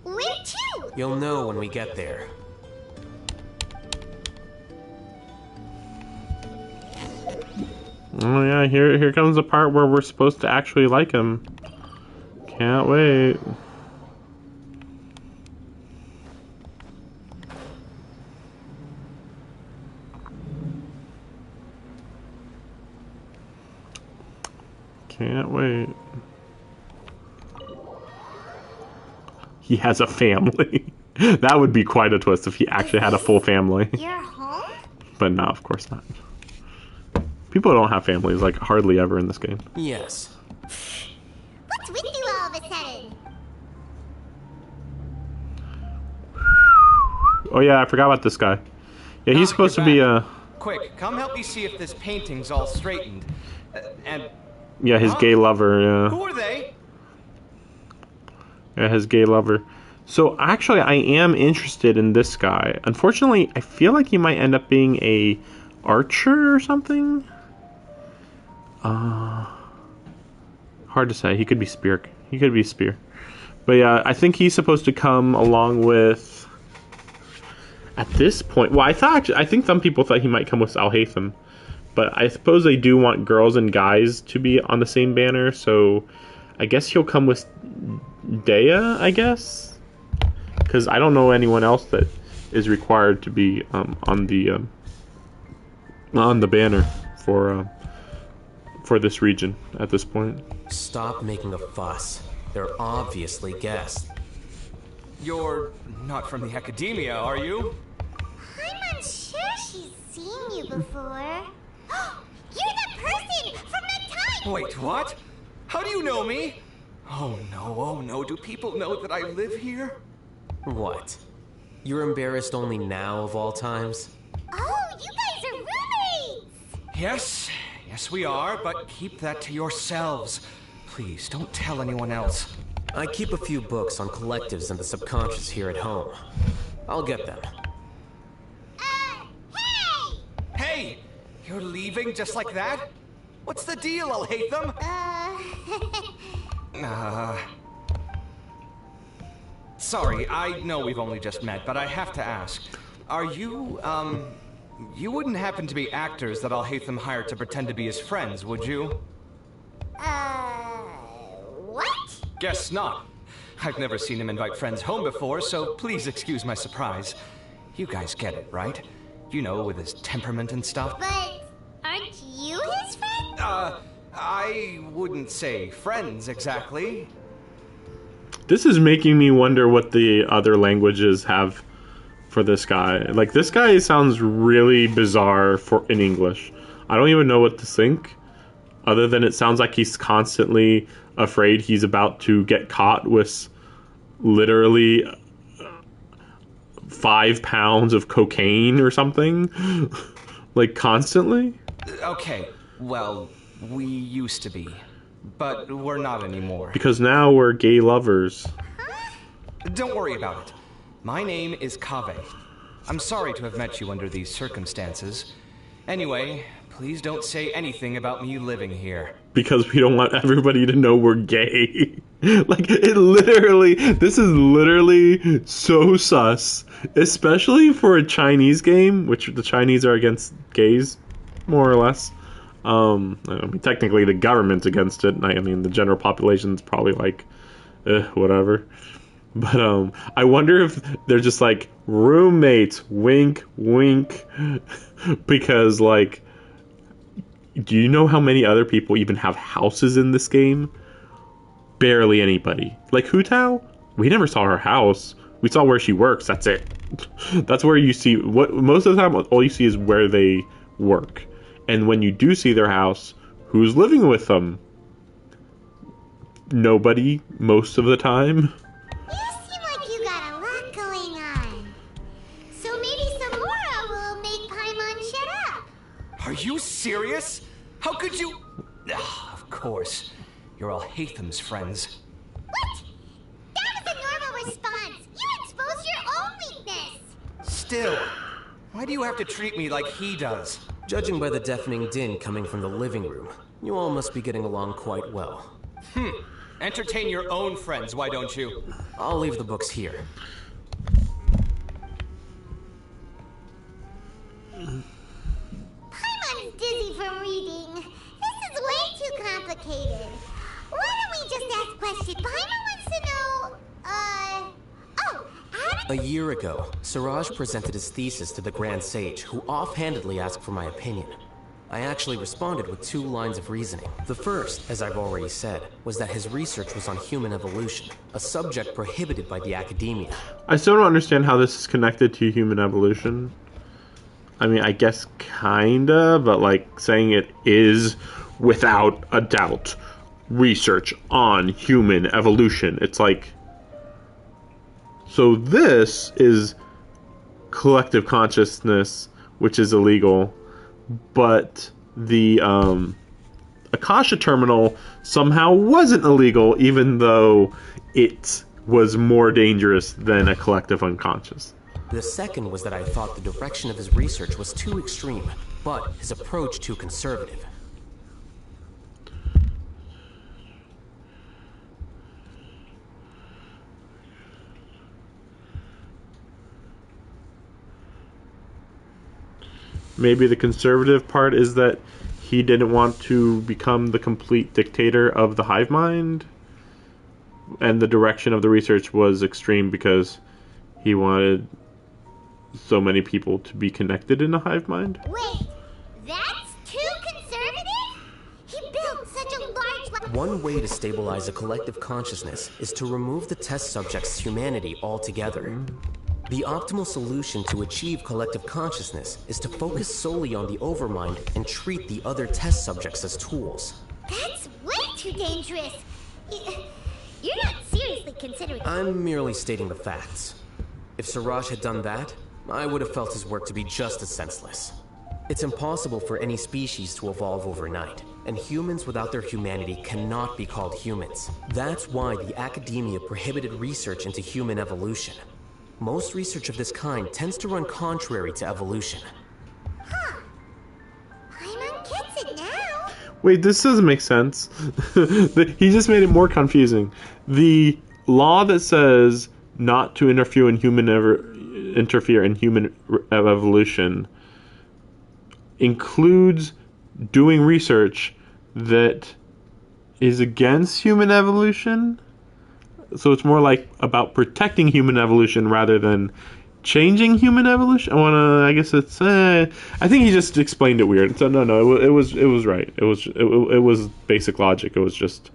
Where to? You'll know when we get there. Oh yeah, here comes the part where we're supposed to actually like him. Can't wait. Can't wait. he has a family. That would be quite a twist if he actually had a full family. Your home? But no, of course not. People don't have families, like, hardly ever in this game. Yes. What's with you all of a sudden? Oh yeah, I forgot about this guy. Yeah, he's supposed to be Quick, come help me see if this painting's all straightened. And... Yeah, his gay lover, yeah. Who are they? Yeah, his gay lover. So, actually, I am interested in this guy. Unfortunately, I feel like he might end up being a archer or something. Hard to say. He could be spear. He could be spear. But yeah, I think he's supposed to come along with... At this point... Well, I think some people thought he might come with Alhaitham. But I suppose they do want girls and guys to be on the same banner, so... I guess he'll come with Dea, I guess? Because I don't know anyone else that is required to be on the banner for this region at this point. Stop making a fuss. They're obviously guests. You're not from the academia, are you? I'm not sure she's seen you before. You're the person from that time! Wait, what? How do you know me? Oh no, do people know that I live here? What? You're embarrassed only now of all times? Oh, you guys are roommates! Yes we are, but keep that to yourselves. Please, don't tell anyone else. I keep a few books on collectives and the subconscious here at home. I'll get them. Hey! Hey! You're leaving just like that? What's the deal, Alhaitham? Sorry, I know we've only just met, but I have to ask. Are you, you wouldn't happen to be actors that Alhaitham hired to pretend to be his friends, would you? What? Guess not. I've never seen him invite friends home before, so please excuse my surprise. You guys get it, right? You know, with his temperament and stuff. But aren't you his friend? I wouldn't say friends, exactly. This is making me wonder what the other languages have for this guy. Like, this guy sounds really bizarre in English. I don't even know what to think, other than it sounds like he's constantly afraid he's about to get caught with literally 5 pounds of cocaine or something. Like, constantly. Okay, well, we used to be, but we're not anymore. Because now we're gay lovers. Don't worry about it. My name is Kaveh. I'm sorry to have met you under these circumstances. Anyway, please don't say anything about me living here. Because we don't want everybody to know we're gay. Like, this is literally so sus. Especially for a Chinese game, which the Chinese are against gays, more or less. I mean, technically the government's against it. I mean, the general population's probably like, whatever. But I wonder if they're just like roommates, wink, wink. Because, like, do you know how many other people even have houses in this game? Barely anybody. Like Hu Tao, we never saw her house. We saw where she works. That's it. That's where you see what most of the time. All you see is where they work. And when you do see their house, who's living with them? Nobody, most of the time. You seem like you got a lot going on. So maybe Samora will make Paimon shut up. Are you serious? How could you... Of course. You're Alhaitham's friends. What? That was a normal response. You exposed your own weakness. Still, why do you have to treat me like he does? Judging by the deafening din coming from the living room, you all must be getting along quite well. Entertain your own friends, why don't you? I'll leave the books here. Paimon's dizzy from reading. This is way too complicated. Why don't we just ask questions? Paimon wants to know, A year ago, Siraj presented his thesis to the Grand Sage, who offhandedly asked for my opinion. I actually responded with 2 lines of reasoning. The first, as I've already said, was that his research was on human evolution, a subject prohibited by the academia. I still don't understand how this is connected to human evolution. I mean, I guess kinda, but like saying it is without a doubt research on human evolution. It's like, so this is collective consciousness, which is illegal, but the Akasha terminal somehow wasn't illegal, even though it was more dangerous than a collective unconscious. The second was that I thought the direction of his research was too extreme, but his approach too conservative. Maybe the conservative part is that he didn't want to become the complete dictator of the hive mind, and the direction of the research was extreme because he wanted so many people to be connected in a hive mind. Wait, that's too conservative? He built such a large... One way to stabilize a collective consciousness is to remove the test subject's humanity altogether. The optimal solution to achieve collective consciousness is to focus solely on the overmind and treat the other test subjects as tools. That's way too dangerous. You're not seriously considering... I'm merely stating the facts. If Siraj had done that, I would have felt his work to be just as senseless. It's impossible for any species to evolve overnight, and humans without their humanity cannot be called humans. That's why the academia prohibited research into human evolution. Most research of this kind tends to run contrary to evolution. Huh. Paimon gets it now. Wait, this doesn't make sense. He just made it more confusing. The law that says not to interfere in human evolution includes doing research that is against human evolution. So it's more like about protecting human evolution rather than changing human evolution. I guess it's. I think he just explained it weird. So no, it was right. It was basic logic. It was just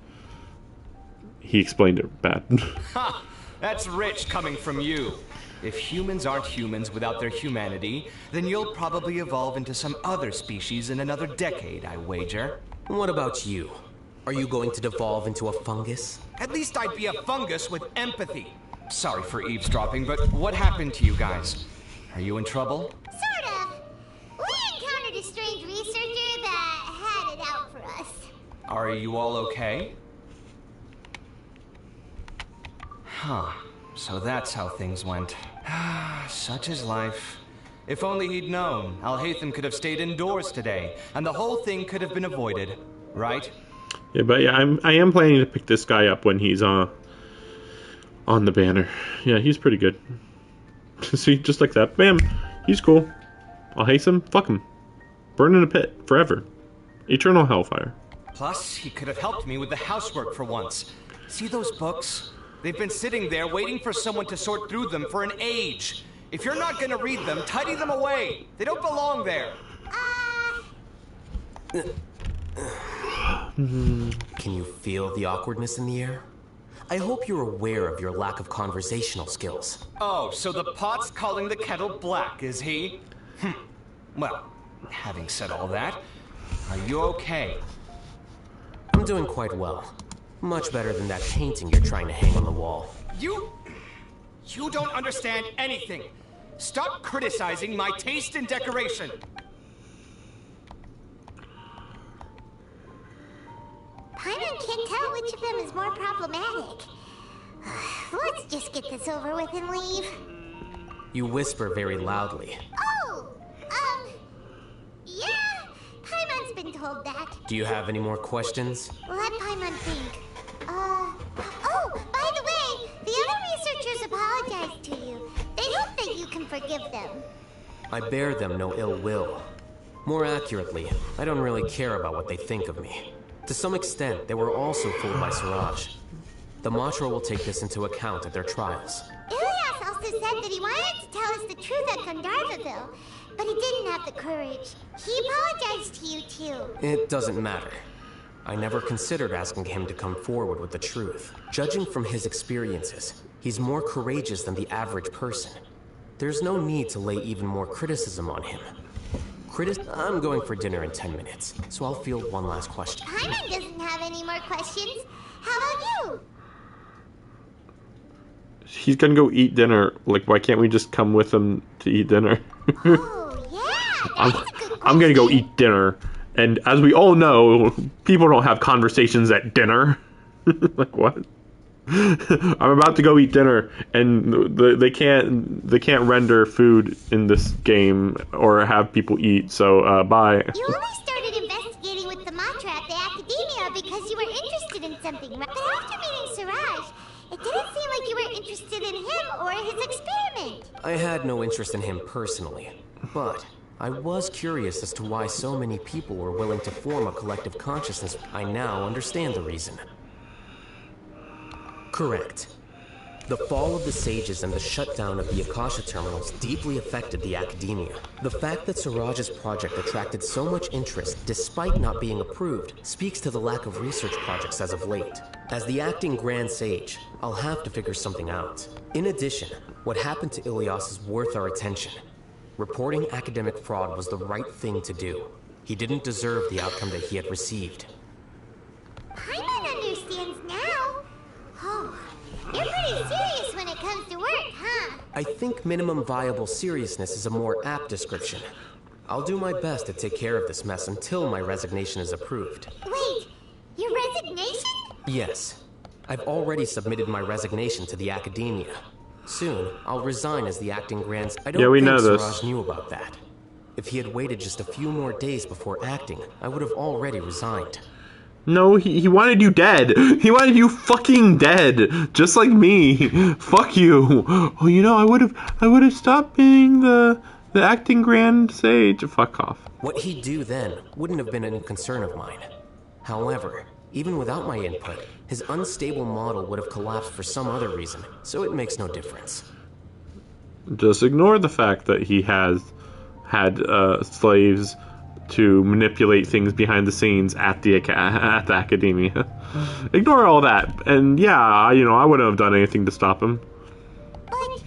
he explained it bad. Ha! That's rich coming from you. If humans aren't humans without their humanity, then you'll probably evolve into some other species in another decade, I wager. What about you? Are you going to devolve into a fungus? At least I'd be a fungus with empathy. Sorry for eavesdropping, but what happened to you guys? Are you in trouble? Sort of. We encountered a strange researcher that had it out for us. Are you all okay? Huh. So that's how things went. Such is life. If only he'd known, Alhaitham could have stayed indoors today, and the whole thing could have been avoided, right? Yeah, but yeah, I am planning to pick this guy up when he's on the banner. Yeah, he's pretty good. See, just like that. Bam! He's cool. Alhaitham, fuck him. Burn in a pit, forever. Eternal hellfire. Plus, he could have helped me with the housework for once. See those books? They've been sitting there waiting for someone to sort through them for an age. If you're not gonna read them, tidy them away. They don't belong there. Can you feel the awkwardness in the air? I hope you're aware of your lack of conversational skills. Oh, so the pot's calling the kettle black, is he? Well, having said all that, are you okay? I'm doing quite well. Much better than that painting you're trying to hang on the wall. You don't understand anything. Stop criticizing my taste in decoration. Paimon can't tell which of them is more problematic. Let's just get this over with and leave. You whisper very loudly. Oh, yeah, Paimon's been told that. Do you have any more questions? Let Paimon think. Oh, by the way, the other researchers apologized to you. They hope that you can forgive them. I bear them no ill will. More accurately, I don't really care about what they think of me. To some extent, they were also fooled by Siraj. The Matra will take this into account at their trials. Ilias also said that he wanted to tell us the truth at Gandharvaville, but he didn't have the courage. He apologized to you too. It doesn't matter. I never considered asking him to come forward with the truth. Judging from his experiences, he's more courageous than the average person. There's no need to lay even more criticism on him. I'm going for dinner in 10 minutes, so I'll field one last question. Paimon doesn't have any more questions. How about you? He's gonna go eat dinner. Like, why can't we just come with him to eat dinner? Oh, yeah, I'm gonna go eat dinner. And as we all know, people don't have conversations at dinner. Like, what? I'm about to go eat dinner, and they can't render food in this game or have people eat. So bye. You only started investigating with the Matra at the Academia because you were interested in something, right? But after meeting Siraj, it didn't seem like you were interested in him or his experiment. I had no interest in him personally, but I was curious as to why so many people were willing to form a collective consciousness. I now understand the reason. Correct. The fall of the Sages and the shutdown of the Akasha terminals deeply affected the Academia. The fact that Siraj's project attracted so much interest despite not being approved speaks to the lack of research projects as of late. As the acting Grand Sage, I'll have to figure something out. In addition, what happened to Ilias is worth our attention. Reporting academic fraud was the right thing to do. He didn't deserve the outcome that he had received. Paimon understands now. Oh, you're pretty serious when it comes to work, huh? I think minimum viable seriousness is a more apt description. I'll do my best to take care of this mess until my resignation is approved. Wait, your resignation? Yes. I've already submitted my resignation to the Academia. Soon, I'll resign as the acting Grand... I don't think Siraj knew about that. If he had waited just a few more days before acting, I would have already resigned. No, he wanted you dead. He wanted you fucking dead, just like me. Fuck you. Oh, you know, I would have stopped being the acting Grand Sage. Fuck off. What he'd do then wouldn't have been any concern of mine. However, even without my input, his unstable model would have collapsed for some other reason, so it makes no difference. Just ignore the fact that he has had slaves to manipulate things behind the scenes at the Academia. Ignore all that, and yeah, you know, I wouldn't have done anything to stop him. But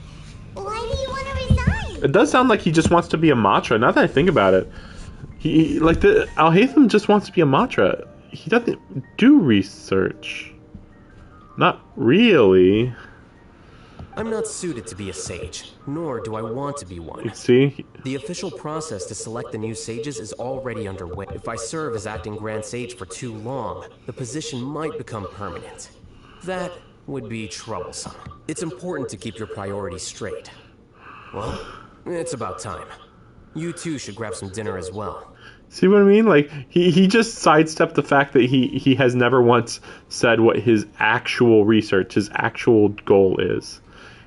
why do you want to resign? It does sound like he just wants to be a Matra. Now that I think about it, Alhaitham just wants to be a Matra. He doesn't do research. Not really. I'm not suited to be a sage, nor do I want to be one. See? The official process to select the new sages is already underway. If I serve as acting Grand Sage for too long, the position might become permanent. That would be troublesome. It's important to keep your priorities straight. Well, it's about time. You two should grab some dinner as well. See what I mean? Like, he just sidestepped the fact that he has never once said what his actual research, his actual goal is.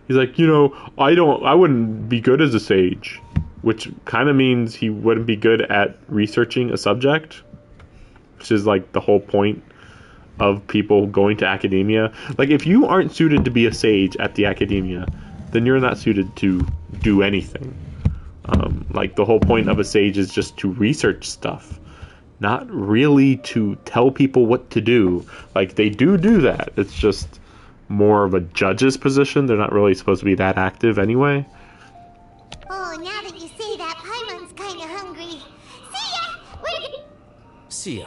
He's like, you know, I wouldn't be good as a sage, which kind of means he wouldn't be good at researching a subject, which is like the whole point of people going to academia. Like, if you aren't suited to be a sage at the Academia, then you're not suited to do anything. Like, the whole point of a sage is just to research stuff, not really to tell people what to do. Like, they do that. It's just more of a judge's position. They're not really supposed to be that active anyway. Oh, now that you say that, Paimon's kind of hungry. See ya! See ya.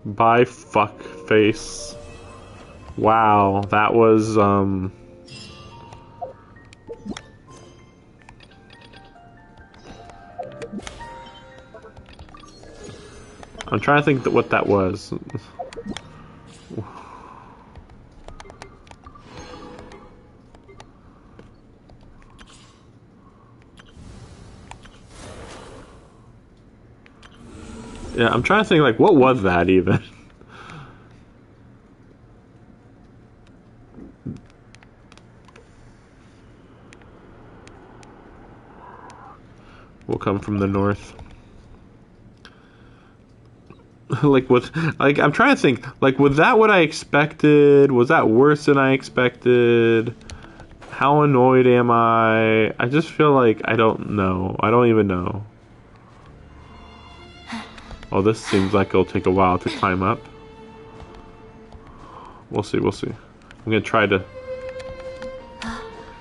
Bye, fuckface. Wow, that was, I'm trying to think what that was. Yeah, I'm trying to think, like, what was that even? Will come from the north. I'm trying to think, like, was that what I expected? Was that worse than I expected? How annoyed am I? I just feel like I don't know. I don't even know. Oh, this seems like it'll take a while to climb up. We'll see, we'll see. I'm gonna try to...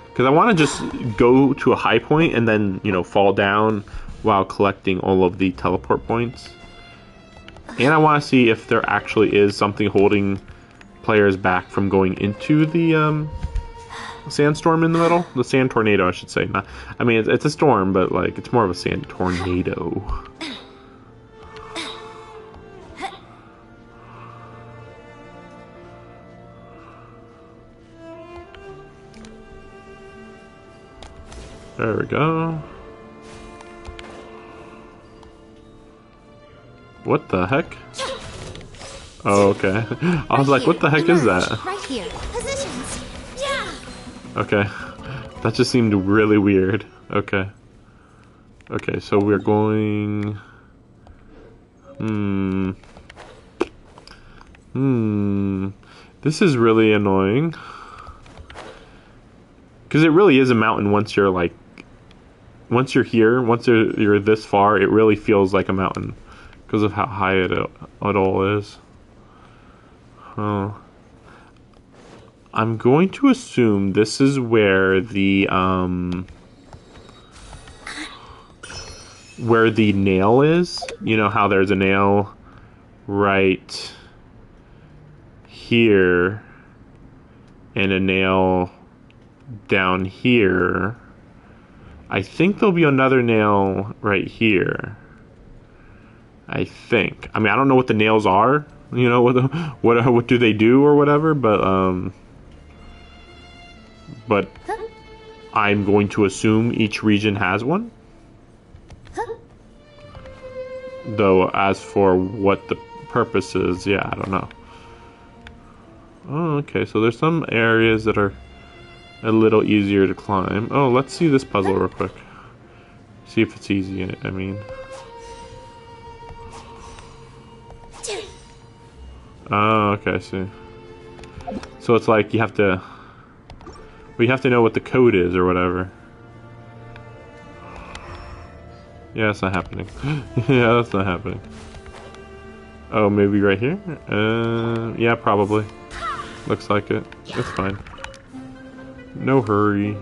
Because I want to just go to a high point and then, you know, fall down while collecting all of the teleport points. And I want to see if there actually is something holding players back from going into the sandstorm in the middle. The sand tornado, I should say. Not, I mean, it's a storm, but like it's more of a sand tornado. There we go. What the heck? Oh, okay. I was like, what the heck is that? Right here. Positions. Yeah. Okay. That just seemed really weird. Okay. Okay, so we're going... This is really annoying. Because it really is a mountain once you're like... Once you're here, once you're this far, it really feels like a mountain. Because of how high it all is. Oh. I'm going to assume this is where the nail is. You know how there's a nail right here and a nail down here. I think there'll be another nail right here. I think. I mean, I don't know what the nails are. You know, what do they do or whatever, but I'm going to assume each region has one. Though, as for what the purpose is, yeah, I don't know. Oh, okay, so there's some areas that are a little easier to climb. Oh, let's see this puzzle real quick. See if it's easy, I mean. Oh, okay, I see. So it's like you have to know what the code is or whatever. Yeah, that's not happening. Yeah, that's not happening. Oh, maybe right here? Yeah, probably. Looks like it. It's fine. No hurry.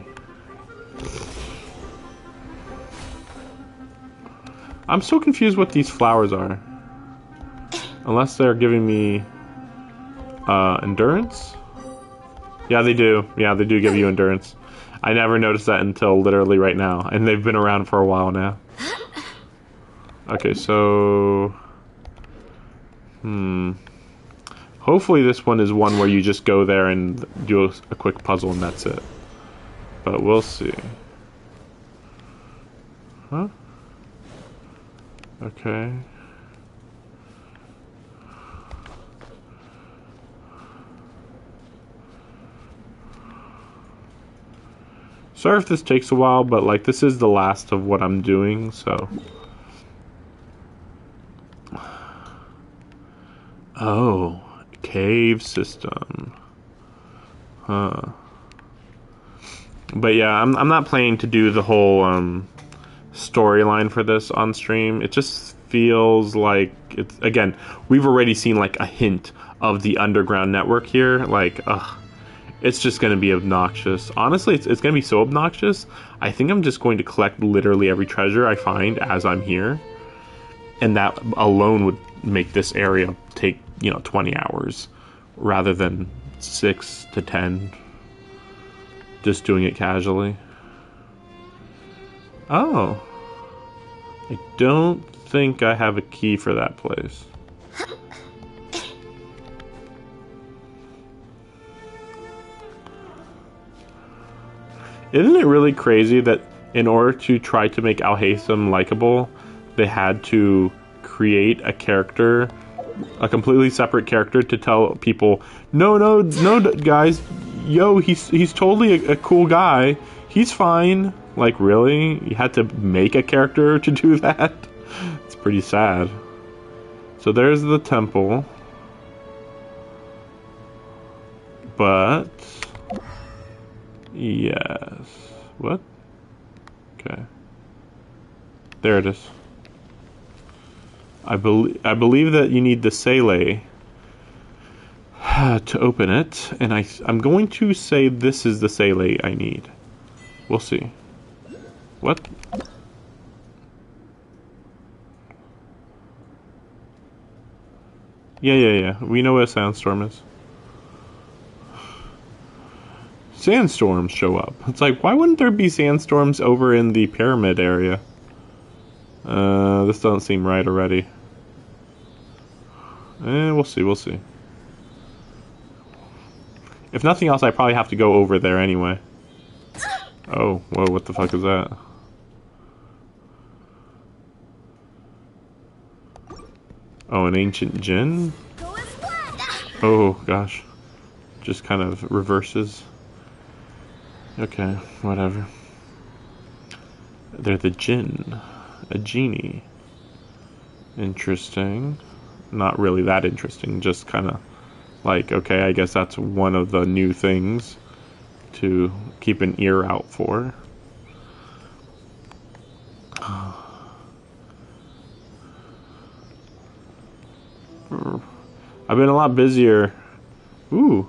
I'm so confused what these flowers are. Unless they're giving me endurance? Yeah, they do. Yeah, they do give you endurance. I never noticed that until literally right now. And they've been around for a while now. Okay, so... Hopefully this one is one where you just go there and do a quick puzzle and that's it. But we'll see. Huh? Okay. Sorry if this takes a while, but like this is the last of what I'm doing, so. Oh, cave system. Huh. But yeah, I'm not planning to do the whole storyline for this on stream. It just feels like it's, again, we've already seen like a hint of the underground network here. Like, it's just going to be obnoxious. Honestly, it's going to be so obnoxious. I think I'm just going to collect literally every treasure I find as I'm here. And that alone would make this area take, 20 hours rather than 6 to 10. Just doing it casually. Oh. I don't think I have a key for that place. Isn't it really crazy that in order to try to make Alhaitham likable, they had to create a character, a completely separate character to tell people, no, guys, yo, he's totally a cool guy. He's fine. Like, really? You had to make a character to do that? It's pretty sad. So there's the temple. But... Yes. What? Okay. There it is. I believe that you need the Sele to open it, and I'm going to say this is the Sele I need. We'll see. What? Yeah. We know what a sandstorm is. Sandstorms show up. It's like, why wouldn't there be sandstorms over in the pyramid area? This doesn't seem right already. We'll see. If nothing else, I probably have to go over there anyway. Oh, whoa, what the fuck is that? Oh, an ancient djinn? Oh, gosh. Just kind of reverses. Okay, whatever. They're the djinn. A genie. Interesting. Not really that interesting, just kind of like, okay, I guess that's one of the new things to keep an ear out for. I've been a lot busier with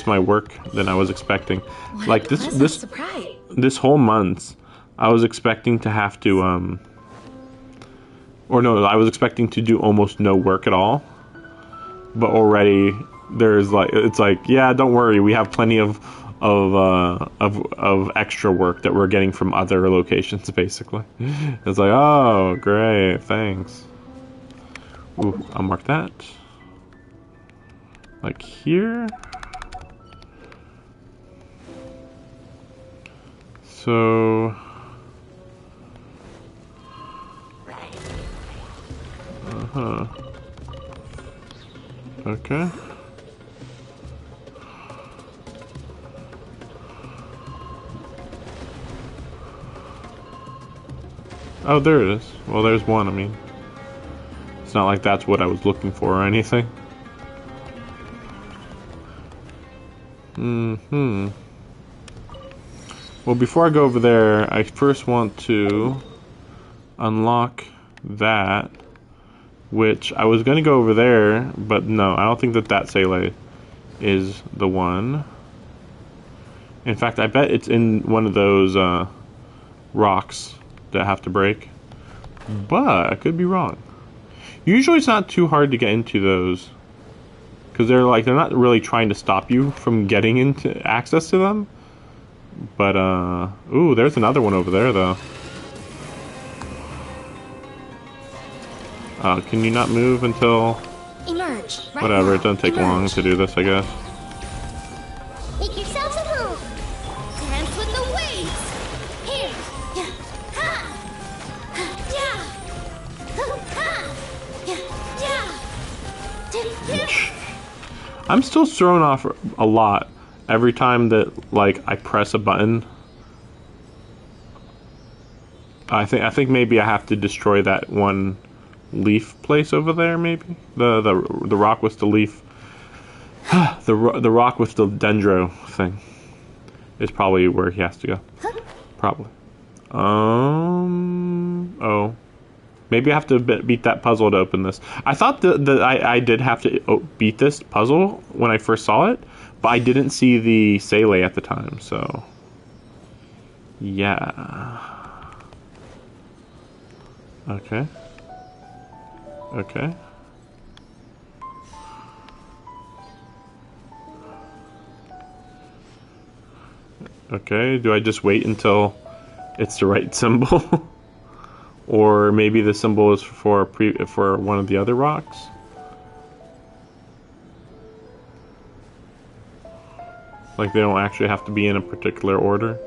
my work than I was expecting. Like this whole month I was expecting to have to I was expecting to do almost no work at all. But already there's it's like, yeah, don't worry, we have plenty of extra work that we're getting from other locations, basically. It's like, oh, great, thanks. Ooh, I'll mark that. Like here. So okay. Oh, there it is. Well, there's one, I mean. It's not like that's what I was looking for or anything. Well, before I go over there, I first want to unlock that, which I was going to go over there, but no, I don't think that Sele is the one. In fact, I bet it's in one of those rocks that have to break, but I could be wrong. Usually it's not too hard to get into those, because they're not really trying to stop you from getting into access to them. But ooh, there's another one over there though. Can you not move until emerge? Right whatever, now. it doesn't take long to do this, I guess. Make yourselves at home. Dance with the waves. Here. Yeah. Ha. Yeah. Yeah. I'm still thrown off a lot every time that I press a button. I think maybe I have to destroy that one leaf place over there. Maybe the rock with the leaf. the rock with the dendro thing is probably where he has to go. Probably. Oh. Maybe I have to beat that puzzle to open this. I thought that I did have to beat this puzzle when I first saw it, but I didn't see the Sele at the time, so yeah. Okay. Okay, do I just wait until it's the right symbol? Or maybe the symbol is for one of the other rocks? Like they don't actually have to be in a particular order?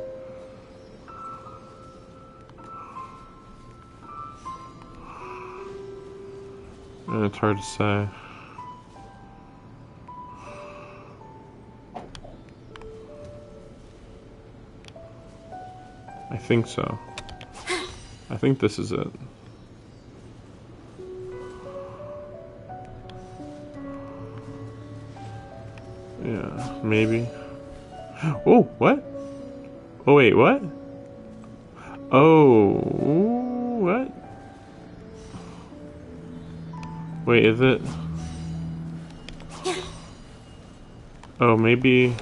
It's hard to say. I think so. I think this is it. Yeah, maybe. Oh, what? Oh, wait, what? Oh, what? Wait, is it? Oh, maybe...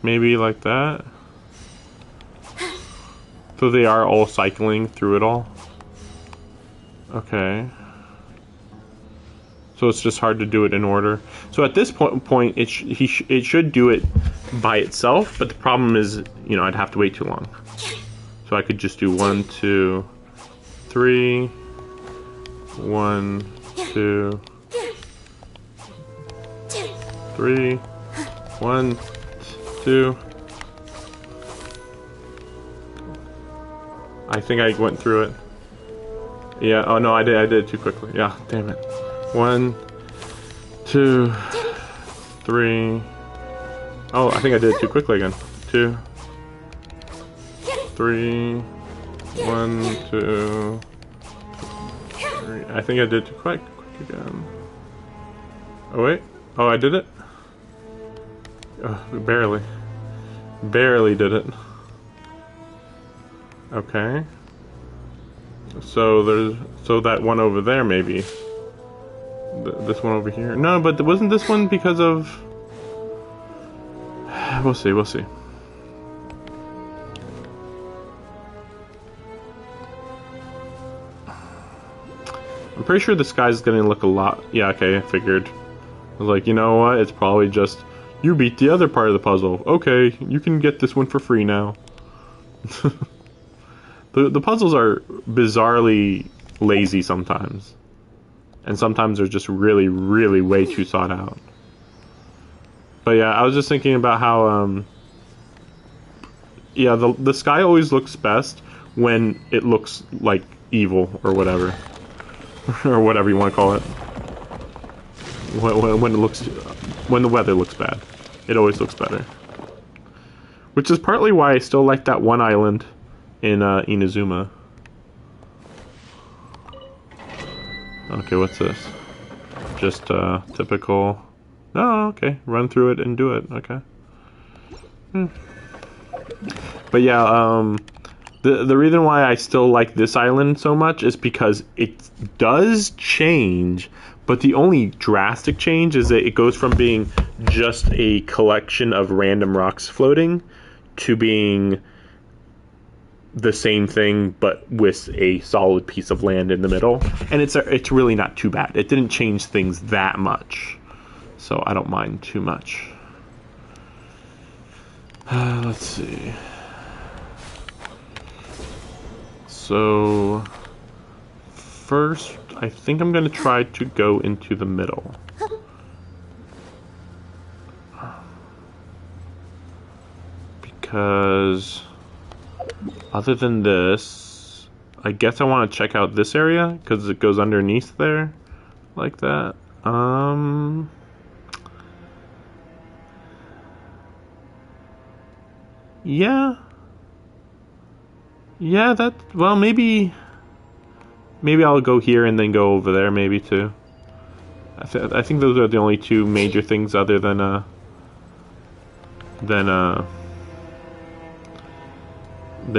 Maybe like that? So they are all cycling through it all? Okay. So it's just hard to do it in order. So at this point, it should do it by itself, but the problem is, you know, I'd have to wait too long. So I could just do 1, 2, 3, 1, 2, 3, 1, 2. I think I went through it. Yeah. Oh no, I did it too quickly. Yeah. Damn it. 1, 2, 3. Oh, I think I did it too quickly again. 2, 3, 1, 2, 3. I think I did it too quick again. Oh wait. Oh, I did it. Oh, barely did it. Okay. So that one over there maybe. This one over here. No, but wasn't this one because of... We'll see. I'm pretty sure the sky's gonna look a lot... Yeah, okay, I figured. I was like, you know what? It's probably just... You beat the other part of the puzzle. Okay, you can get this one for free now. The puzzles are bizarrely lazy sometimes. And sometimes they're just really, really way too thought out. But yeah, I was just thinking about how... yeah, the sky always looks best when it looks like evil or whatever. Or whatever you want to call it. When the weather looks bad. It always looks better. Which is partly why I still like that one island in Inazuma. Okay, what's this? Just typical... Oh, okay. Run through it and do it. Okay. But yeah, the reason why I still like this island so much is because it does change, but the only drastic change is that it goes from being just a collection of random rocks floating to being the same thing but with a solid piece of land in the middle. And it's really not too bad. It didn't change things that much, so I don't mind too much. Let's see. So first, I think I'm going to try to go into the middle. Because other than this, I guess I want to check out this area because it goes underneath there like that. Yeah, well, maybe I'll go here and then go over there maybe too. I think those are the only two major things other than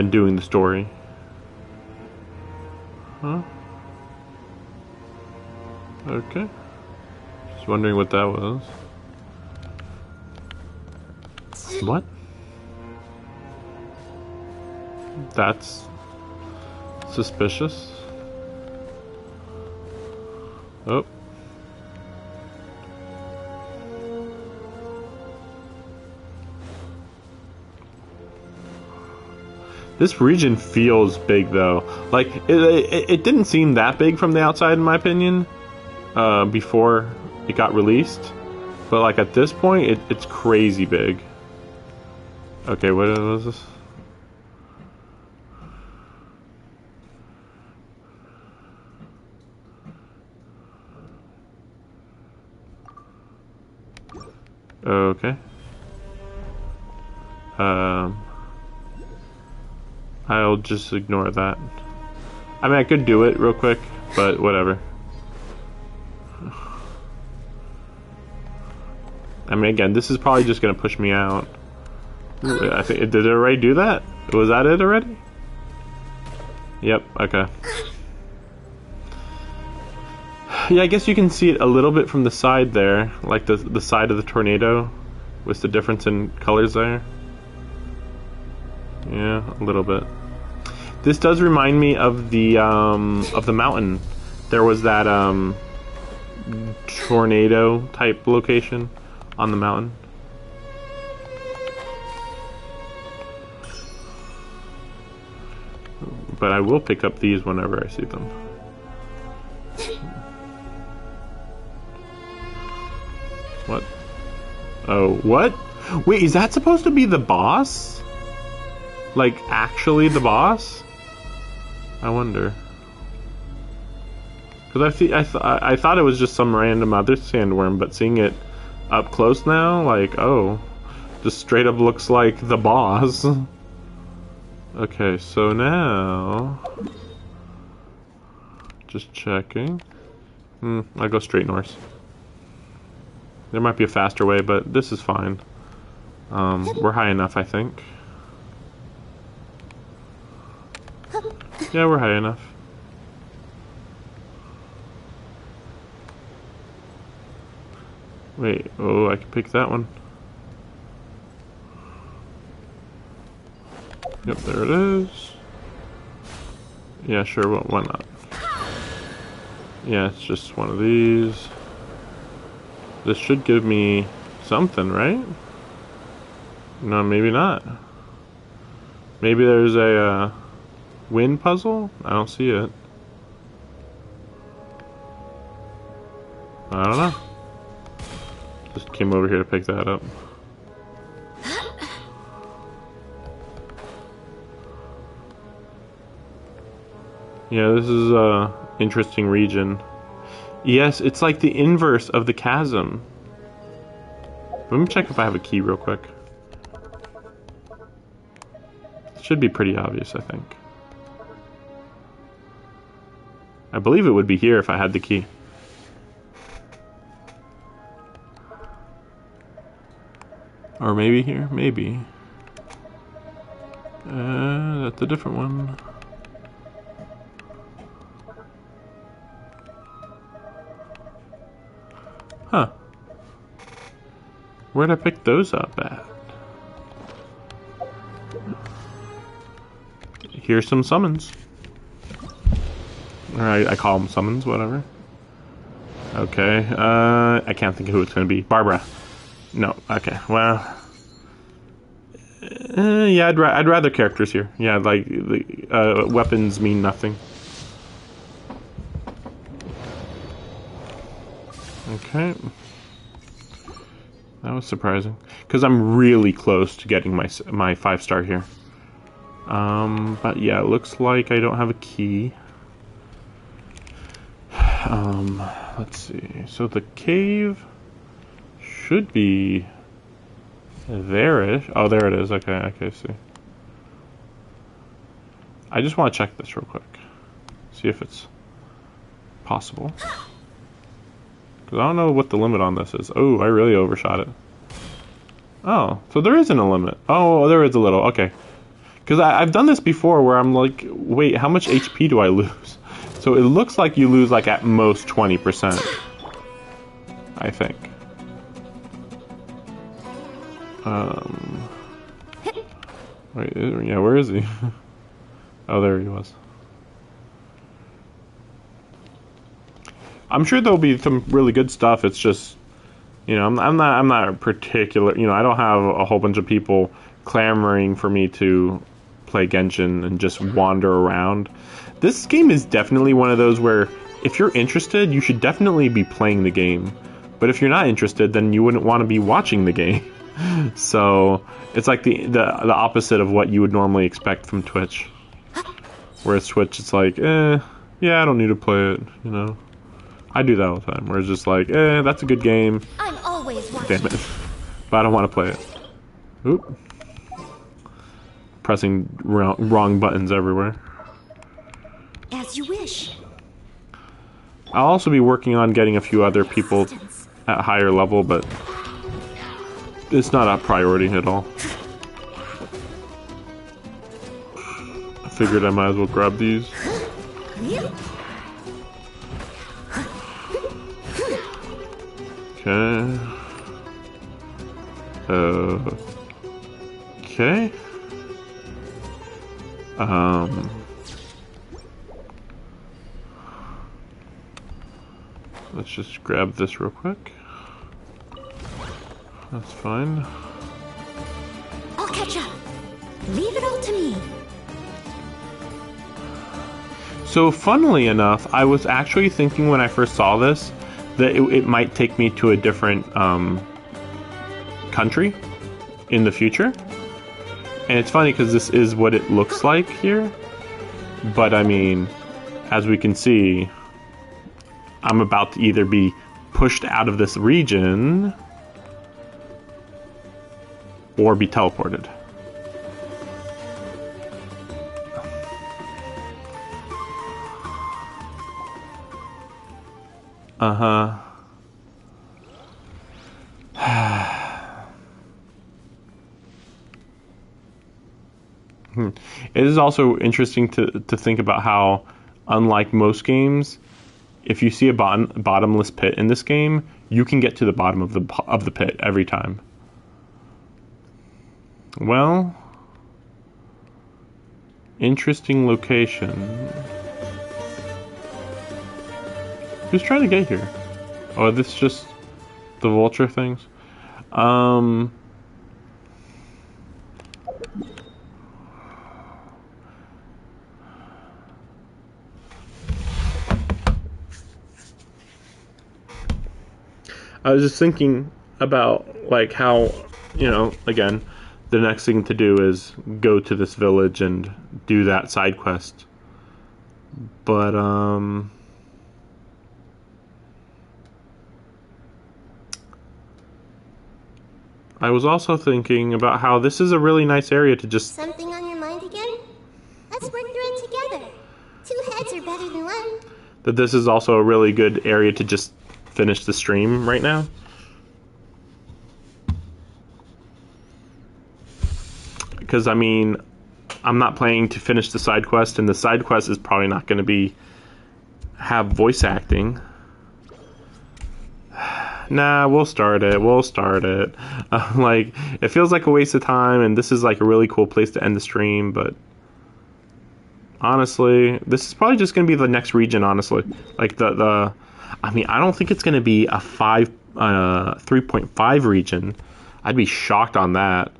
doing the story. Huh? Okay. Just wondering what that was. What? That's suspicious. Oh. This region feels big though. Like it didn't seem that big from the outside in my opinion, before it got released. But like at this point it's crazy big. Okay, what was this? Okay. I'll just ignore that. I mean, I could do it real quick, but whatever. I mean, again, this is probably just gonna push me out. I think did it already do that? Was that it already? Yep. Okay. Yeah, I guess you can see it a little bit from the side there, like the side of the tornado, with the difference in colors there. Yeah, a little bit. This does remind me of the mountain. There was that tornado type location on the mountain. But I will pick up these whenever I see them. What? Oh, what? Wait, is that supposed to be the boss? Like, actually the boss? I wonder. Because I thought it was just some random other sandworm, but seeing it up close now, like, oh, just straight up looks like the boss. Okay, so now, just checking. I'll go straight north. There might be a faster way, but this is fine. We're high enough, I think. Yeah, we're high enough. Wait, oh, I can pick that one. Yep, there it is. Yeah, sure, well, why not? Yeah, it's just one of these. This should give me something, right? No, maybe not. Maybe there's a wind puzzle? I don't see it. I don't know. Just came over here to pick that up. Yeah, this is a interesting region. Yes, it's like the inverse of the chasm. Let me check if I have a key real quick. It should be pretty obvious, I think. I believe it would be here if I had the key. Or maybe here? Maybe. That's a different one. Huh. Where'd I pick those up at? Here's some summons. Or I call them summons, whatever. Okay, I can't think of who it's gonna be. Barbara. No, okay, well... yeah, I'd rather characters here. Yeah, like, the weapons mean nothing. Okay. That was surprising. Because I'm really close to getting my 5-star here. But yeah, it looks like I don't have a key. Let's see. So the cave should be there-ish. Oh, there it is. Okay, see. I just want to check this real quick. See if it's possible. Because I don't know what the limit on this is. Oh, I really overshot it. Oh, so there isn't a limit. Oh, there is a little. Okay. Because I've done this before where I'm like, wait, how much HP do I lose? So it looks like you lose like at most 20%. I think. Wait, yeah, where is he? Oh, there he was. I'm sure there'll be some really good stuff. It's just, you know, I'm not particular. You know, I don't have a whole bunch of people clamoring for me to play Genshin and just wander around. This game is definitely one of those where if you're interested, you should definitely be playing the game. But if you're not interested, then you wouldn't want to be watching the game. So it's like the opposite of what you would normally expect from Twitch. Whereas Twitch, it's like, yeah, I don't need to play it, you know. I do that all the time, where it's just like, that's a good game. I'm always watching. Damn it. But I don't want to play it. Oop. Pressing wrong buttons everywhere. As you wish. I'll also be working on getting a few other people at higher level, but It's not a priority at all. I figured I might as well grab these. Okay. Okay. Let's just grab this real quick. That's fine. I'll catch up. Leave it all to me. So, funnily enough, I was actually thinking when I first saw this that it might take me to a different country in the future. And it's funny because this is what it looks like here. But I mean, as we can see, I'm about to either be pushed out of this region or be teleported. It is also interesting to think about how, unlike most games, if you see a bottomless pit in this game, you can get to the bottom of the pit every time. Well, interesting location. Who's trying to get here? Oh, this is just the vulture things. I was just thinking about like how, you know, again, the next thing to do is go to this village and do that side quest. But I was also thinking about how this is a really nice area to just... Something on your mind again? Let's work through it together. 2 heads are better than 1. That this is also a really good area to just finish the stream right now. Because, I mean, I'm not planning to finish the side quest, and the side quest is probably not going to have voice acting. Nah, we'll start it. Like, it feels like a waste of time, and this is like a really cool place to end the stream, but honestly, this is probably just going to be the next region, honestly. Like, I mean, I don't think it's going to be a 3.5 region. I'd be shocked on that.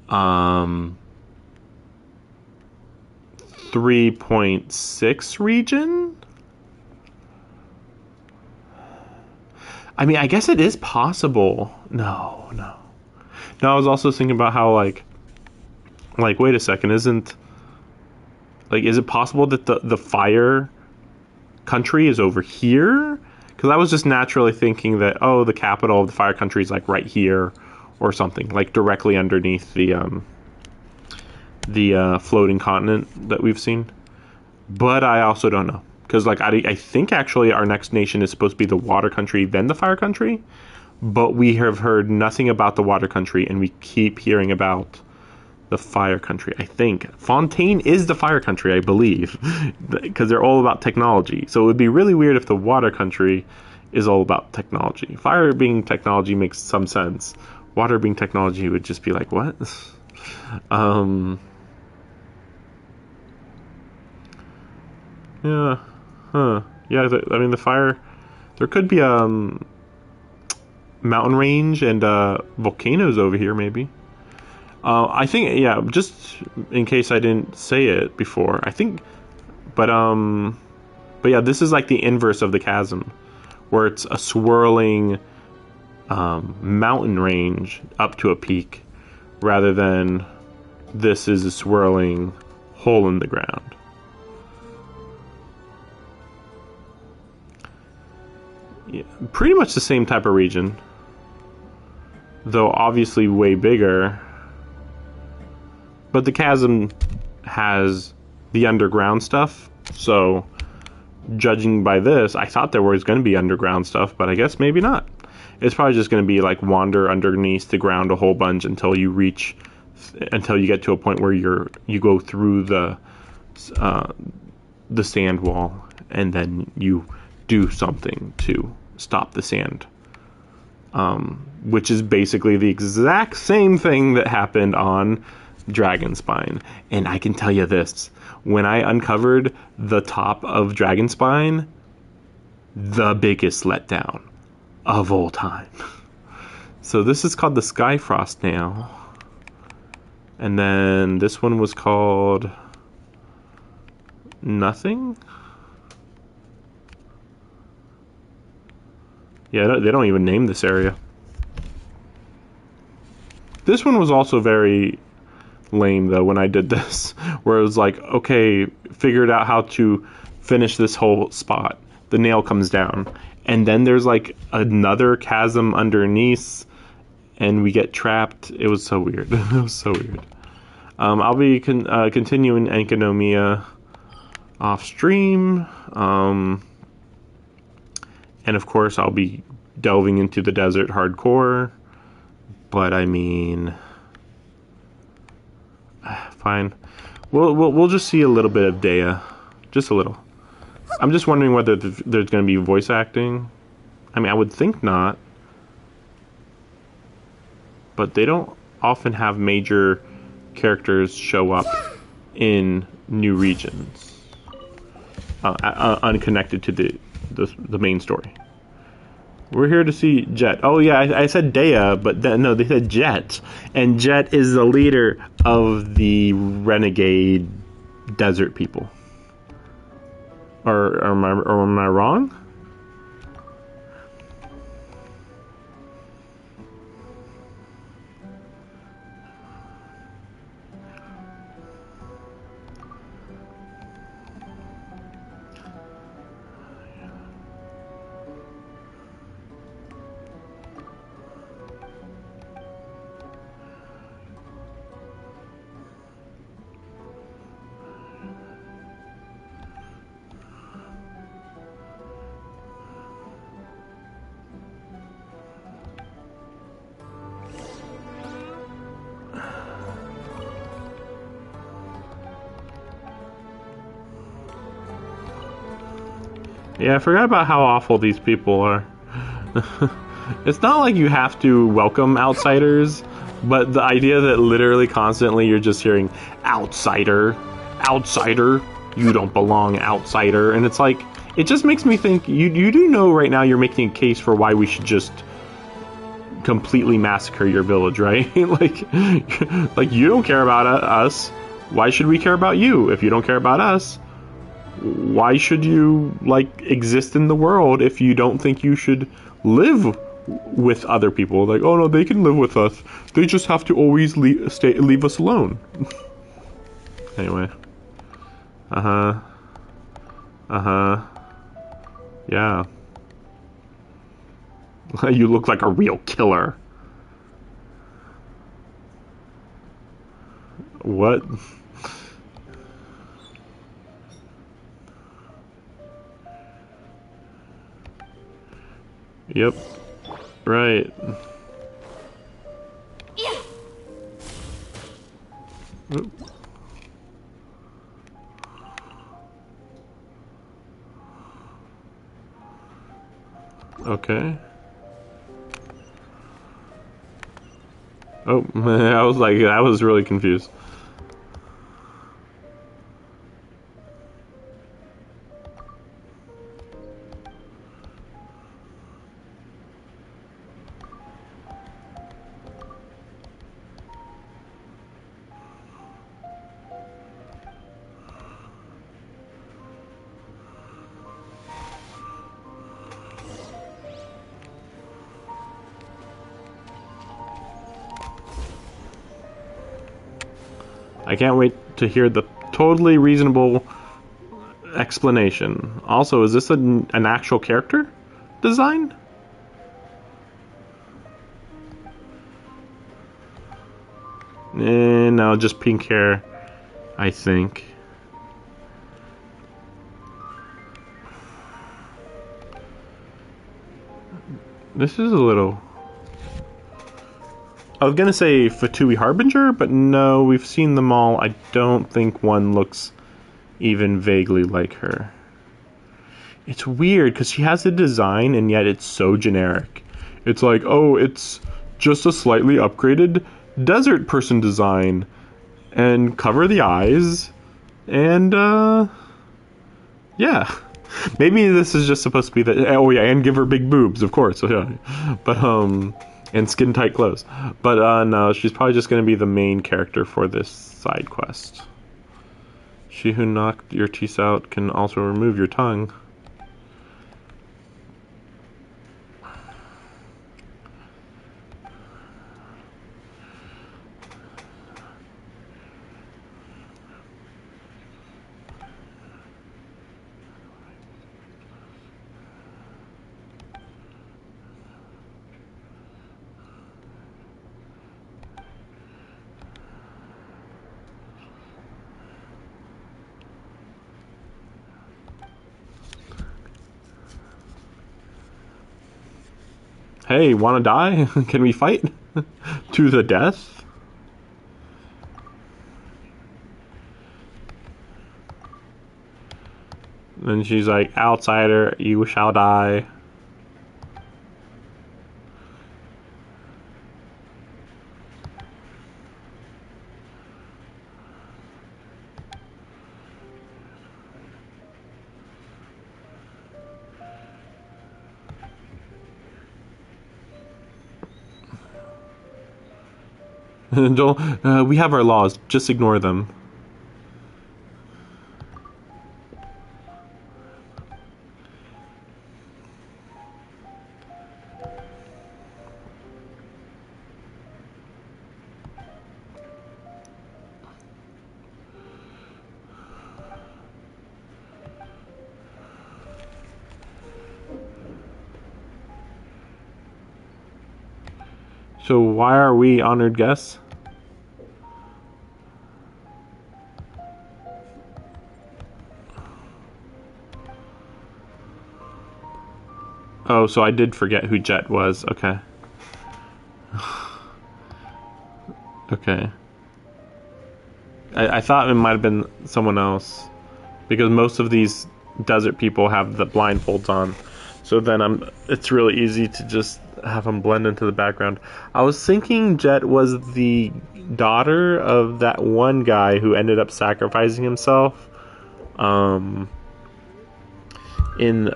3.6 region? I mean, I guess it is possible. No. I was also thinking about how, like, wait a second, is it possible that the fire country is over here? Because I was just naturally thinking that, oh, the capital of the fire country is like right here or something, like directly underneath the floating continent that we've seen. But I also don't know. Because, like, I think actually our next nation is supposed to be the water country, then the fire country. But we have heard nothing about the water country, and we keep hearing about the fire country. I think Fontaine is the fire country, I believe, because they're all about technology. So it would be really weird if the water country is all about technology. Fire being technology makes some sense. Water being technology would just be like, what? Yeah. Huh. Yeah, I mean, the fire... There could be a mountain range and volcanoes over here, maybe. I think, yeah, just in case I didn't say it before, I think... But yeah, this is like the inverse of the chasm, where it's a swirling mountain range up to a peak, rather than this is a swirling hole in the ground. Yeah, pretty much the same type of region, though obviously way bigger. But the chasm has the underground stuff, so judging by this, I thought there was going to be underground stuff, but I guess maybe not. It's probably just going to be like wander underneath the ground a whole bunch until you get to a point where you go through the sand wall, and then you do something to stop the sand. Which is basically the exact same thing that happened on Dragonspine. And I can tell you this, when I uncovered the top of Dragonspine, the biggest letdown of all time. So this is called the Skyfrost now. And then this one was called Nothing? Yeah, they don't even name this area. This one was also very lame, though, when I did this, where it was like, okay, figured out how to finish this whole spot. The nail comes down, and then there's like another chasm underneath, and we get trapped. It was so weird. It was so weird. I'll be continuing Enkanomiya off stream. And of course, I'll be delving into the desert hardcore. But I mean, fine. We'll just see a little bit of Dea, just a little. I'm just wondering whether there's going to be voice acting. I mean, I would think not. But they don't often have major characters show up in new regions, unconnected to the main story. We're here to see Jet. Oh yeah, I said Dea, but no, they said Jet, and Jet is the leader of the renegade desert people. Or am I wrong? Yeah, I forgot about how awful these people are. It's not like you have to welcome outsiders, but the idea that literally constantly you're just hearing, outsider, outsider, you don't belong, outsider. And it's like, it just makes me think, you do know right now you're making a case for why we should just completely massacre your village, right? like you don't care about us. Why should we care about you? If you don't care about us, why should you exist in the world if you don't think you should live with other people? Like, oh no, they can live with us. They just have to always leave us alone. Anyway. Yeah. You look like a real killer. What? Yep. Right. Oop. Okay. Oh, I was really confused. I can't wait to hear the totally reasonable explanation. Also, is this an actual character design? No, just pink hair, I think. This is a little... I was gonna say Fatui Harbinger, but no, we've seen them all. I don't think one looks even vaguely like her. It's weird, because she has a design, and yet it's so generic. It's like, oh, it's just a slightly upgraded desert person design. And cover the eyes. And, yeah. Maybe this is just supposed to be the... Oh, yeah, and give her big boobs, of course. Yeah. But, and skin-tight clothes. But, no, she's probably just going to be the main character for this side quest. She who knocked your teeth out can also remove your tongue. Hey, wanna die? Can we fight? To the death? And she's like, outsider, you shall die. Don't, we have our laws, just ignore them. So why are we honored guests? Oh, so I did forget who Jet was. Okay. Okay. I thought it might have been someone else. Because most of these desert people have the blindfolds on. So then it's really easy to just have them blend into the background. I was thinking Jet was the daughter of that one guy who ended up sacrificing himself in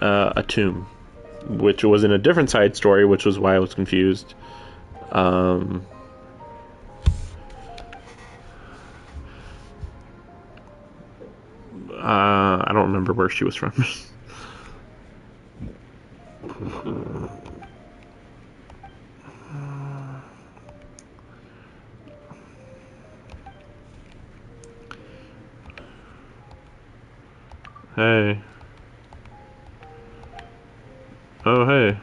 a tomb, which was in a different side story, which was why I was confused. I don't remember where she was from. Hey. Oh, hey.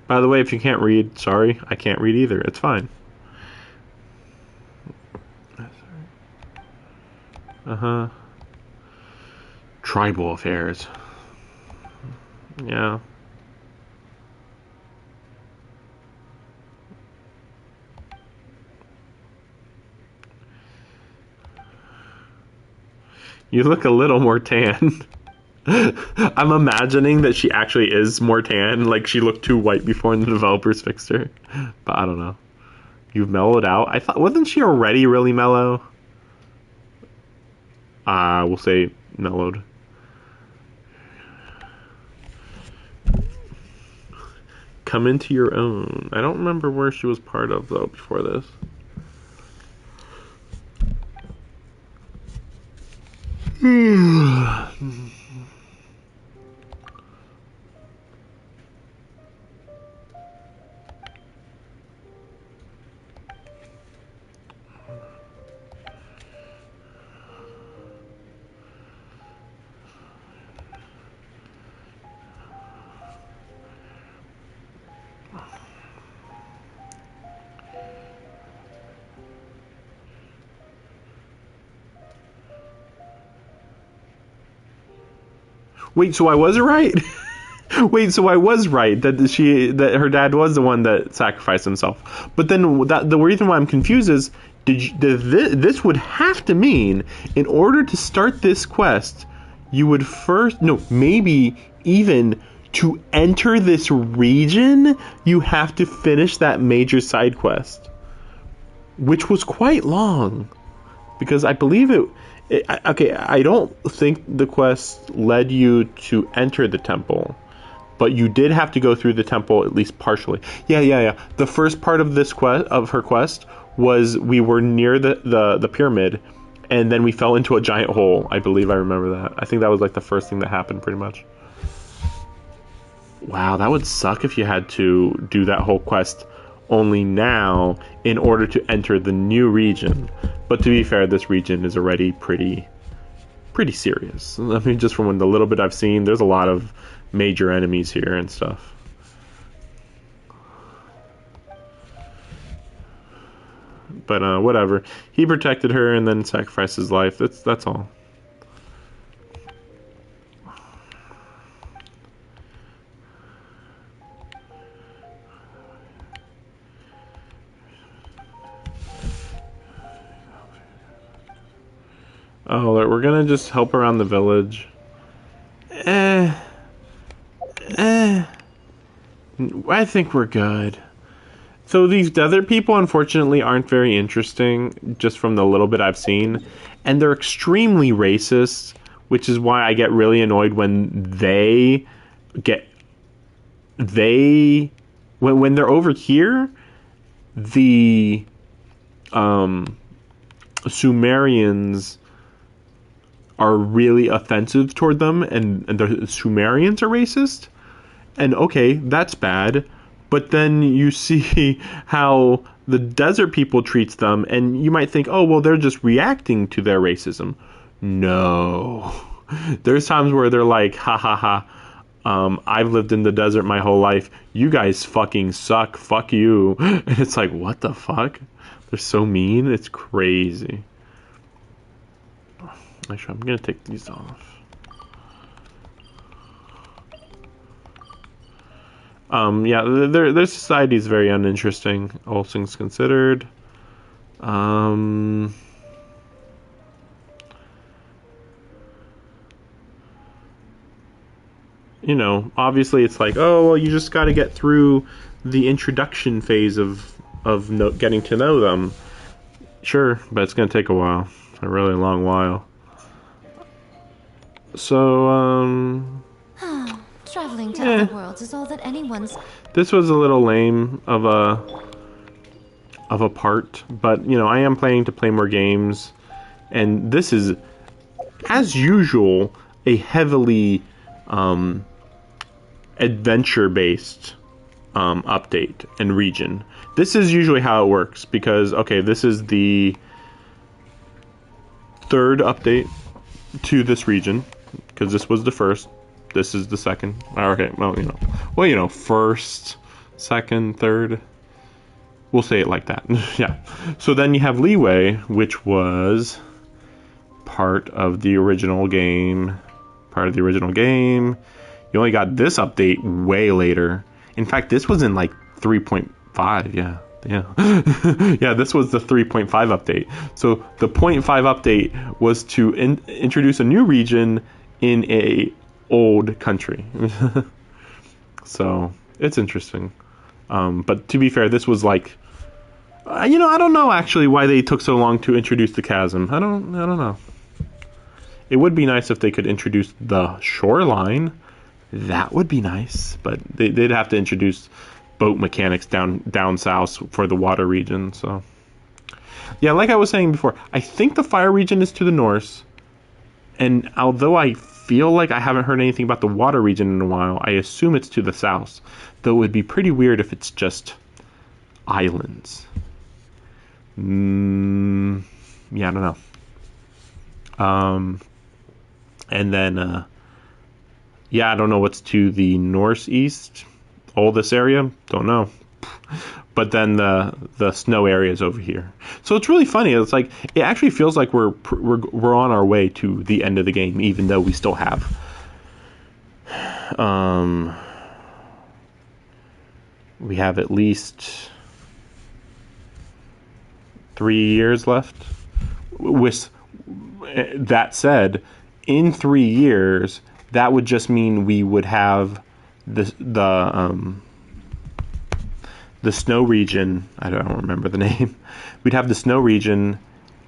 By the way, if you can't read, sorry, I can't read either. It's fine. Uh-huh. Tribal affairs. Yeah. You look a little more tan. I'm imagining that she actually is more tan. Like, she looked too white before and the developers fixed her. But I don't know. You've mellowed out? I thought, wasn't she already really mellow? We'll say mellowed. Come into your own. I don't remember where she was part of, though, before this. Wait, so I was right? Wait, so I was right that her dad was the one that sacrificed himself. But then the reason why I'm confused is this would have to mean in order to start this quest, you would maybe even to enter this region, you have to finish that major side quest, which was quite long, because I believe I don't think the quest led you to enter the temple, but you did have to go through the temple at least partially. Yeah. The first part of this her quest was we were near the pyramid, and then we fell into a giant hole. I believe I remember that. I think that was like the first thing that happened, pretty much. Wow, that would suck if you had to do that whole quest only now in order to enter the new region. But to be fair, this region is already pretty serious. I mean, just from the little bit I've seen, there's a lot of major enemies here and stuff. But whatever. He protected her and then sacrificed his life. That's all. Oh, we're gonna just help around the village. I think we're good. So these desert people, unfortunately, aren't very interesting, just from the little bit I've seen. And they're extremely racist, which is why I get really annoyed when when they're over here, the Sumerians are really offensive toward them, and the Sumerians are racist. And okay, that's bad. But then you see how the desert people treats them, and you might think, oh, well, they're just reacting to their racism. No. There's times where they're like, ha ha ha, I've lived in the desert my whole life. You guys fucking suck. Fuck you. And it's like, what the fuck? They're so mean. It's crazy. Actually, I'm going to take these off. Yeah, their society is very uninteresting, all things considered. You know, obviously it's like, oh, well, you just got to get through the introduction phase of getting to know them. Sure, but it's going to take a while. A really long while. So, Traveling to other worlds is all that anyone's... This was a little lame of a part, but, you know, I am planning to play more games, and this is, as usual, a heavily adventure-based update and region. This is usually how it works, because, okay, this is the third update to this region, because this was the first. This is the second. Okay, well, you know, first, second, third. We'll say it like that. Yeah. So then you have Leeway, which was part of the original game. You only got this update way later. In fact, this was in like 3.5. Yeah. Yeah, this was the 3.5 update. So the 0.5 update was to introduce a new region in a old country. So it's interesting. But to be fair, this was like, I don't know actually why they took so long to introduce the chasm. I don't know. It would be nice if they could introduce the shoreline. That would be nice, but they'd have to introduce boat mechanics down south for the water region. So yeah, like I was saying before, I think the fire region is to the north, and although I feel like I haven't heard anything about the water region in a while, I assume it's to the south, though it would be pretty weird if it's just islands. Yeah, I don't know. And then yeah, I don't know what's to the northeast. All this area, don't know. But then the snow area is over here. So it's really funny. It's like, it actually feels like we're on our way to the end of the game, even though we still have We have at least 3 years left. With that said, in 3 years, that would just mean we would have the snow region. I don't remember the name. We'd have the snow region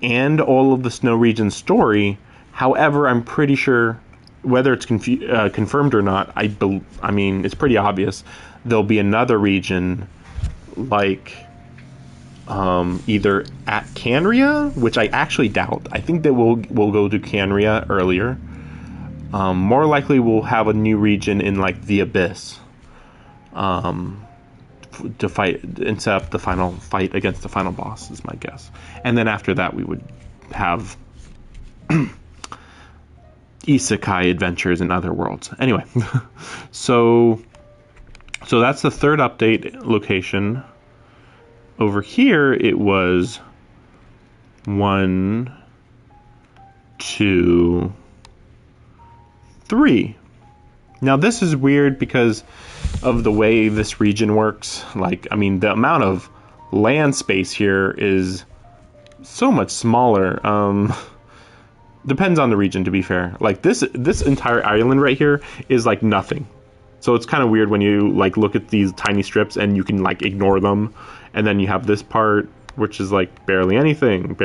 and all of the snow region story. However, I'm pretty sure, whether it's confirmed or not, I mean, it's pretty obvious. There'll be another region, like either at Canria, which I actually doubt. I think that we'll go to Canria earlier. More likely, we'll have a new region in like the Abyss, to fight and set up the final fight against the final boss, is my guess. And then after that, we would have isekai adventures in other worlds. Anyway, so that's the third update location. Over here, it was 1, 2, 3. Now this is weird because of the way this region works. Like, I mean, the amount of land space here is so much smaller. Depends on the region, to be fair. Like this entire island right here is like nothing. So it's kind of weird when you like look at these tiny strips and you can like ignore them. And then you have this part, which is like barely anything.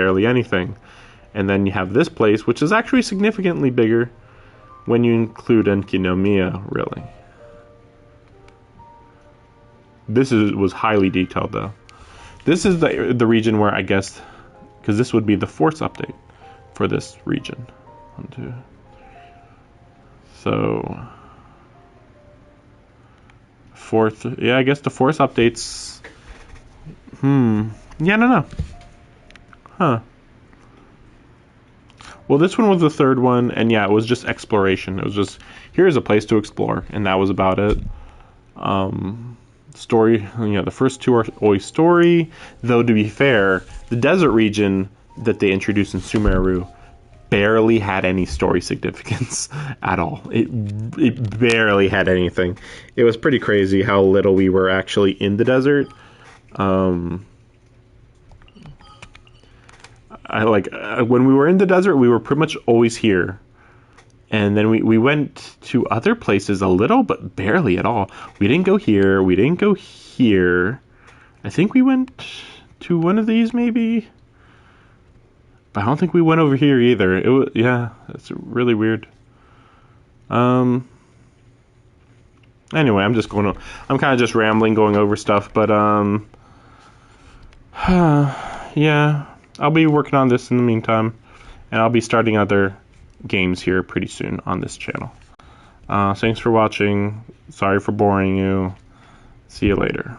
And then you have this place, which is actually significantly bigger when you include Enkinomiya, really. This was highly detailed, though. This is the region where I guess, because this would be the Force update for this region. 1, 2. So, fourth, yeah, I guess the Force updates. Yeah, no. Huh. Well, this one was the third one, and yeah, it was just exploration. It was just, here's a place to explore, and that was about it. Story, the first 2 are always story, though to be fair, the desert region that they introduced in Sumeru barely had any story significance at all. It barely had anything. It was pretty crazy how little we were actually in the desert. When we were in the desert, we were pretty much always here. And then we went to other places a little, but barely at all. We didn't go here. We didn't go here. I think we went to one of these, maybe. But I don't think we went over here either. It was, yeah, it's really weird. Anyway, I'm kind of just rambling, going over stuff, but yeah, I'll be working on this in the meantime, and I'll be starting other games here pretty soon on this channel. Thanks for watching. Sorry for boring you. See you later.